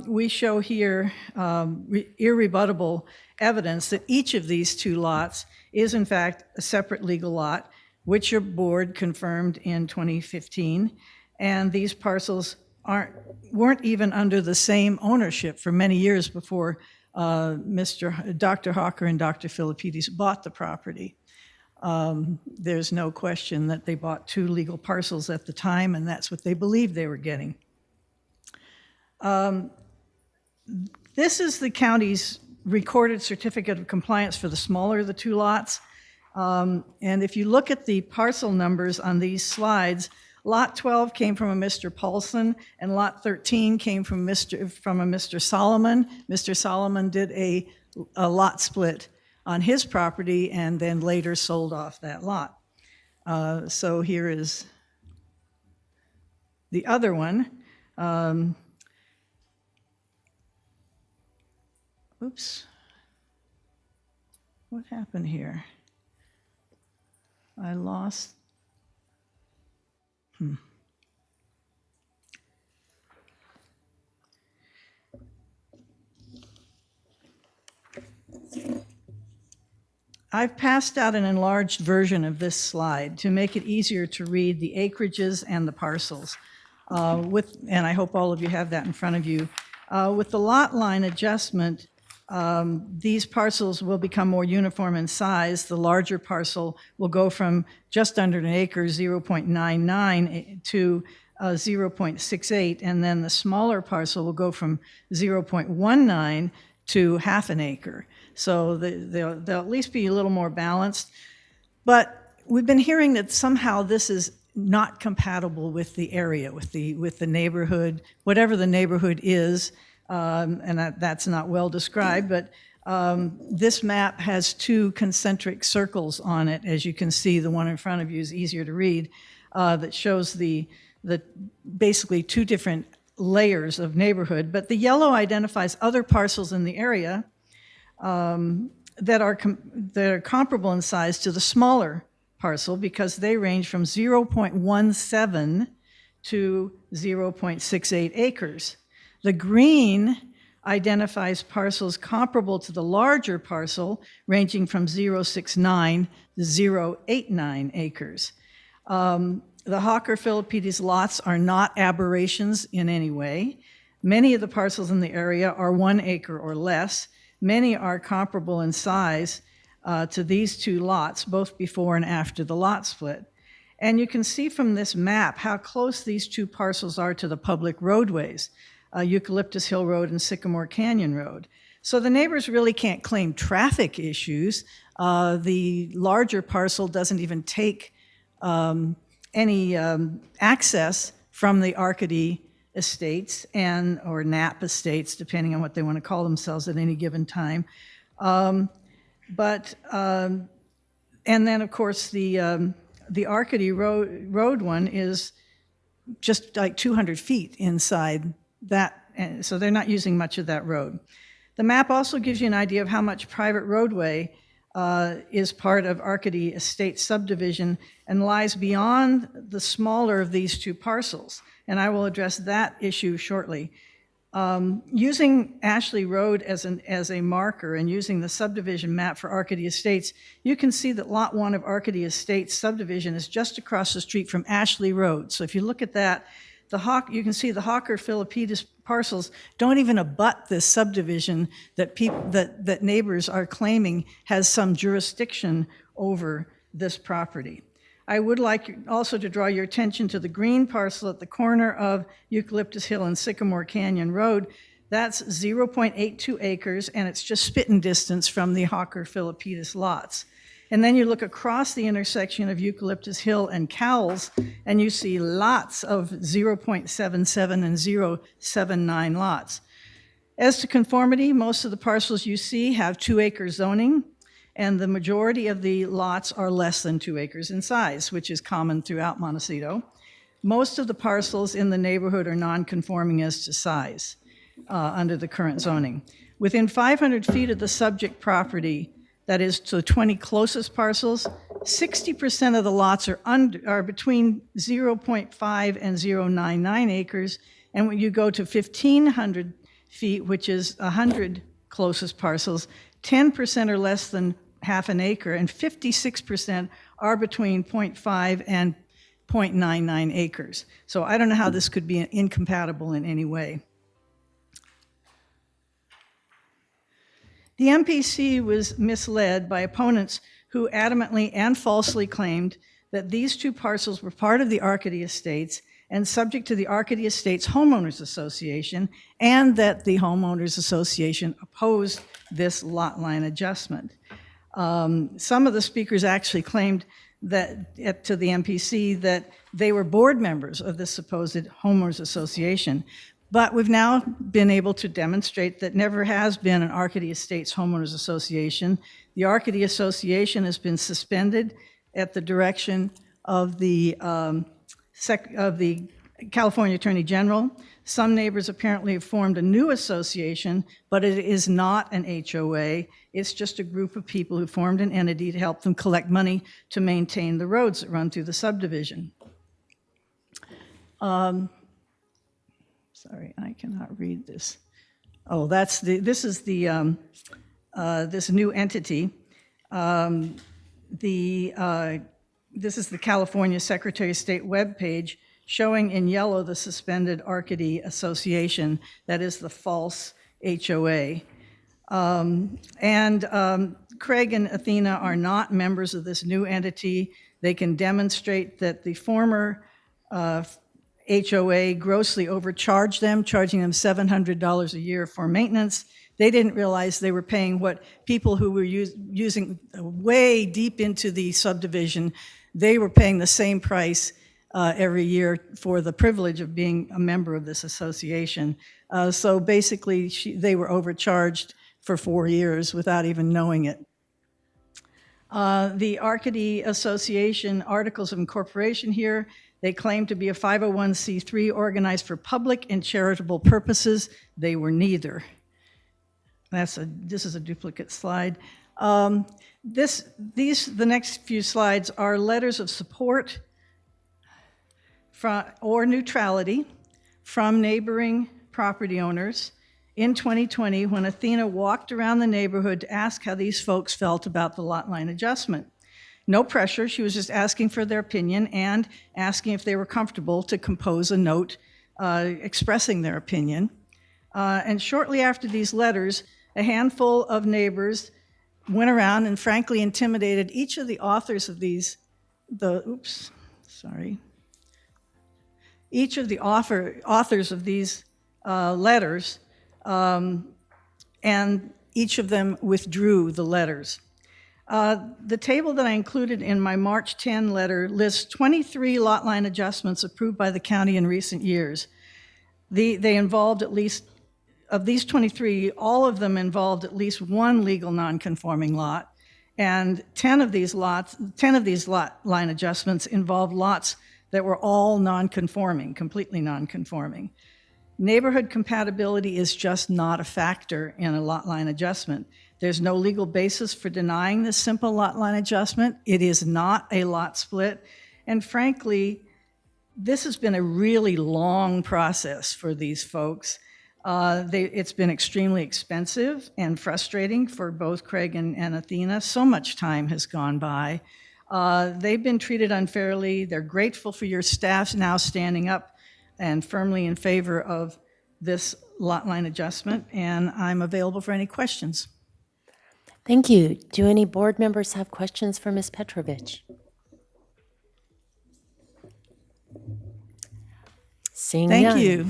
[SPEAKER 11] We show here irrebuttable evidence that each of these two lots is, in fact, a separate legal lot, which your board confirmed in 2015. And these parcels weren't even under the same ownership for many years before Dr. Hawker and Dr. Philippides bought the property. There's no question that they bought two legal parcels at the time, and that's what they believed they were getting. This is the county's recorded certificate of compliance for the smaller of the two lots. And if you look at the parcel numbers on these slides, Lot 12 came from a Mr. Paulson, and Lot 13 came from a Mr. Solomon. Mr. Solomon did a lot split on his property and then later sold off that lot. So here is the other one. Oops. What happened here? I lost. I've passed out an enlarged version of this slide to make it easier to read the acreages and the parcels. And I hope all of you have that in front of you. With the lot line adjustment, these parcels will become more uniform in size. The larger parcel will go from just under an acre, 0.99, to 0.68, and then the smaller parcel will go from 0.19 to half an acre. So they'll at least be a little more balanced. But we've been hearing that somehow this is not compatible with the area, with the neighborhood, whatever the neighborhood is. And that's not well described, but this map has two concentric circles on it. As you can see, the one in front of you is easier to read, that shows the basically two different layers of neighborhood. But the yellow identifies other parcels in the area that are comparable in size to the smaller parcel, because they range from 0.17 to 0.68 acres. The green identifies parcels comparable to the larger parcel, ranging from 0.69 to 0.89 acres. The Hawker Philippides lots are not aberrations in any way. Many of the parcels in the area are 1 acre or less. Many are comparable in size to these two lots, both before and after the lot split. And you can see from this map how close these two parcels are to the public roadways. Eucalyptus Hill Road and Sycamore Canyon Road. So the neighbors really can't claim traffic issues. The larger parcel doesn't even take any access from the Arcady estates or Knapp estates, depending on what they want to call themselves at any given time. And then of course the Arcady Road one is just like 200 feet inside that, so they're not using much of that road. The map also gives you an idea of how much private roadway is part of Arcady Estate subdivision and lies beyond the smaller of these two parcels. And I will address that issue shortly. Using Ashley Road as a marker and using the subdivision map for Arcady Estates, you can see that Lot 1 of Arcady Estates subdivision is just across the street from Ashley Road. So if you look at that, you can see the Hawker Philippides parcels don't even abut this subdivision that neighbors are claiming has some jurisdiction over this property. I would like also to draw your attention to the green parcel at the corner of Eucalyptus Hill and Sycamore Canyon Road. That's 0.82 acres, and it's just spitting distance from the Hawker Philippides lots. And then you look across the intersection of Eucalyptus Hill and Cowles, and you see lots of 0.77 and 0.79 lots. As to conformity, most of the parcels you see have 2-acre zoning, and the majority of the lots are less than 2 acres in size, which is common throughout Montecito. Most of the parcels in the neighborhood are non-conforming as to size under the current zoning. Within 500 feet of the subject property, that is to the 20 closest parcels, 60% of the lots are between 0.5 and 0.99 acres, and when you go to 1,500 feet, which is 100 closest parcels, 10% are less than half an acre, and 56% are between 0.5 and 0.99 acres. So I don't know how this could be incompatible in any way. The MPC was misled by opponents who adamantly and falsely claimed that these 2 parcels were part of the Arcady Estates and subject to the Arcady Estates Homeowners Association, and that the Homeowners Association opposed this lot line adjustment. Some of the speakers actually claimed that to the MPC that they were board members of this supposed Homeowners Association. But we've now been able to demonstrate that never has been an Arcady Estates Homeowners Association. The Arcady Association has been suspended at the direction of the California Attorney General. Some neighbors apparently have formed a new association, but it is not an HOA. It's just a group of people who formed an entity to help them collect money to maintain the roads that run through the subdivision. Sorry, I cannot read this. Oh, this is the this new entity. This is the California Secretary of State webpage showing in yellow the suspended Arcady Association. That is the false HOA. Craig and Athena are not members of this new entity. They can demonstrate that the former HOA grossly overcharged them, charging them $700 a year for maintenance. They didn't realize they were paying what people who were using way deep into the subdivision, they were paying the same price every year for the privilege of being a member of this association. So basically, they were overcharged for 4 years without even knowing it. The Arcady Association Articles of Incorporation here, they claim to be a 501c3 organized for public and charitable purposes. They were neither. This is a duplicate slide. The next few slides are letters of support or neutrality from neighboring property owners in 2020 when Athena walked around the neighborhood to ask how these folks felt about the lot line adjustment. No pressure, she was just asking for their opinion and asking if they were comfortable to compose a note expressing their opinion. And shortly after these letters, a handful of neighbors went around and frankly intimidated each of the authors of these, each of the authors of these letters, and each of them withdrew the letters. The table that I included in my March 10 letter lists 23 lot line adjustments approved by the county in recent years. They involved at least, of these 23, all of them involved at least one legal non-conforming lot, and 10 of these lot line adjustments involved lots that were all non-conforming, completely non-conforming. Neighborhood compatibility is just not a factor in a lot line adjustment. There's no legal basis for denying this simple lot line adjustment. It is not a lot split. And frankly, this has been a really long process for these folks. It's been extremely expensive and frustrating for both Craig and Athena. So much time has gone by. They've been treated unfairly. They're grateful for your staff now standing up and firmly in favor of this lot line adjustment, and I'm available for any questions.
[SPEAKER 5] Thank you. Do any board members have questions for Ms. Petrovich? Seeing
[SPEAKER 11] Thank
[SPEAKER 5] none.
[SPEAKER 11] you.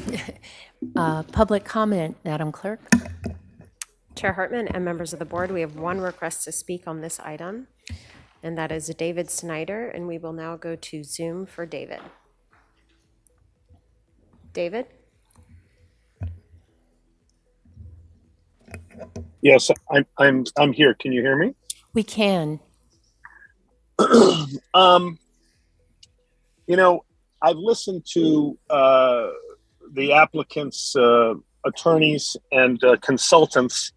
[SPEAKER 5] Public comment, Madam Clerk.
[SPEAKER 2] Chair Hartman and members of the board, we have one request to speak on this item, and that is David Snyder, and we will now go to Zoom for David. David?
[SPEAKER 12] Yes, I'm here. Can you hear me?
[SPEAKER 5] We can.
[SPEAKER 12] You know, I've listened to the applicants' attorneys and consultants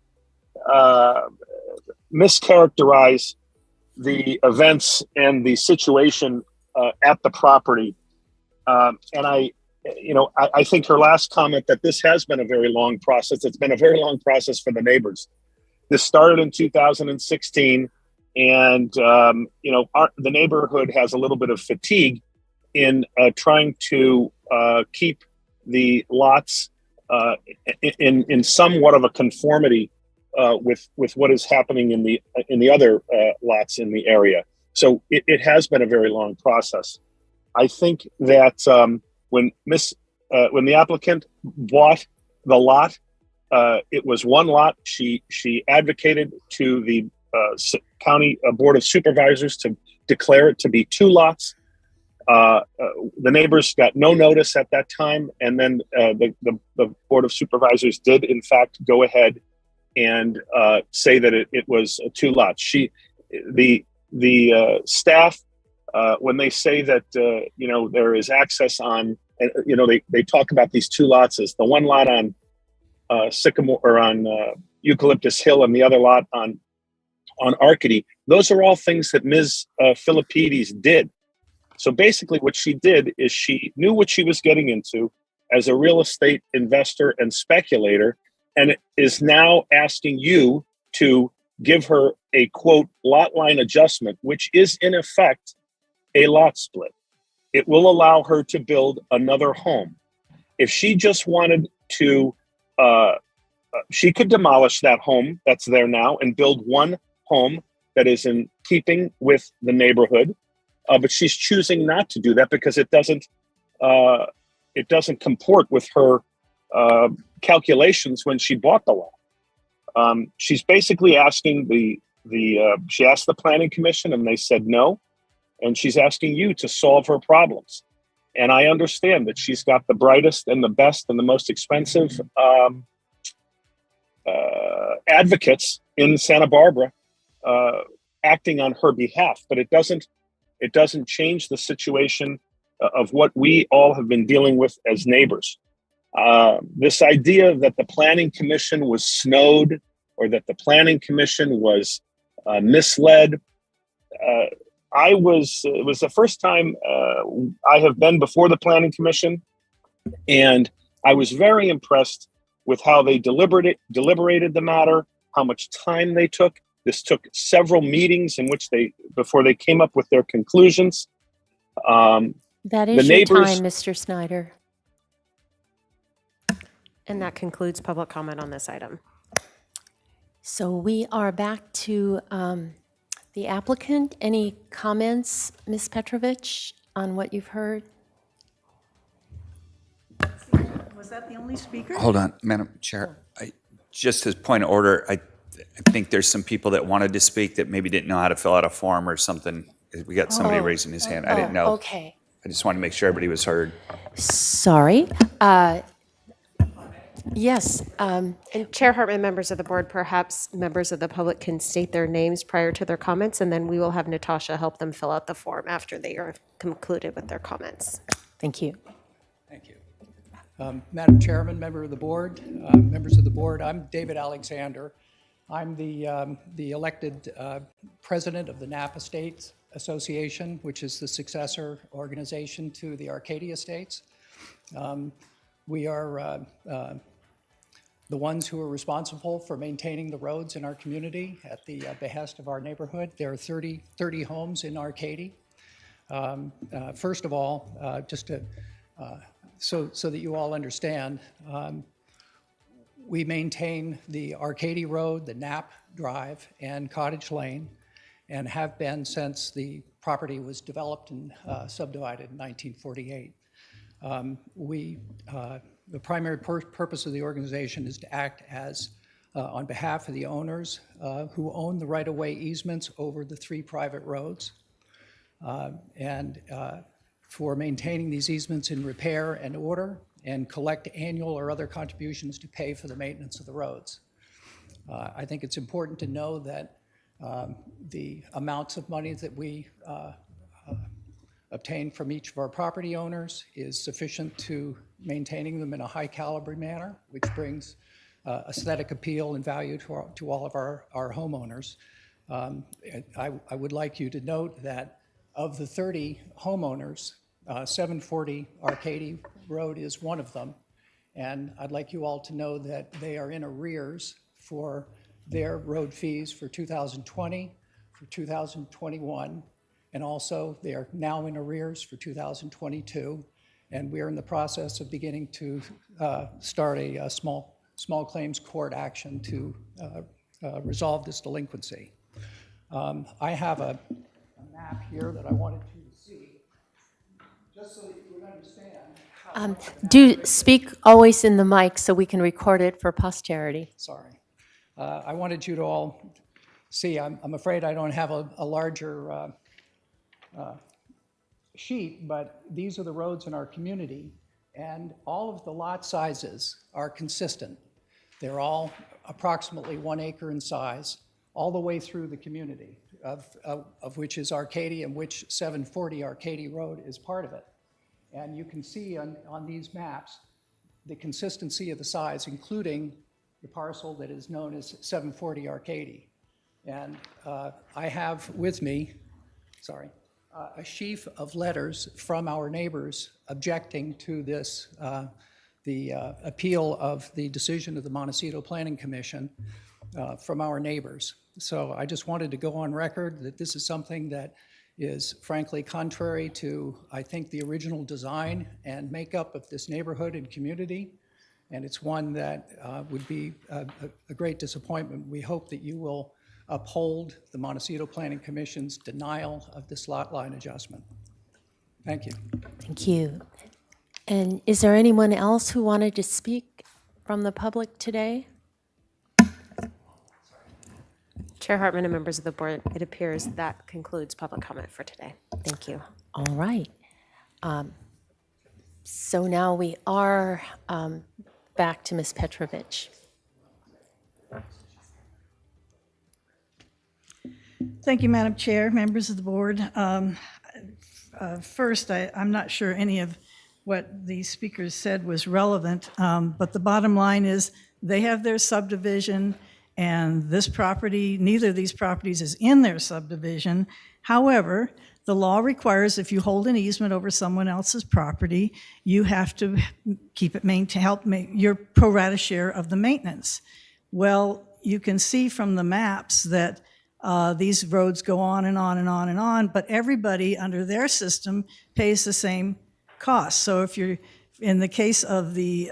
[SPEAKER 12] mischaracterize the events and the situation at the property. And I think her last comment that this has been a very long process. It's been a very long process for the neighbors. This started in 2016, and the neighborhood has a little bit of fatigue in trying to keep the lots in somewhat of a conformity with what is happening in the other lots in the area. So it has been a very long process. I think that when the applicant bought the lot, it was one lot. She advocated to the county board of supervisors to declare it to be two lots. The neighbors got no notice at that time, and then the board of supervisors did in fact go ahead and say that it was two lots. The staff, when they say that there is access on, they talk about these two lots as the one lot on Sycamore or on Eucalyptus Hill and the other lot on Arcady. Those are all things that Ms. Philippides did. So basically what she did is she knew what she was getting into as a real estate investor and speculator, and is now asking you to give her a, quote, lot line adjustment, which is in effect a lot split. It will allow her to build another home. If she just wanted to, she could demolish that home that's there now and build one home that is in keeping with the neighborhood. But she's choosing not to do that because it doesn't comport with her calculations when she bought the lot. She's basically asking she asked the planning commission and they said no, and she's asking you to solve her problems. And I understand that she's got the brightest and the best and the most expensive advocates in Santa Barbara acting on her behalf, but it doesn't change the situation of what we all have been dealing with as neighbors. This idea that the planning commission was snowed or that the planning commission was misled. It was the first time I have been before the planning commission, and I was very impressed with how they deliberated the matter, how much time they took. This took several meetings before they came up with their conclusions.
[SPEAKER 5] That is your time, Mr. Snyder.
[SPEAKER 2] And that concludes public comment on this item.
[SPEAKER 5] So we are back to the applicant. Any comments, Ms. Petrovich, on what you've heard?
[SPEAKER 11] Was that the only speaker?
[SPEAKER 17] Hold on, Madam Chair. Just as point of order, I think there's some people that wanted to speak that maybe didn't know how to fill out a form or something. We got somebody raising his hand. I didn't know.
[SPEAKER 5] Okay.
[SPEAKER 17] I just wanted to make sure everybody was heard.
[SPEAKER 5] Sorry. Yes.
[SPEAKER 2] And Chair Hartman, members of the board, perhaps members of the public can state their names prior to their comments, and then we will have Natasha help them fill out the form after they are concluded with their comments.
[SPEAKER 5] Thank you.
[SPEAKER 13] Thank you. Madam Chairman, member of the board, members of the board, I'm David Alexander. I'm the elected president of the Napa Estates Association, which is the successor organization to the Arcadia Estates. We are the ones who are responsible for maintaining the roads in our community at the behest of our neighborhood. There are 30 homes in Arcadia. First of all, just to, so that you all understand, we maintain the Arcadia Road, the Knapp Drive, and Cottage Lane, and have been since the property was developed and subdivided in 1948. The primary purpose of the organization is to act as, on behalf of the owners who own the right-of-way easements over the 3 private roads, and for maintaining these easements in repair and order, and collect annual or other contributions to pay for the maintenance of the roads. I think it's important to know that the amounts of money that we obtain from each of our property owners is sufficient to maintaining them in a high caliber manner, which brings aesthetic appeal and value to all of our homeowners. I would like you to note that of the 30 homeowners, 740 Arcady Road is one of them. And I'd like you all to know that they are in arrears for their road fees for 2020, for 2021, and also they are now in arrears for 2022. And we are in the process of beginning to start a small claims court action to resolve this delinquency. I have a map here that I wanted you to see, just so that you would understand.
[SPEAKER 5] Do speak always in the mic so we can record it for posterity.
[SPEAKER 13] Sorry. I wanted you to all see, I'm afraid I don't have a larger sheet, but these are the roads in our community, and all of the lot sizes are consistent. They're all approximately 1 acre in size, all the way through the community, of which is Arcady, and which 740 Arcady Road is part of it. And you can see on these maps the consistency of the size, including the parcel that is known as 740 Arcady. And I have with me, a sheaf of letters from our neighbors objecting to this, the appeal of the decision of the Montecito Planning Commission from our neighbors. So I just wanted to go on record that this is something that is frankly contrary to, I think, the original design and makeup of this neighborhood and community. And it's one that would be a great disappointment. We hope that you will uphold the Montecito Planning Commission's denial of this lot line adjustment. Thank you.
[SPEAKER 5] Thank you. And is there anyone else who wanted to speak from the public today?
[SPEAKER 2] Chair Hartman and members of the board, it appears that concludes public comment for today. Thank you.
[SPEAKER 5] All right. So now we are back to Ms. Petrovich.
[SPEAKER 11] Thank you, Madam Chair, members of the board. First, I'm not sure any of what the speakers said was relevant, but the bottom line is they have their subdivision, and this property, neither of these properties is in their subdivision. However, the law requires if you hold an easement over someone else's property, you have to keep it help make your pro rata share of the maintenance. Well, you can see from the maps that these roads go on and on and on and on, but everybody under their system pays the same cost. So if you're, in the case of the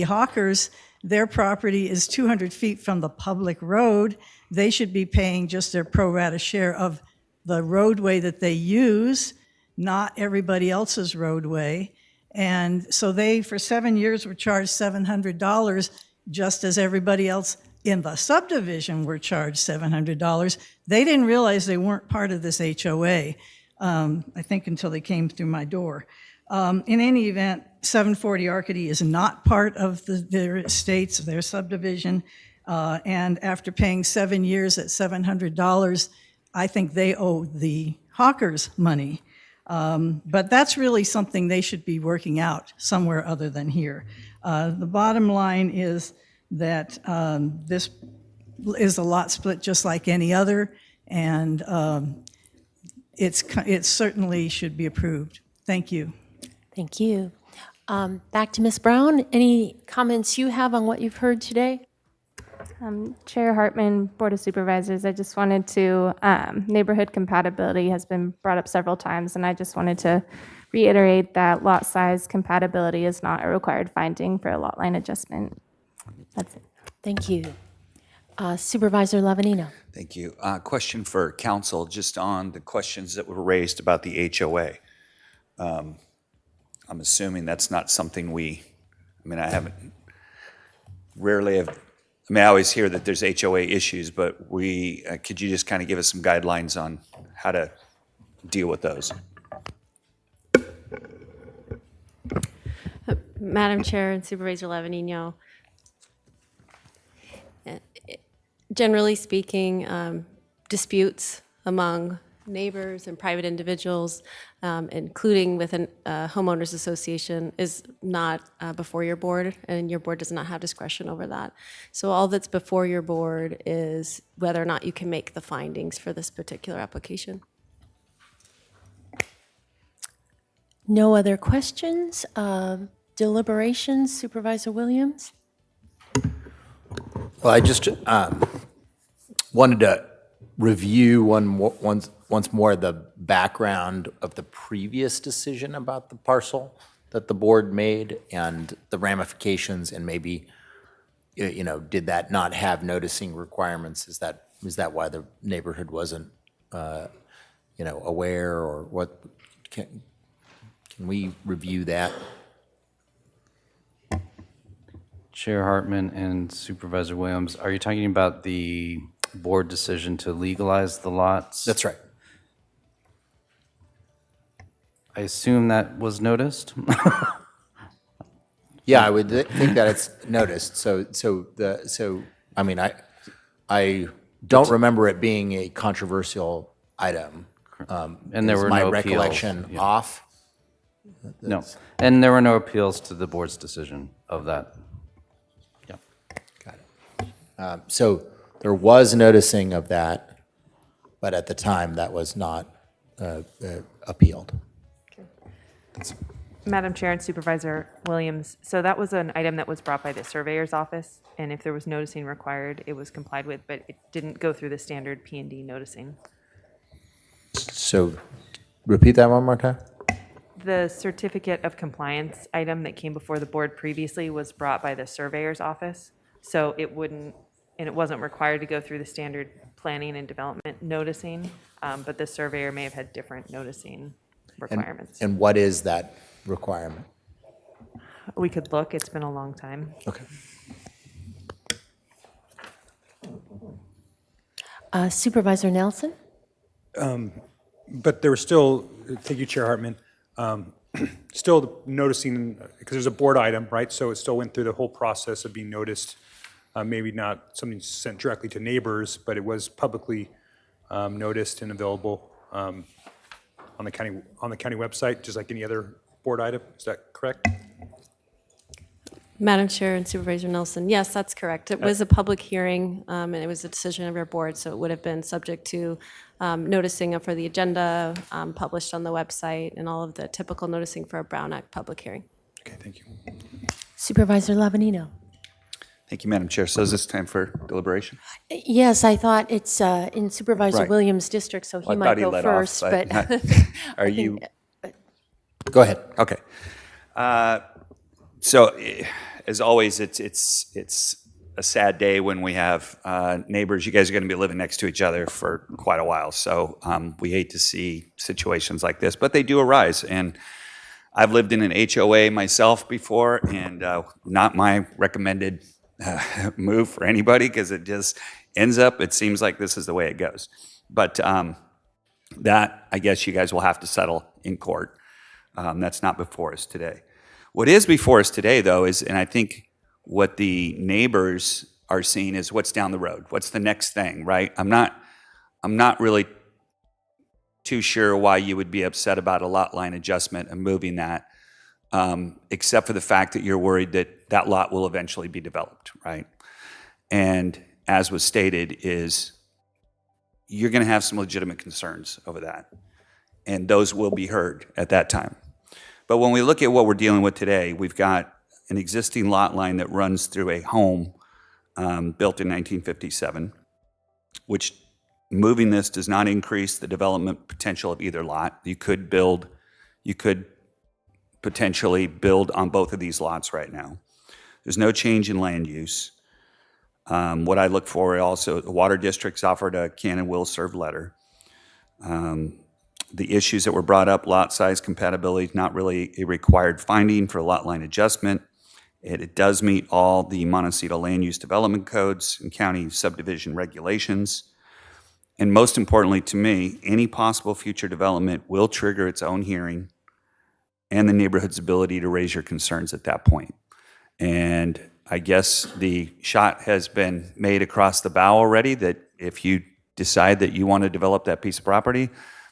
[SPEAKER 11] Hawkers, their property is 200 feet from the public road, they should be paying just their pro rata share of the roadway that they use, not everybody else's roadway. And so they, for 7 years, were charged $700, just as everybody else in the subdivision were charged $700. They didn't realize they weren't part of this HOA, I think until they came through my door. In any event, 740 Arcady is not part of their estates, their subdivision, and after paying 7 years at $700, I think they owe the Hawkers money. But that's really something they should be working out somewhere other than here. The bottom line is that this is a lot split just like any other, and it certainly should be approved. Thank you.
[SPEAKER 5] Thank you. Back to Ms. Brown. Any comments you have on what you've heard today?
[SPEAKER 10] Chair Hartman, Board of Supervisors, I just wanted to, neighborhood compatibility has been brought up several times, and I just wanted to reiterate that lot size compatibility is not a required finding for a lot line adjustment. That's it.
[SPEAKER 5] Thank you. Supervisor Lavanino.
[SPEAKER 17] Thank you. Question for council, just on the questions that were raised about the HOA. I'm I'm assuming that's not something I haven't, rarely have, I always hear that there's HOA issues, but could you just kind of give us some guidelines on how to deal with those?
[SPEAKER 14] Madam Chair and Supervisor Lavanino, generally speaking, disputes among neighbors and private individuals, including with a homeowners association, is not before your board, and your board does not have discretion over that. So all that's before your board is whether or not you can make the findings for this particular application.
[SPEAKER 5] No other questions? Deliberations, Supervisor Williams?
[SPEAKER 3] Well, I just wanted to review once more the background of the previous decision about the parcel that the board made and the ramifications, and maybe, did that not have noticing requirements? Is that why the neighborhood wasn't, aware, or what? Can we review that?
[SPEAKER 15] Chair Hartman and Supervisor Williams, are you talking about the board decision to legalize the lots?
[SPEAKER 3] That's right.
[SPEAKER 15] I assume that was noticed?
[SPEAKER 3] Yeah, I would think that it's noticed. I don't remember it being a controversial item.
[SPEAKER 15] And there were
[SPEAKER 3] my
[SPEAKER 15] no
[SPEAKER 3] recollection
[SPEAKER 15] appeals. Yeah.
[SPEAKER 3] off?
[SPEAKER 15] No, and there were no appeals to the board's decision of that. Yeah.
[SPEAKER 3] Got it. So there was noticing of that, but at the time that was not appealed.
[SPEAKER 23] Madam Chair and Supervisor Williams, so that was an item that was brought by the surveyor's office, and if there was noticing required, it was complied with, but it didn't go through the standard P&D noticing.
[SPEAKER 3] So repeat that one more time.
[SPEAKER 23] The certificate of compliance item that came before the board previously was brought by the surveyor's office, so it wasn't required to go through the standard planning and development noticing, but the surveyor may have had different noticing requirements.
[SPEAKER 3] And what is that requirement?
[SPEAKER 23] We could look, it's been a long time.
[SPEAKER 3] Okay.
[SPEAKER 5] Supervisor Nelson?
[SPEAKER 18] But there was still, thank you, Chair Hartman, still noticing, because there's a board item, right? So it still went through the whole process of being noticed. Maybe not something sent directly to neighbors, but it was publicly noticed and available on the county website, just like any other board item. Is that correct?
[SPEAKER 14] Madam Chair and Supervisor Nelson, yes, that's correct. It was a public hearing, and it was a decision of your board, so it would have been subject to noticing for the agenda, published on the website, and all of the typical noticing for a Brown Act public hearing.
[SPEAKER 18] Okay, thank you.
[SPEAKER 5] Supervisor Lavanino?
[SPEAKER 17] Thank you, Madam Chair. So is this time for deliberation?
[SPEAKER 5] Yes, I thought it's in Supervisor
[SPEAKER 17] Right.
[SPEAKER 5] Williams' district, so he
[SPEAKER 17] Well, I
[SPEAKER 5] might
[SPEAKER 17] thought he
[SPEAKER 5] go
[SPEAKER 17] led off,
[SPEAKER 5] first, but.
[SPEAKER 17] Are you?
[SPEAKER 3] Go ahead.
[SPEAKER 17] Okay. So, as always, it's a sad day when we have neighbors. You guys are going to be living next to each other for quite a while. So we hate to see situations like this, but they do arise. And I've lived in an HOA myself before, and not my recommended move for anybody, because it just ends up, it seems like this is the way it goes. But that, I guess you guys will have to settle in court. That's not before us today. What is before us today, though, is, and I think what the neighbors are seeing is what's down the road. What's the next thing, right? I'm not really too sure why you would be upset about a lot line adjustment and moving that, except for the fact that you're worried that that lot will eventually be developed, right? And as was stated, is you're going to have some legitimate concerns over that, and those will be heard at that time. But when we look at what we're dealing with today, we've got an existing lot line that runs through a home built in 1957, which moving this does not increase the development potential of either lot. You could potentially build on both of these lots right now. There's no change in land use. What I look for also, the water district's offered a can and will serve letter. the issues that were brought up, lot size compatibility, not really a required finding for lot line adjustment. It does meet all the Montecito land use development codes and county subdivision regulations. And most importantly to me, any possible future development will trigger its own hearing and the neighborhood's ability to raise your concerns at that point. And I guess the shot has been made across the bow already that if you decide that you want to develop that piece of property,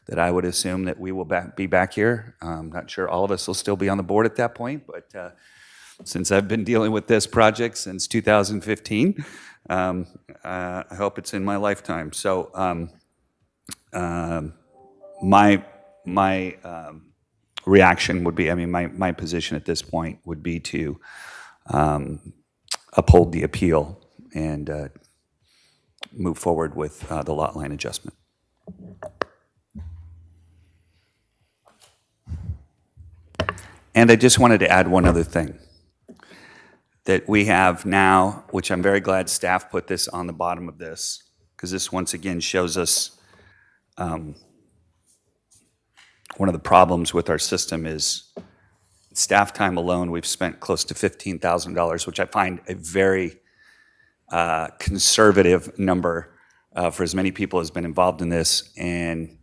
[SPEAKER 17] that I would assume that we will be back here. I'm not sure all of us will still be on the board at that point, but since I've been dealing with this project since 2015, I hope it's in my lifetime. So my reaction would be, I mean, my position at this point would be to uphold the appeal and move forward with the lot line adjustment. And I just wanted to add one other thing that we have now, which I'm very glad staff put this on the bottom of this, because this once again shows us one of the problems with our system is staff time alone. We've spent close to $15,000, which I find a very conservative number for as many people as been involved in this, and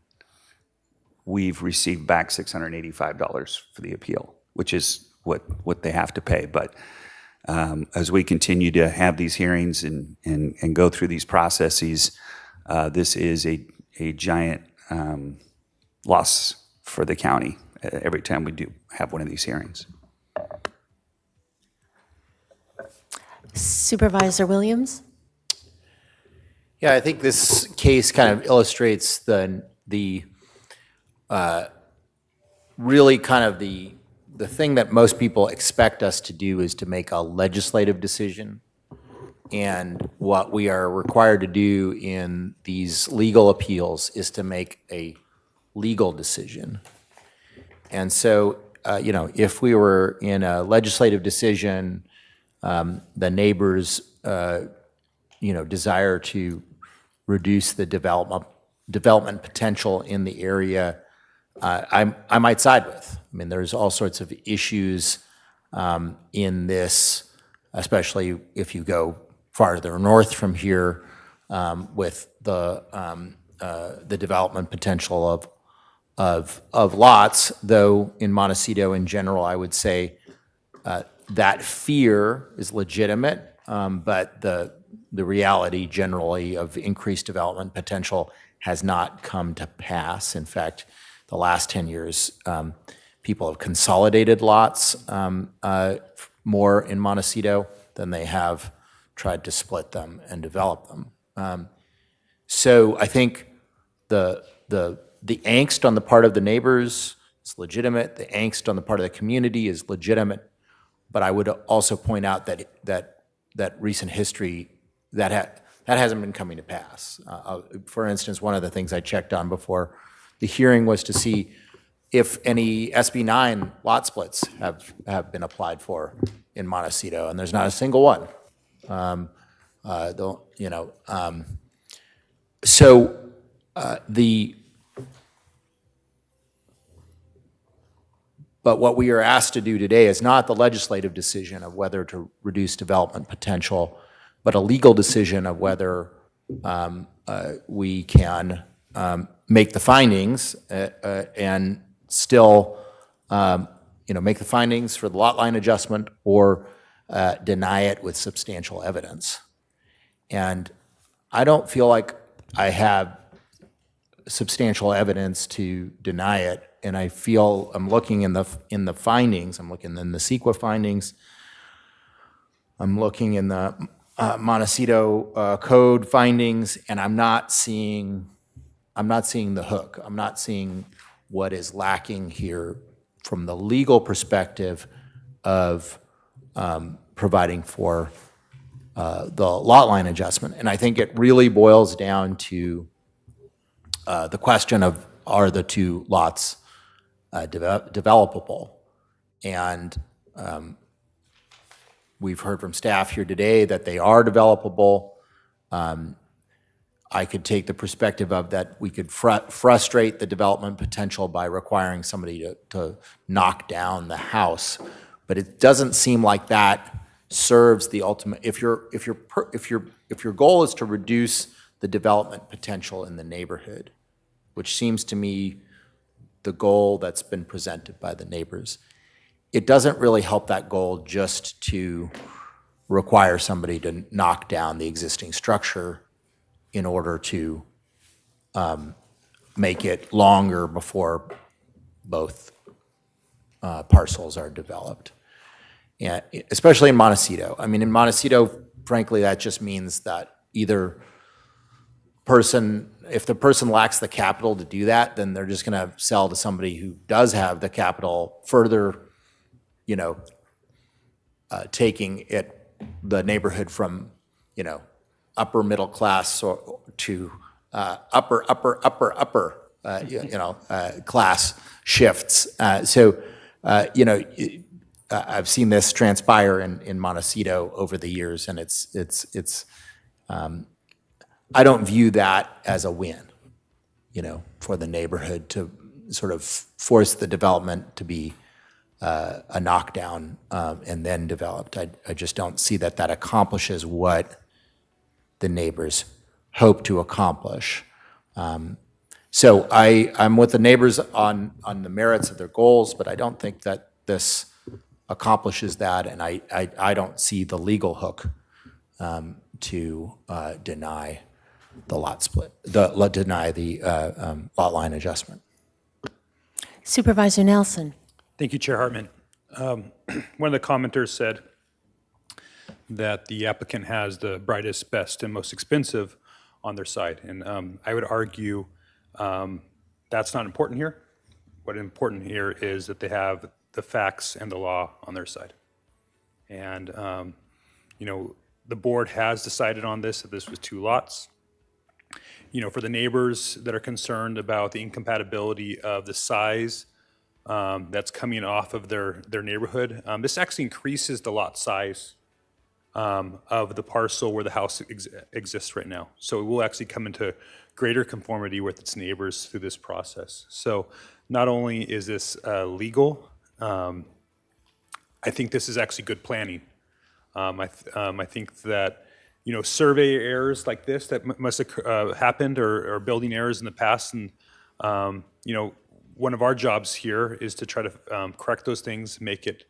[SPEAKER 17] we've received back $685 for the appeal, which is what they have to pay. But as we continue to have these hearings and go through these processes, this is a giant loss for the county every time we do have one of these hearings.
[SPEAKER 5] Supervisor Williams?
[SPEAKER 3] Yeah, I think this case kind of illustrates the really kind of the thing that most people expect us to do is to make a legislative decision. And what we are required to do in these legal appeals is to make a legal decision. And so, you know, if we were in a legislative decision, the neighbors, you know, desire to reduce the development potential in the area, I might side with. I mean, there's all sorts of issues in this, especially if you go farther north from here with the development potential of lots. Though in Montecito in general, I would say that fear is legitimate, but the reality generally of increased development potential has not come to pass. In fact, the last 10 years, people have consolidated lots more in Montecito than they have tried to split them and develop them. So I think the angst on the part of the neighbors is legitimate. The angst on the part of the community is legitimate. But I would also point out that recent history that hasn't been coming to pass. For instance, one of the things I checked on before the hearing was to see if any SB 9 lot splits have been applied for in Montecito, and there's not a single one. But what we are asked to do today is not the legislative decision of whether to reduce development potential, but a legal decision of whether we can make the findings and still, make the findings for the lot line adjustment or deny it with substantial evidence. And I don't feel like I have substantial evidence to deny it. And I feel I'm looking in the findings. I'm looking in the CEQA findings. I'm looking in the Montecito code findings, and I'm not seeing the hook. I'm not seeing what is lacking here from the legal perspective of providing for the lot line adjustment. And I think it really boils down to the question of, are the two lots developable? And we've heard from staff here today that they are developable. I could take the perspective of that we could frustrate the development potential by requiring somebody to knock down the house. But it doesn't seem like that serves the ultimate, if your goal is to reduce the development potential in the neighborhood, which seems to me the goal that's been presented by the neighbors, it doesn't really help that goal just to require somebody to knock down the existing structure in order to make it longer before both parcels are developed. Yeah, especially in Montecito. I mean, in Montecito, frankly, that just means that either if the person lacks the capital to do that, then they're just going to sell to somebody who does have the capital, further, taking the neighborhood from, upper middle class to upper class shifts. I've seen this transpire in Montecito over the years, and it's I don't view that as a win, for the neighborhood to sort of force the development to be a knockdown and then developed. I just don't see that accomplishes what the neighbors hope to accomplish. So I'm with the neighbors on the merits of their goals, but I don't think that this accomplishes that, and I don't see the legal hook to deny the lot split, deny the lot line adjustment.
[SPEAKER 5] Supervisor Nelson.
[SPEAKER 18] Thank you, Chair Hartman. One of the commenters said that the applicant has the brightest, best, and most expensive on their side. And I would argue that's not important here. What is important here is that they have the facts and the law on their side. And, the board has decided on this, that this was 2 lots. For the neighbors that are concerned about the incompatibility of the size that's coming off of their neighborhood, this actually increases the lot size of the parcel where the house exists right now. So it will actually come into greater conformity with its neighbors through this process. So not only is this legal, I think this is actually good planning. I think that survey errors like this that must have happened, or building errors in the past, and one of our jobs here is to try to correct those things, make it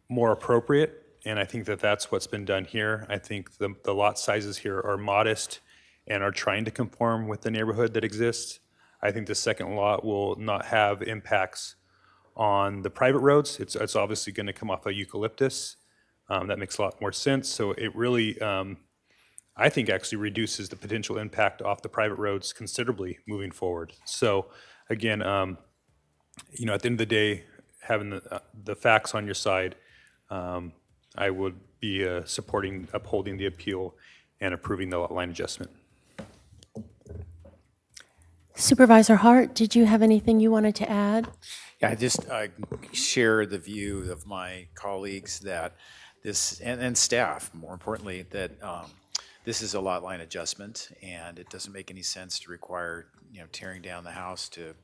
[SPEAKER 18] more appropriate. And I think that that's what's been done here. I think the lot sizes here are modest and are trying to conform with the neighborhood that exists. I think the second lot will not have impacts on the private roads. It's obviously going to come off of eucalyptus. That makes a lot more sense. So it really, I think, actually reduces the potential impact off the private roads considerably moving forward. So again, at the end of the day, having the facts on your side, I would be upholding the appeal and approving the lot line adjustment.
[SPEAKER 5] Supervisor Hart, did you have anything you wanted to add?
[SPEAKER 6] Yeah, I just share the view of my colleagues that this, and staff, more importantly, that this is a lot line adjustment, and it doesn't make any sense to require, tearing down the house to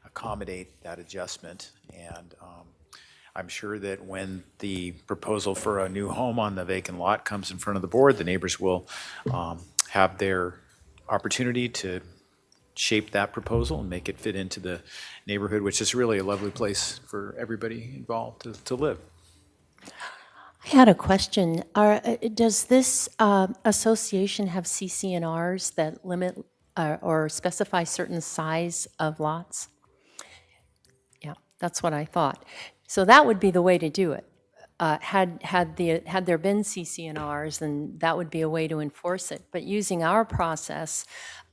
[SPEAKER 6] accommodate that adjustment. And I'm sure that when the proposal for a new home on the vacant lot comes in front of the board, the neighbors will have their opportunity to shape that proposal and make it fit into the neighborhood, which is really a lovely place for everybody involved to live.
[SPEAKER 5] I had a question. Does this association have CC&Rs that limit or specify certain size of lots? Yeah, that's what I thought. So that would be the way to do it. Had there been CC&Rs, then that would be a way to enforce it. But using our process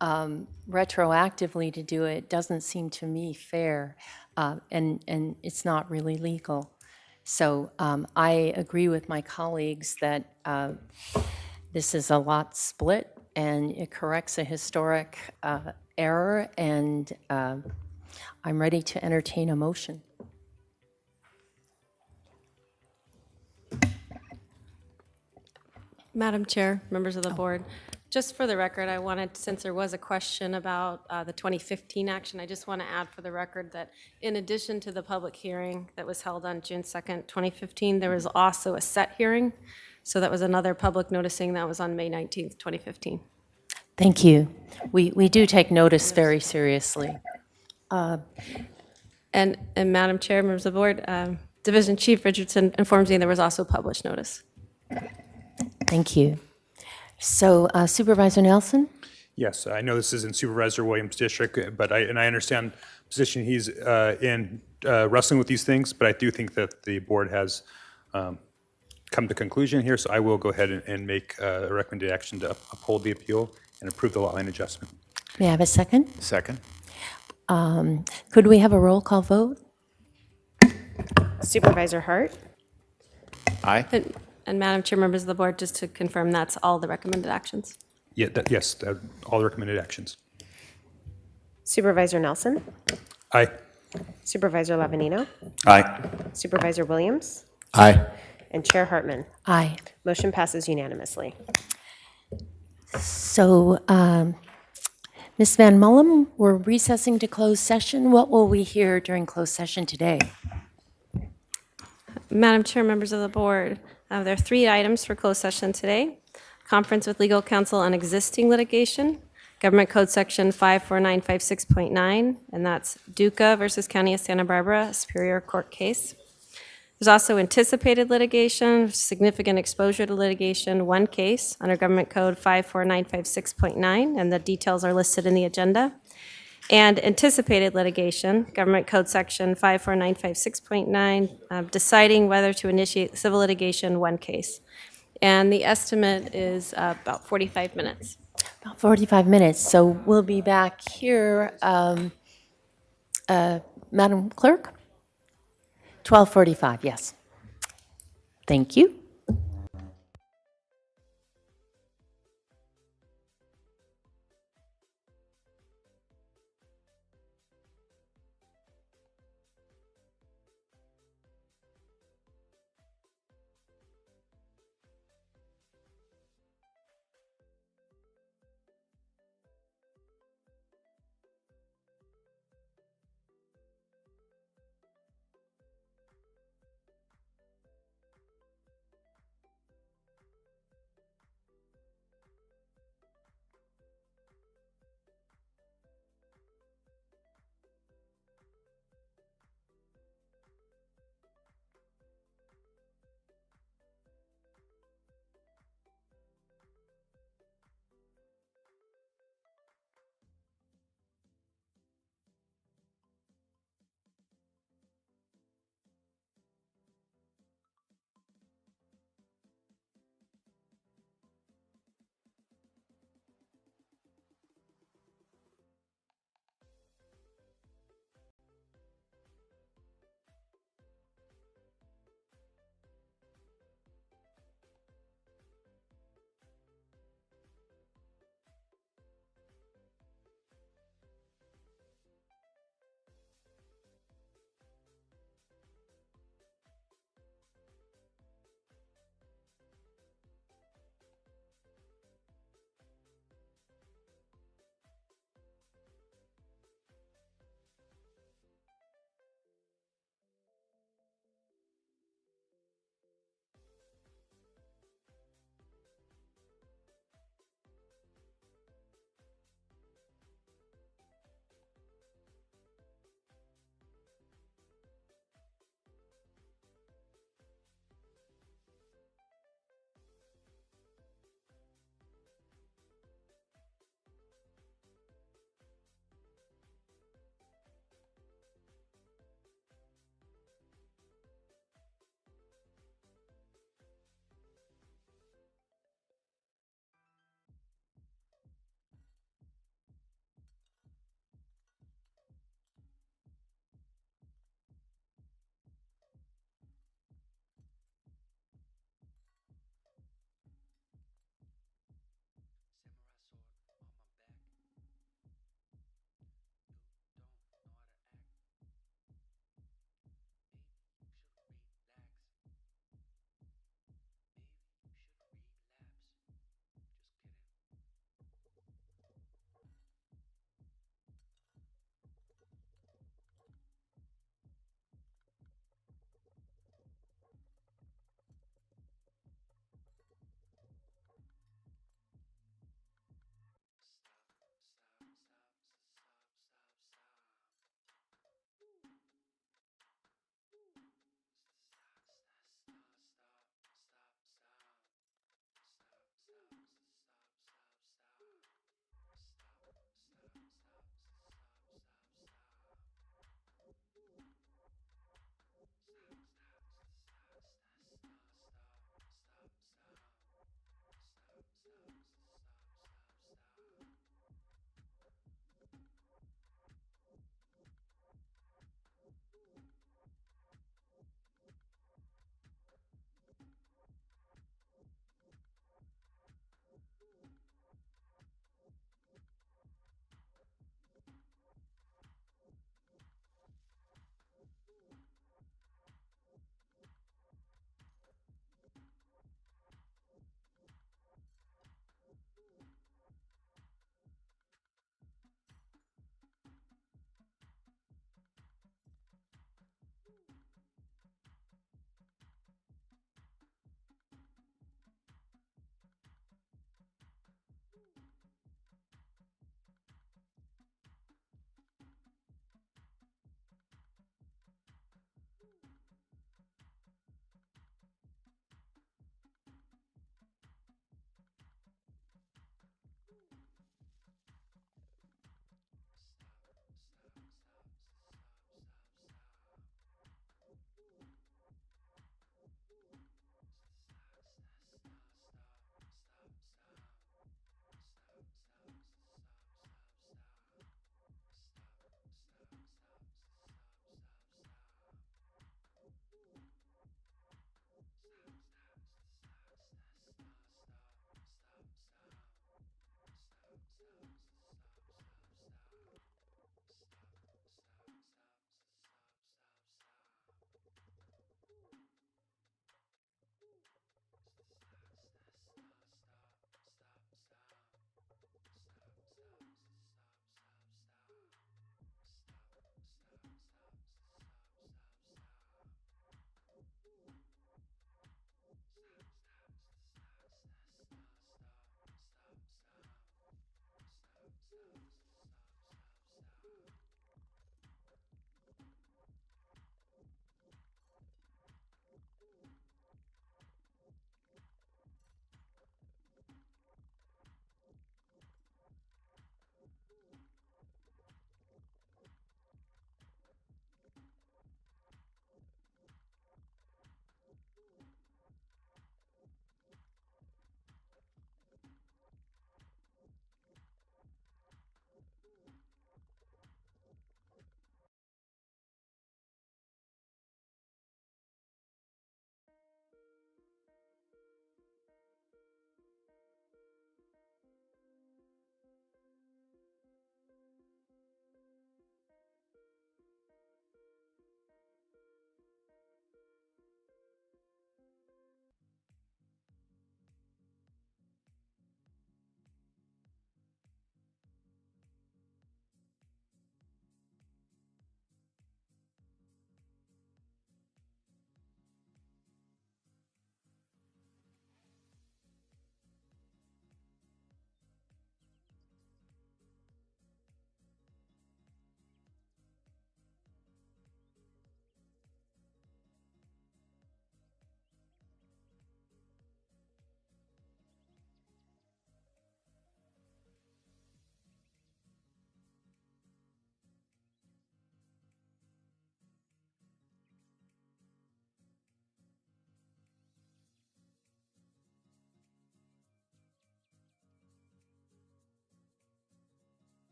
[SPEAKER 5] retroactively to do it doesn't seem to me fair, and it's not really legal. So I agree with my colleagues that this is a lot split, and it corrects a historic error, and I'm ready to entertain a motion.
[SPEAKER 14] Madam Chair, members of the board, Just for the record, I wanted, since there was a question about the 2015 action, I just want to add for the record that in addition to the public hearing that was held on June 2nd, 2015, there was also a set hearing. So that was another public noticing that was on May 19th, 2015.
[SPEAKER 5] Thank you. We do take notice very seriously.
[SPEAKER 14] And Madam Chair, members of the board, Division Chief Richardson informs me there was also published notice.
[SPEAKER 5] Thank you. So Supervisor Nelson?
[SPEAKER 18] Yes, I know this is in Supervisor Williams' district, but I understand the position he's in wrestling with these things, but I do think that the board has come to conclusion here, so I will go ahead and make a recommended action to uphold the appeal and approve the lot line adjustment.
[SPEAKER 5] May I have a second?
[SPEAKER 6] Second.
[SPEAKER 5] Could we have a roll call vote?
[SPEAKER 2] Supervisor Hart?
[SPEAKER 3] Aye.
[SPEAKER 14] And Madam Chair, members of the board, just to confirm, that's all the recommended actions.
[SPEAKER 18] Yeah, yes, all the recommended actions.
[SPEAKER 2] Supervisor Nelson?
[SPEAKER 18] Aye.
[SPEAKER 2] Supervisor Lavanino?
[SPEAKER 17] Aye.
[SPEAKER 2] Supervisor Williams?
[SPEAKER 3] Aye.
[SPEAKER 2] And Chair Hartman?
[SPEAKER 5] Aye.
[SPEAKER 2] Motion passes unanimously.
[SPEAKER 5] So, Ms. Van Mullum, we're recessing to closed session. What will we hear during closed session today?
[SPEAKER 14] Madam Chair, members of the board, there are 3 items for closed session today. Conference with legal counsel on existing litigation, Government Code Section 54956.9, and that's Duca versus County of Santa Barbara, a Superior Court case. There's also anticipated litigation, significant exposure to litigation, 1 case under Government Code 54956.9, and the details are listed in the agenda. And anticipated litigation, Government Code Section 54956.9, deciding whether to initiate civil litigation, 1 case. And the estimate is about 45 minutes.
[SPEAKER 5] About 45 minutes. So we'll be back here, Madam Clerk? 12:45, yes. Thank you.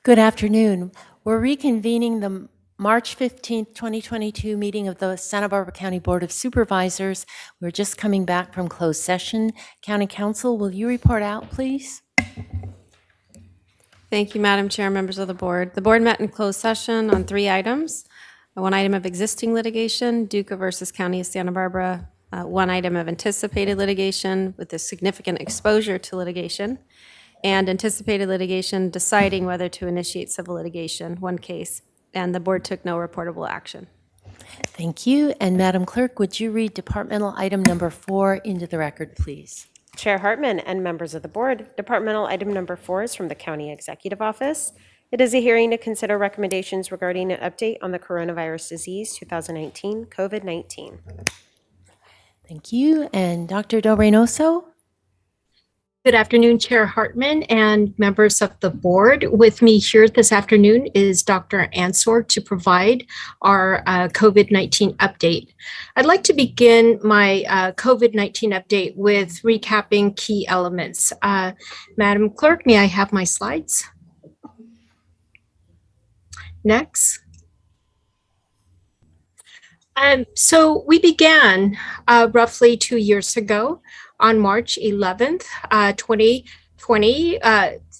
[SPEAKER 5] Good afternoon. We're reconvening the March 15th, 2022 meeting of the Santa Barbara County Board of Supervisors. We're just coming back from closed session. County Council, will you report out, please?
[SPEAKER 14] Thank you, Madam Chair, members of the board. The board met in closed session on 3 items. One item of existing litigation, Duca versus County of Santa Barbara. One item of anticipated litigation with a significant exposure to litigation. And anticipated litigation, deciding whether to initiate civil litigation, one case. And the board took no reportable action.
[SPEAKER 5] Thank you. And Madam Clerk, would you read departmental item number 4 into the record, please?
[SPEAKER 2] Chair Hartman and members of the board, departmental item number 4 is from the County Executive Office. It is a hearing to consider recommendations regarding an update on the coronavirus disease 2019, COVID-19.
[SPEAKER 5] Thank you. And Dr. Del Reynoso?
[SPEAKER 1] Good afternoon, Chair Hartman and members of the board. With me here this afternoon is Dr. Ansor to provide our COVID-19 update. I'd like to begin my COVID-19 update with recapping key elements. Madam Clerk, may I have my slides? Next. So we began roughly 2 years ago. On March 11th, 2020,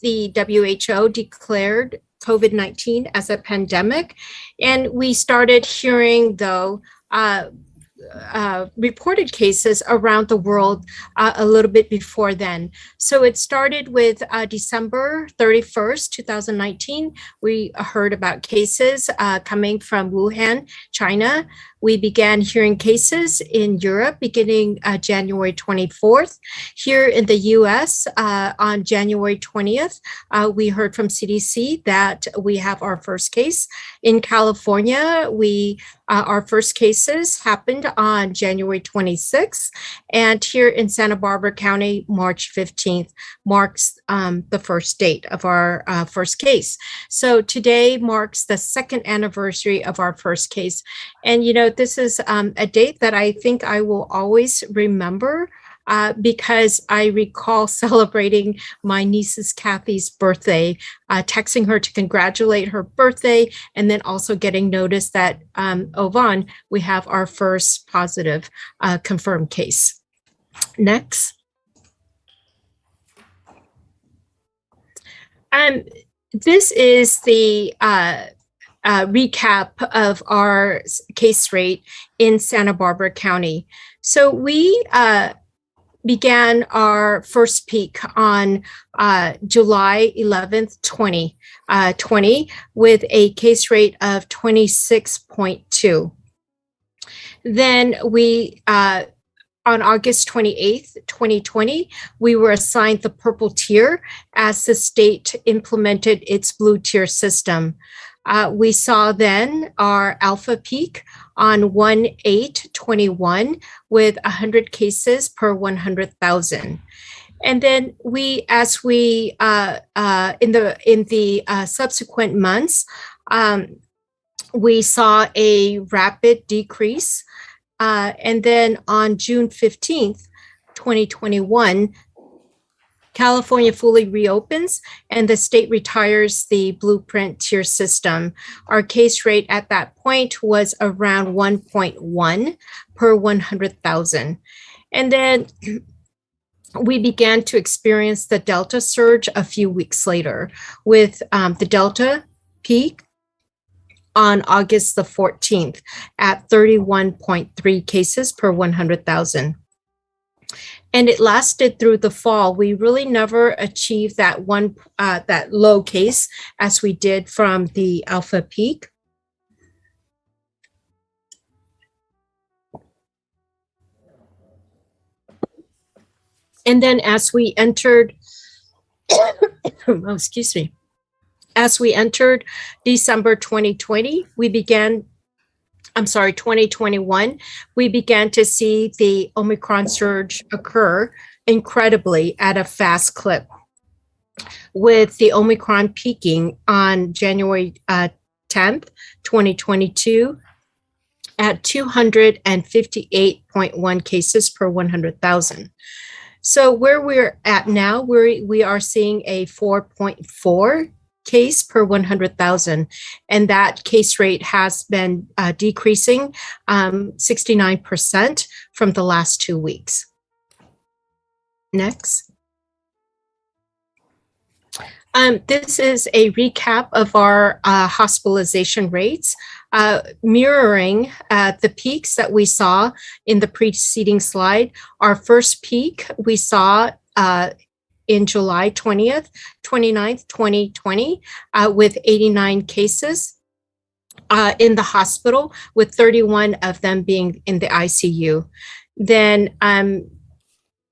[SPEAKER 1] the WHO declared COVID-19 as a pandemic, and we started hearing, though, reported cases around the world a little bit before then. So it started with December 31st, 2019. We heard about cases coming from Wuhan, China. We began hearing cases in Europe beginning January 24th. Here in the US on January 20th, we heard from CDC that we have our first case. In California, our first cases happened on January 26th. And here in Santa Barbara County, March 15th marks the first date of our first case. So today marks the second anniversary of our first case. And, you know, this is a date that I think I will always remember because I recall celebrating my niece's Kathy's birthday, texting her to congratulate her birthday, and then also getting notice that, Ovan, we have our first positive confirmed case. Next. This is the recap of our case rate in Santa Barbara County. So we began our first peak on July 11th, 2020 with a case rate of 26.2. Then we on August 28th, 2020, we were assigned the purple tier as the state implemented its blue tier system. We saw then our alpha peak on 1/8/21 with 100 cases per 100,000. And then as we in the subsequent months, we saw a rapid decrease. And then on June 15th, 2021, California fully reopens and the state retires the blueprint tier system. Our case rate at that point was around 1.1 per 100,000. And then we began to experience the Delta surge a few weeks later with the Delta peak on August the 14th at 31.3 cases per 100,000. And it lasted through the fall. We really never achieved that that low case as we did from the alpha peak. And then as we entered, oh, excuse me, as we entered December 2020, 2021, we began to see the Omicron surge occur incredibly at a fast clip, with the Omicron peaking on January 10th, 2022 at 258.1 cases per 100,000. So where we're at now, we are seeing a 4.4 case per 100,000. And that case rate has been decreasing 69% from the last 2 weeks. Next. This is a recap of our hospitalization rates, mirroring the peaks that we saw in the preceding slide. Our first peak we saw in July 20th, 29th, 2020, with 89 cases in the hospital, with 31 of them being in the ICU. Then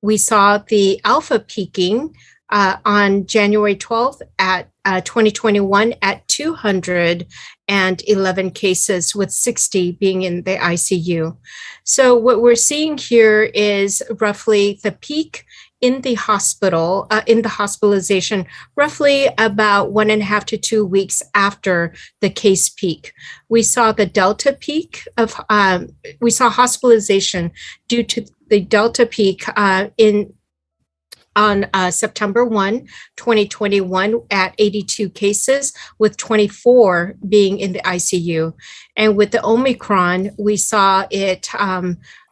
[SPEAKER 1] we saw the alpha peaking on January 12th at 2021 at 211 cases, with 60 being in the ICU. So what we're seeing here is roughly the peak in the hospital, in the hospitalization, roughly about 1.5 to 2 weeks after the case peak. We saw the Delta peak of, we saw hospitalization due to the Delta peak on September 1, 2021 at 82 cases, with 24 being in the ICU. And with the Omicron, we saw it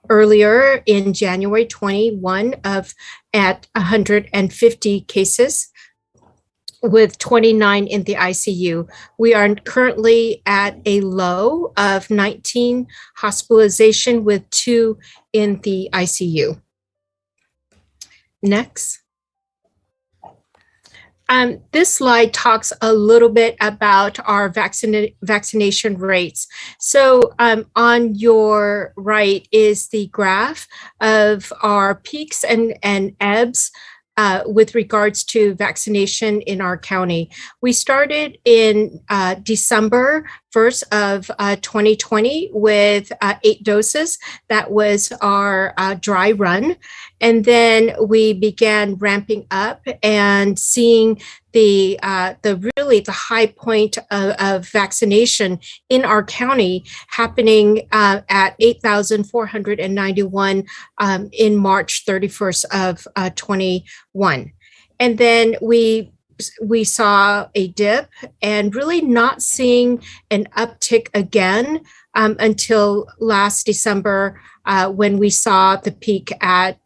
[SPEAKER 1] earlier in January 21 at 150 cases, with 29 in the ICU. We are currently at a low of 19 hospitalization, with 2 in the ICU. Next. This slide talks a little bit about our vaccination rates. So on your right is the graph of our peaks and ebbs with regards to vaccination in our county. We started in December 1st of 2020 with 8 doses. That was our dry run. And then we began ramping up and seeing the high point of vaccination in our county happening at 8,491 in March 31st of 21. And then we saw a dip and really not seeing an uptick again until last December when we saw the peak at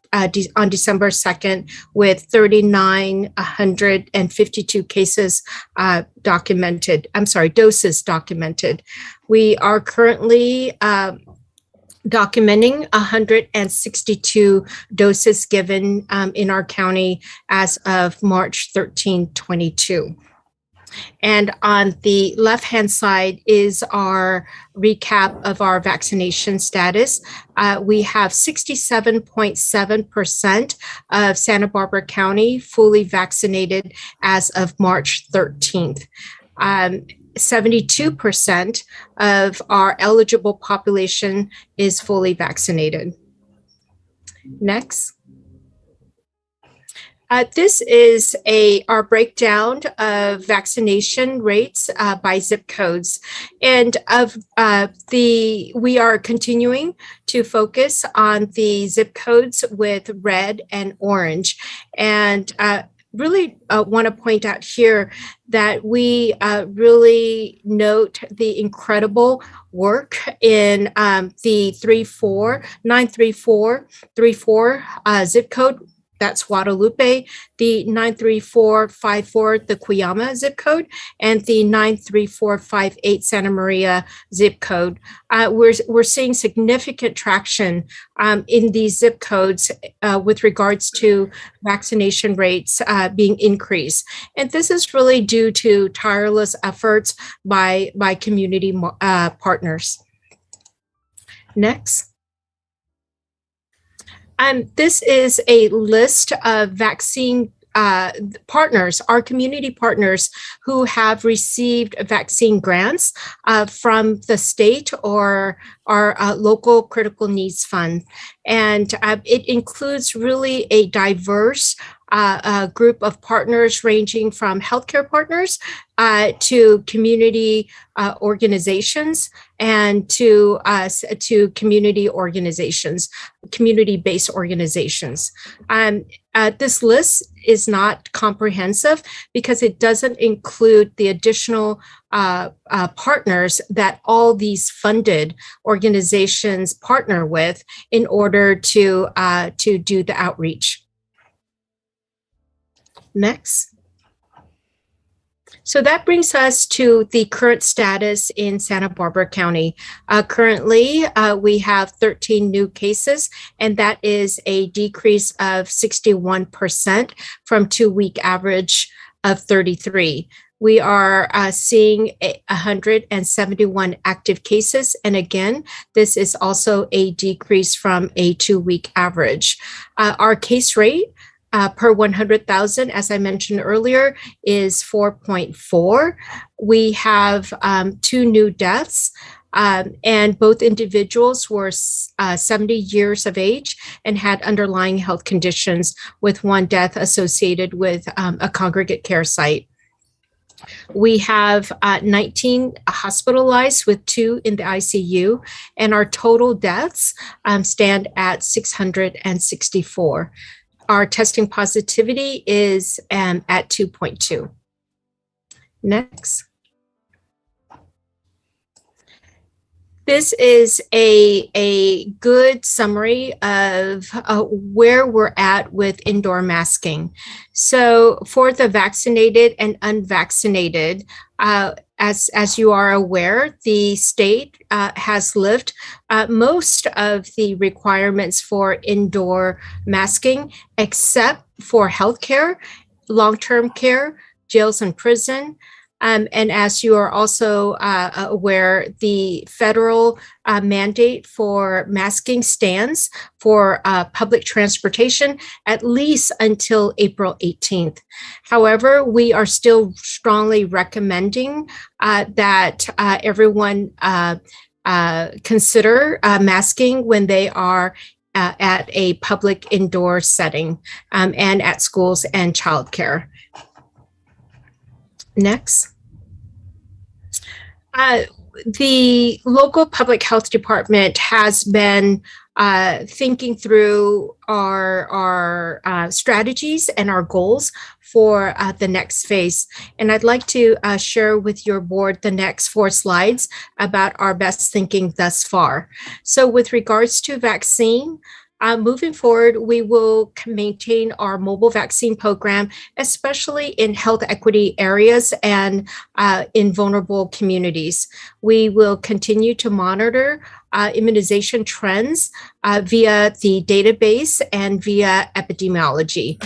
[SPEAKER 1] on December 2nd with 3,952 cases doses documented. We are currently documenting 162 doses given in our county as of March 13, 22. And on the left-hand side is our recap of our vaccination status. We have 67.7% of Santa Barbara County fully vaccinated as of March 13th. 72% of our eligible population is fully vaccinated. Next. This is our breakdown of vaccination rates by zip codes, and we are continuing to focus on the zip codes with red and orange, and really want to point out here that we really note the incredible work in the 93434 zip code. That's Guadalupe, the 93454, the Cuyama zip code, and the 93458 Santa Maria zip code. We're seeing significant traction in these zip codes with regards to vaccination rates being increased. And this is really due to tireless efforts by community partners. Next. This is a list of vaccine partners, our community partners who have received vaccine grants from the state or our local critical needs fund. And it includes really a diverse a group of partners ranging from healthcare partners to community organizations and to community organizations, community-based organizations. This list is not comprehensive because it doesn't include the additional partners that all these funded organizations partner with in order to do the outreach. Next. So that brings us to the current status in Santa Barbara County. Currently, we have 13 new cases, and that is a decrease of 61% from 2-week average of 33. We are seeing 171 active cases. And again, this is also a decrease from a 2-week average. Our case rate per 100,000, as I mentioned earlier, is 4.4. We have 2 new deaths, and both individuals were 70 years of age and had underlying health conditions, with 1 death associated with a congregate care site. We have 19 hospitalized with 2 in the ICU, and our total deaths stand at 664. Our testing positivity is at 2.2. Next. This is a good summary of where we're at with indoor masking. So for the vaccinated and unvaccinated, as you are aware, the state has lifted most of the requirements for indoor masking, except for healthcare, long-term care, jails and prison. And as you are also aware, the federal mandate for masking stands for public transportation at least until April 18th. However, we are still strongly recommending that everyone consider masking when they are at a public indoor setting and at schools and childcare. Next. The local public health department has been thinking through our strategies and our goals for the next phase. And I'd like to share with your board the next 4 slides about our best thinking thus far. So with regards to vaccine, moving forward, we will maintain our mobile vaccine program, especially in health equity areas and in vulnerable communities. We will continue to monitor immunization trends via the database and via epidemiology.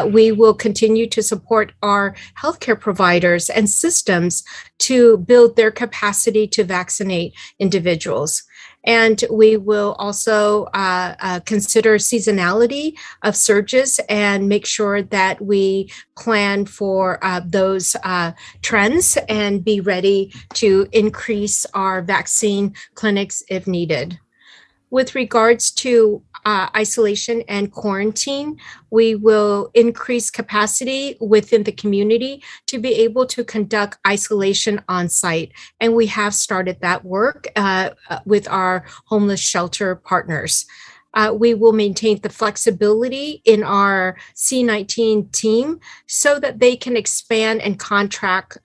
[SPEAKER 1] We will continue to support our healthcare providers and systems to build their capacity to vaccinate individuals. And we will also consider seasonality of surges and make sure that we plan for those trends and be ready to increase our vaccine clinics if needed. With regards to isolation and quarantine, we will increase capacity within the community to be able to conduct isolation on site. And we have started that work with our homeless shelter partners. We will maintain the flexibility in our C19 team so that they can expand and contract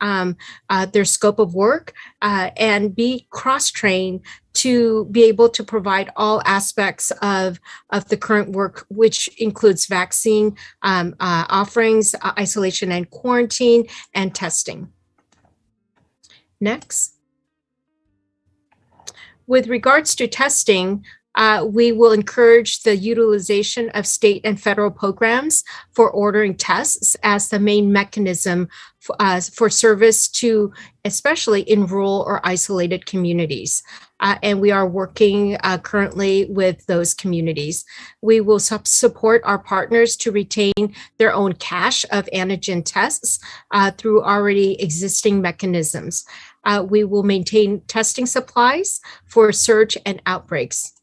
[SPEAKER 1] their scope of work and be cross-trained to be able to provide all aspects of the current work, which includes vaccine offerings, isolation and quarantine, and testing. Next. With regards to testing, we will encourage the utilization of state and federal programs for ordering tests as the main mechanism for service to, especially in rural or isolated communities. And we are working currently with those communities. We will support our partners to retain their own cache of antigen tests through already existing mechanisms. We will maintain testing supplies for surge and outbreaks.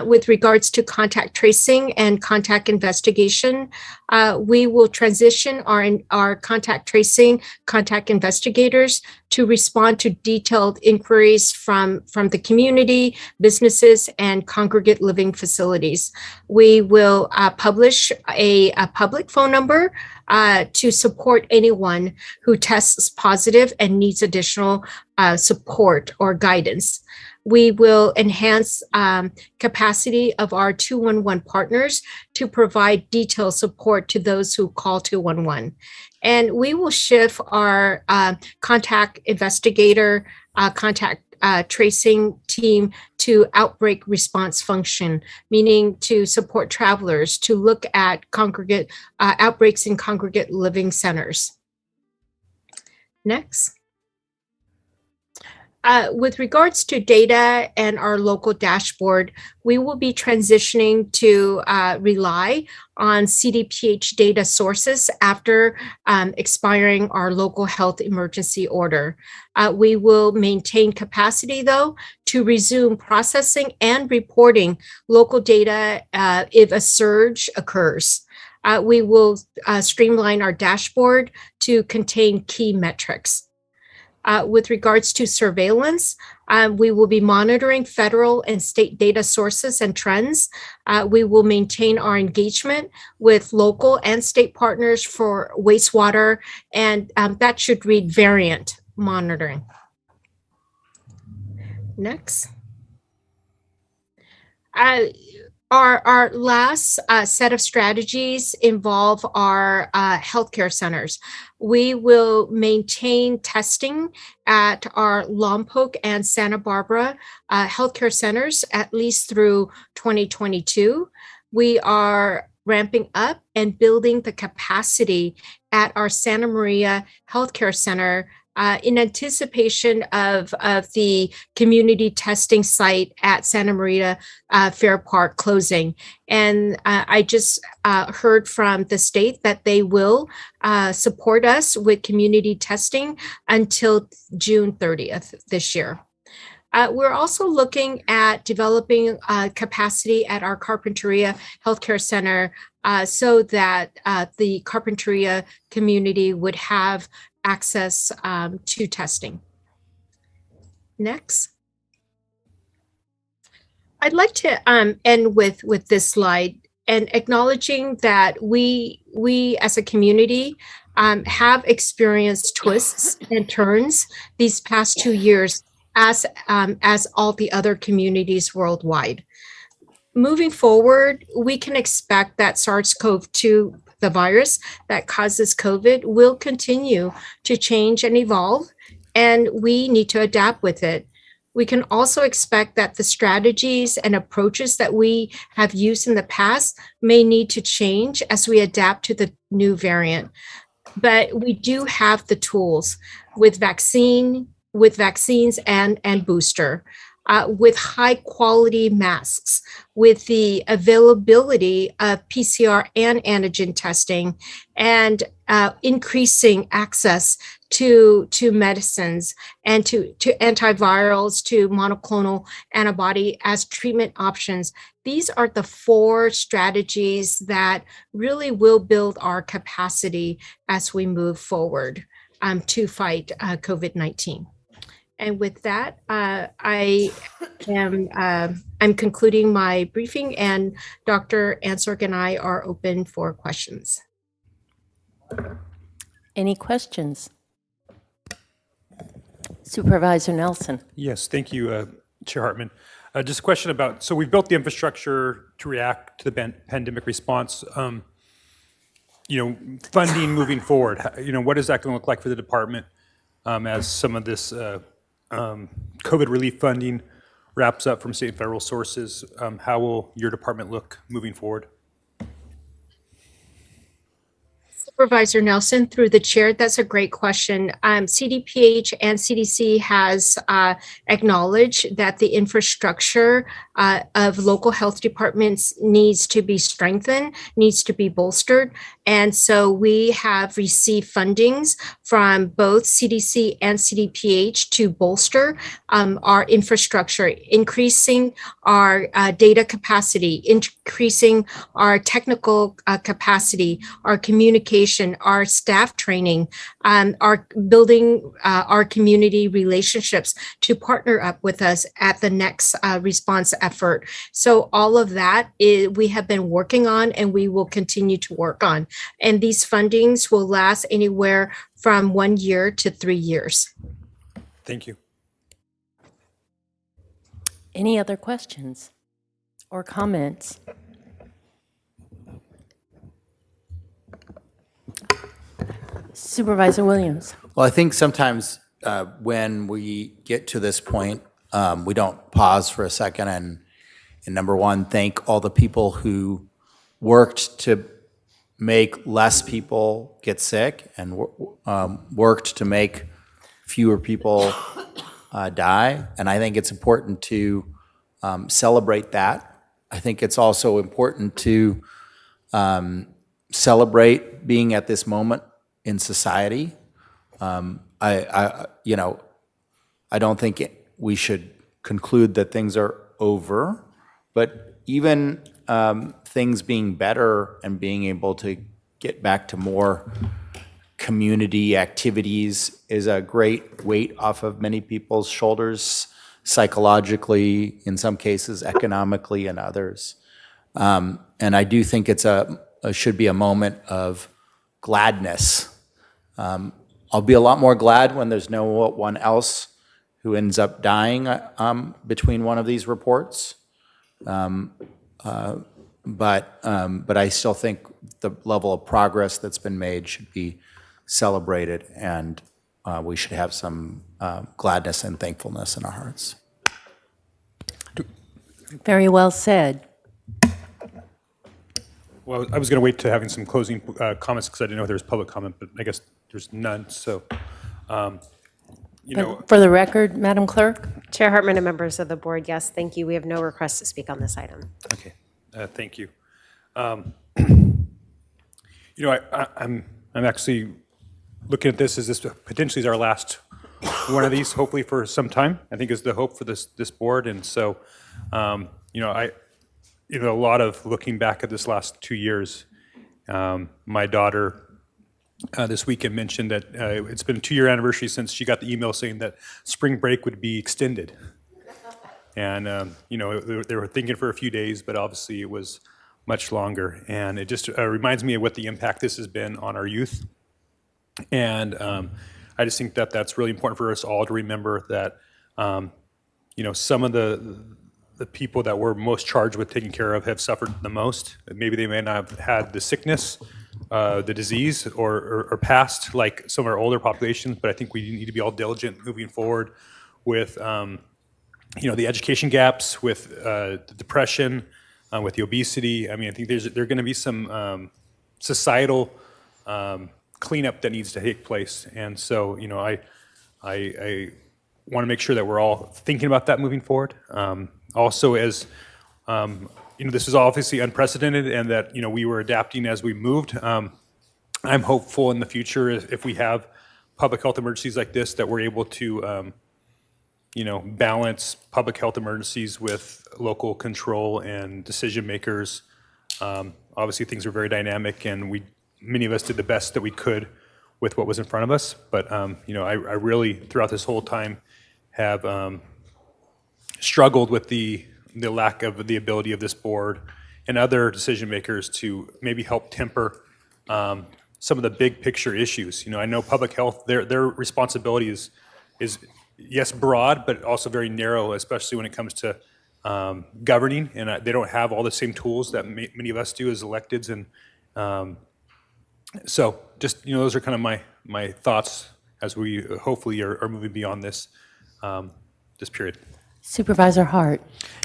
[SPEAKER 1] with regards to contact tracing and contact investigation. We will transition our contact tracing contact investigators to respond to detailed inquiries from the community, businesses, and congregate living facilities. We will publish a public phone number to support anyone who tests positive and needs additional support or guidance. We will enhance capacity of our 211 partners to provide detailed support to those who call 211. And we will shift our contact investigator, contact tracing team to outbreak response function, meaning to support travelers to look at congregate outbreaks in congregate living centers. Next. With regards to data and our local dashboard, we will be transitioning to rely on CDPH data sources after expiring our local health emergency order. We will maintain capacity, though, to resume processing and reporting local data if a surge occurs. We will streamline our dashboard to contain key metrics. With regards to surveillance, we will be monitoring federal and state data sources and trends. We will maintain our engagement with local and state partners for wastewater, and that should read variant monitoring. Next. Our last set of strategies involve our healthcare centers. We will maintain testing at our Lompoc and Santa Barbara healthcare centers at least through 2022. We are ramping up and building the capacity at our Santa Maria Healthcare Center in anticipation of the community testing site at Santa Maria Fair Park closing. And I just heard from the state that they will support us with community testing until June 30th this year. We're also looking at developing capacity at our Carpinteria Healthcare Center so that the Carpinteria community would have access to testing. Next. I'd like to end with this slide and acknowledging that we as a community have experienced twists and turns these past 2 years as all the other communities worldwide. Moving forward, we can expect that SARS-CoV-2, the virus that causes COVID, will continue to change and evolve, and we need to adapt with it. We can also expect that the strategies and approaches that we have used in the past may need to change as we adapt to the new variant. But we do have the tools with vaccines and booster. With high quality masks, with the availability of PCR and antigen testing, and increasing access to medicines and to antivirals, to monoclonal antibody as treatment options. These are the 4 strategies that really will build our capacity as we move forward to fight COVID-19. And with that, I'm concluding my briefing, and Dr. Ansorg and I are open for questions.
[SPEAKER 5] Any questions? Supervisor Nelson.
[SPEAKER 18] Yes, thank you, Chair Hartman. Just a question about, so we've built the infrastructure to react to the pandemic response. Funding moving forward, what is that going to look like for the department as some of this COVID relief funding wraps up from state and federal sources? How will your department look moving forward?
[SPEAKER 1] Supervisor Nelson, through the chair, that's a great question. CDPH and CDC has acknowledged that the infrastructure of local health departments needs to be strengthened, needs to be bolstered. And so we have received fundings from both CDC and CDPH to bolster our infrastructure, increasing our data capacity, increasing our technical capacity, our communication, our staff training, our building our community relationships to partner up with us at the next response effort. So all of that we have been working on and we will continue to work on. And these fundings will last anywhere from 1 year to 3 years.
[SPEAKER 18] Thank you.
[SPEAKER 5] Any other questions or comments? Supervisor Williams.
[SPEAKER 3] Well, I think sometimes when we get to this point, we don't pause for a second and number one, thank all the people who worked to make less people get sick and worked to make fewer people die. And I think it's important to celebrate that. I think it's also important to celebrate being at this moment in society. I don't think we should conclude that things are over, but even things being better and being able to get back to more community activities is a great weight off of many people's shoulders, psychologically, in some cases, economically, and others. And I do think it's should be a moment of gladness. I'll be a lot more glad when there's no one else who ends up dying between one of these reports. But I still think the level of progress that's been made should be celebrated, and we should have some gladness and thankfulness in our hearts.
[SPEAKER 5] Very well said.
[SPEAKER 18] Well, I was going to wait to having some closing comments because I didn't know there was public comment, but I guess there's none. So,
[SPEAKER 5] For the record, Madam Clerk?
[SPEAKER 2] Chair Hartman and members of the board, yes, thank you. We have no request to speak on this item.
[SPEAKER 18] Okay, thank you. I'm actually looking at this as this potentially is our last one of these, hopefully for some time. I think is the hope for this board, and so a lot of looking back at this last 2 years. My daughter this weekend mentioned that it's been a 2-year anniversary since she got the email saying that spring break would be extended. And, they were thinking for a few days, but obviously it was much longer. And it just reminds me of what the impact this has been on our youth. And I just think that that's really important for us all to remember that, some of the people that we're most charged with taking care of have suffered the most. Maybe they may not have had the sickness, the disease, or passed like some of our older populations, but I think we need to be all diligent moving forward with, the education gaps, with the depression, with the obesity. I mean, I think there are going to be some societal cleanup that needs to take place, and so I want to make sure that we're all thinking about that moving forward. Also, as this is obviously unprecedented, and that we were adapting as we moved. I'm hopeful in the future if we have public health emergencies like this that we're able to balance public health emergencies with local control and decision makers. Obviously, things are very dynamic, and many of us did the best that we could with what was in front of us. But I really, throughout this whole time, have struggled with the lack of the ability of this board and other decision makers to maybe help temper some of the big picture issues. I know public health, their responsibility is yes, broad, but also very narrow, especially when it comes to governing, and they don't have all the same tools that many of us do as electeds. And so just, those are kind of my thoughts as we hopefully are moving beyond this period.
[SPEAKER 5] Supervisor Hart.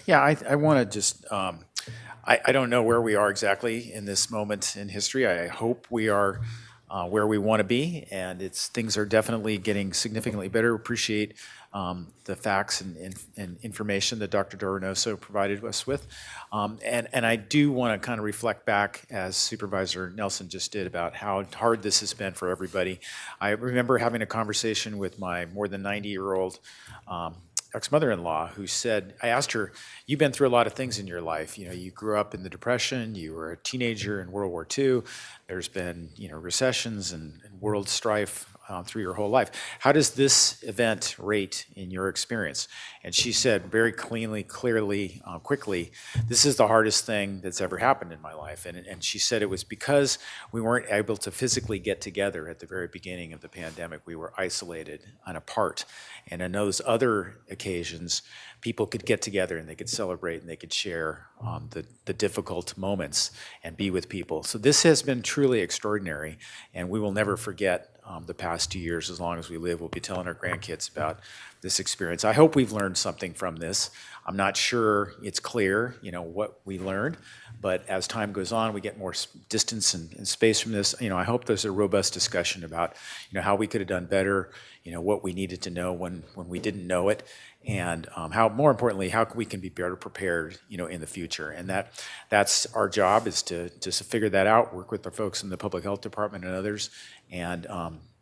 [SPEAKER 9] Yeah, I want to just, I don't know where we are exactly in this moment in history. I hope we are
[SPEAKER 6] where we want to be, and things are definitely getting significantly better. Appreciate the facts and information that Dr. Doronoso provided us with. And I do want to kind of reflect back, as Supervisor Nelson just did, about how hard this has been for everybody. I remember having a conversation with my more than 90-year-old ex-mother-in-law who said, I asked her, you've been through a lot of things in your life. You grew up in the Depression, you were a teenager in World War II, there's been, recessions and world strife through your whole life. How does this event rate in your experience? And she said very clearly, quickly, this is the hardest thing that's ever happened in my life. And she said it was because we weren't able to physically get together at the very beginning of the pandemic. We were isolated and apart. And in those other occasions, people could get together and they could celebrate and they could share the difficult moments and be with people. So this has been truly extraordinary, and we will never forget the past 2 years. As long as we live, we'll be telling our grandkids about this experience. I hope we've learned something from this. I'm not sure it's clear, what we learned, but as time goes on, we get more distance and space from this. I hope there's a robust discussion about, how we could have done better, what we needed to know when we didn't know it, and how, more importantly, how we can be better prepared, in the future. And that's our job, is to figure that out, work with the folks in the Public Health Department and others, and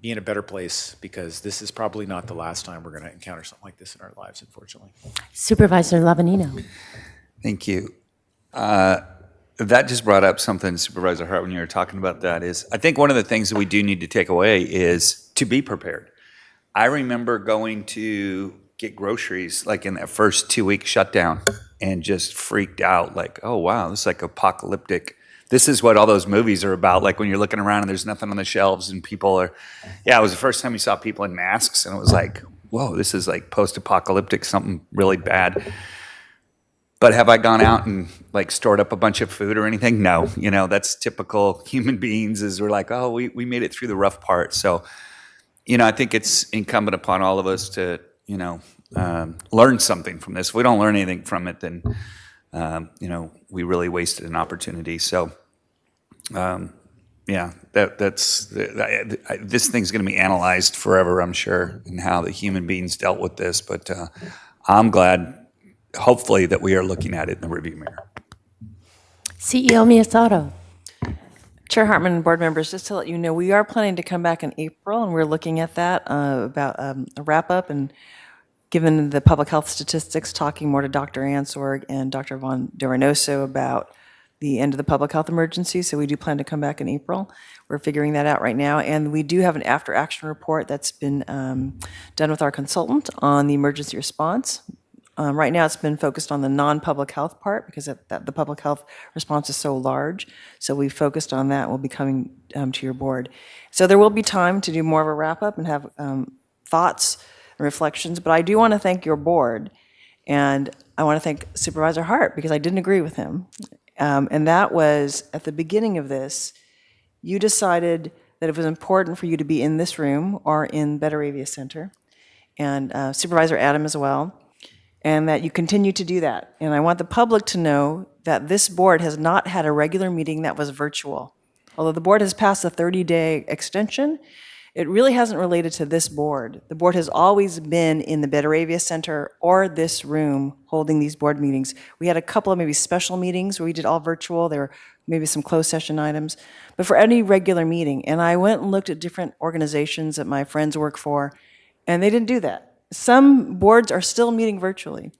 [SPEAKER 6] be in a better place, because this is probably not the last time we're going to encounter something like this in our lives, unfortunately.
[SPEAKER 5] Supervisor Lavanino.
[SPEAKER 17] Thank you. That just brought up something, Supervisor Hart, when you were talking about that, is I think one of the things that we do need to take away is to be prepared. I remember going to get groceries like in that first 2-week shutdown and just freaked out, like, oh wow, this is like apocalyptic. This is what all those movies are about, like when you're looking around and there's nothing on the shelves and people are, it was the first time you saw people in masks, and it was like, whoa, this is like post-apocalyptic, something really bad. But have I gone out and like stored up a bunch of food or anything? No, that's typical human beings, is we're like, oh, we made it through the rough part. So, I think it's incumbent upon all of us to, learn something from this. If we don't learn anything from it, then, we really wasted an opportunity. So, this thing's going to be analyzed forever, I'm sure, in how the human beings dealt with this. But I'm glad, hopefully, that we are looking at it in the review mirror.
[SPEAKER 5] CEO Miyasato.
[SPEAKER 4] Chair Hartman and board members, just to let you know, we are planning to come back in April, and we're looking at that about a wrap-up, and given the public health statistics, talking more to Dr. Ansorg and Dr. Von Doronoso about the end of the public health emergency. So we do plan to come back in April. We're figuring that out right now. And we do have an after-action report that's been done with our consultant on the emergency response. Right now, it's been focused on the non-public health part, because the public health response is so large. So we focused on that. We'll be coming to your board. So there will be time to do more of a wrap-up and have thoughts and reflections. But I do want to thank your board, and I want to thank Supervisor Hart, because I didn't agree with him. And that was, at the beginning of this, you decided that it was important for you to be in this room or in Betaravia Center, and Supervisor Adam as well, and that you continue to do that. And I want the public to know that this board has not had a regular meeting that was virtual. Although the board has passed a 30-day extension, it really hasn't related to this board. The board has always been in the Betaravia Center or this room holding these board meetings. We had a couple of maybe special meetings where we did all virtual. There were maybe some closed session items. But for any regular meeting, and I went and looked at different organizations that my friends work for, and they didn't do that. Some boards are still meeting virtually.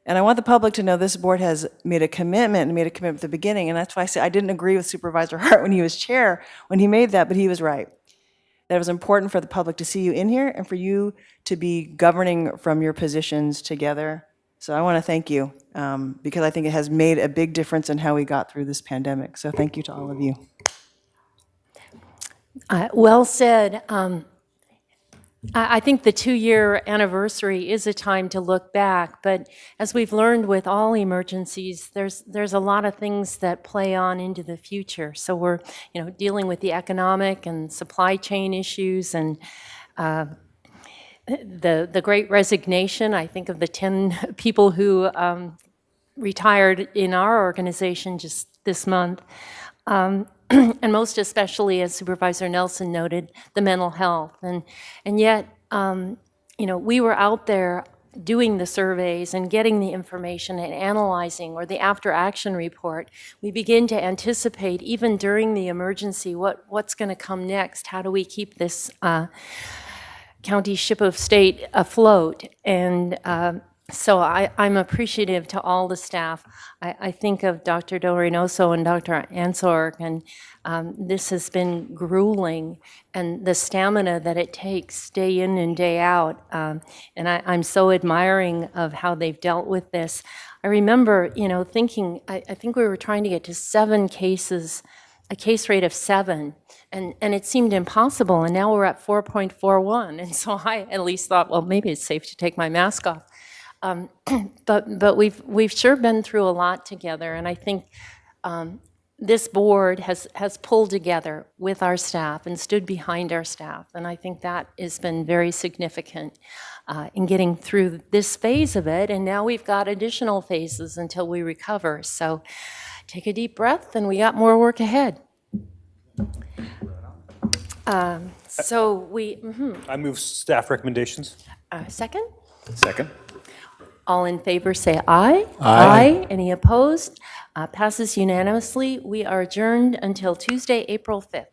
[SPEAKER 4] And I want the public to know this board has made a commitment at the beginning, and that's why I said I didn't agree with Supervisor Hart when he was chair, when he made that, but he was right. That it was important for the public to see you in here and for you to be governing from your positions together. So I want to thank you, because I think it has made a big difference in how we got through this pandemic. So thank you to all of you.
[SPEAKER 5] Well said. I think the 2-year anniversary is a time to look back, but as we've learned with all emergencies, there's a lot of things that play on into the future. So we're dealing with the economic and supply chain issues, and the Great Resignation. I think of the 10 people who retired in our organization just this month. and most especially, as Supervisor Nelson noted, the mental health. And yet, we were out there doing the surveys and getting the information and analyzing, or the after-action report. We begin to anticipate, even during the emergency, what's going to come next. How do we keep this county ship of state afloat? And so I'm appreciative to all the staff. I think of Dr. Del Reynoso and Dr. Ansorg, and this has been grueling, and the stamina that it takes day in and day out. And I'm so admiring of how they've dealt with this. I remember, thinking, I think we were trying to get to 7 cases, a case rate of 7. And it seemed impossible, and now we're at 4.41. And so I at least thought, well, maybe it's safe to take my mask off. But we've sure been through a lot together, and I think this board has pulled together with our staff and stood behind our staff, and I think that has been very significant in getting through this phase of it. And now we've got additional phases until we recover. So take a deep breath, and we got more work ahead. So we.
[SPEAKER 18] I move staff recommendations.
[SPEAKER 5] Second?
[SPEAKER 9] Second.
[SPEAKER 5] All in favor, say aye.
[SPEAKER 3] Aye.
[SPEAKER 5] Any opposed? Passes unanimously. We are adjourned until Tuesday, April 5th.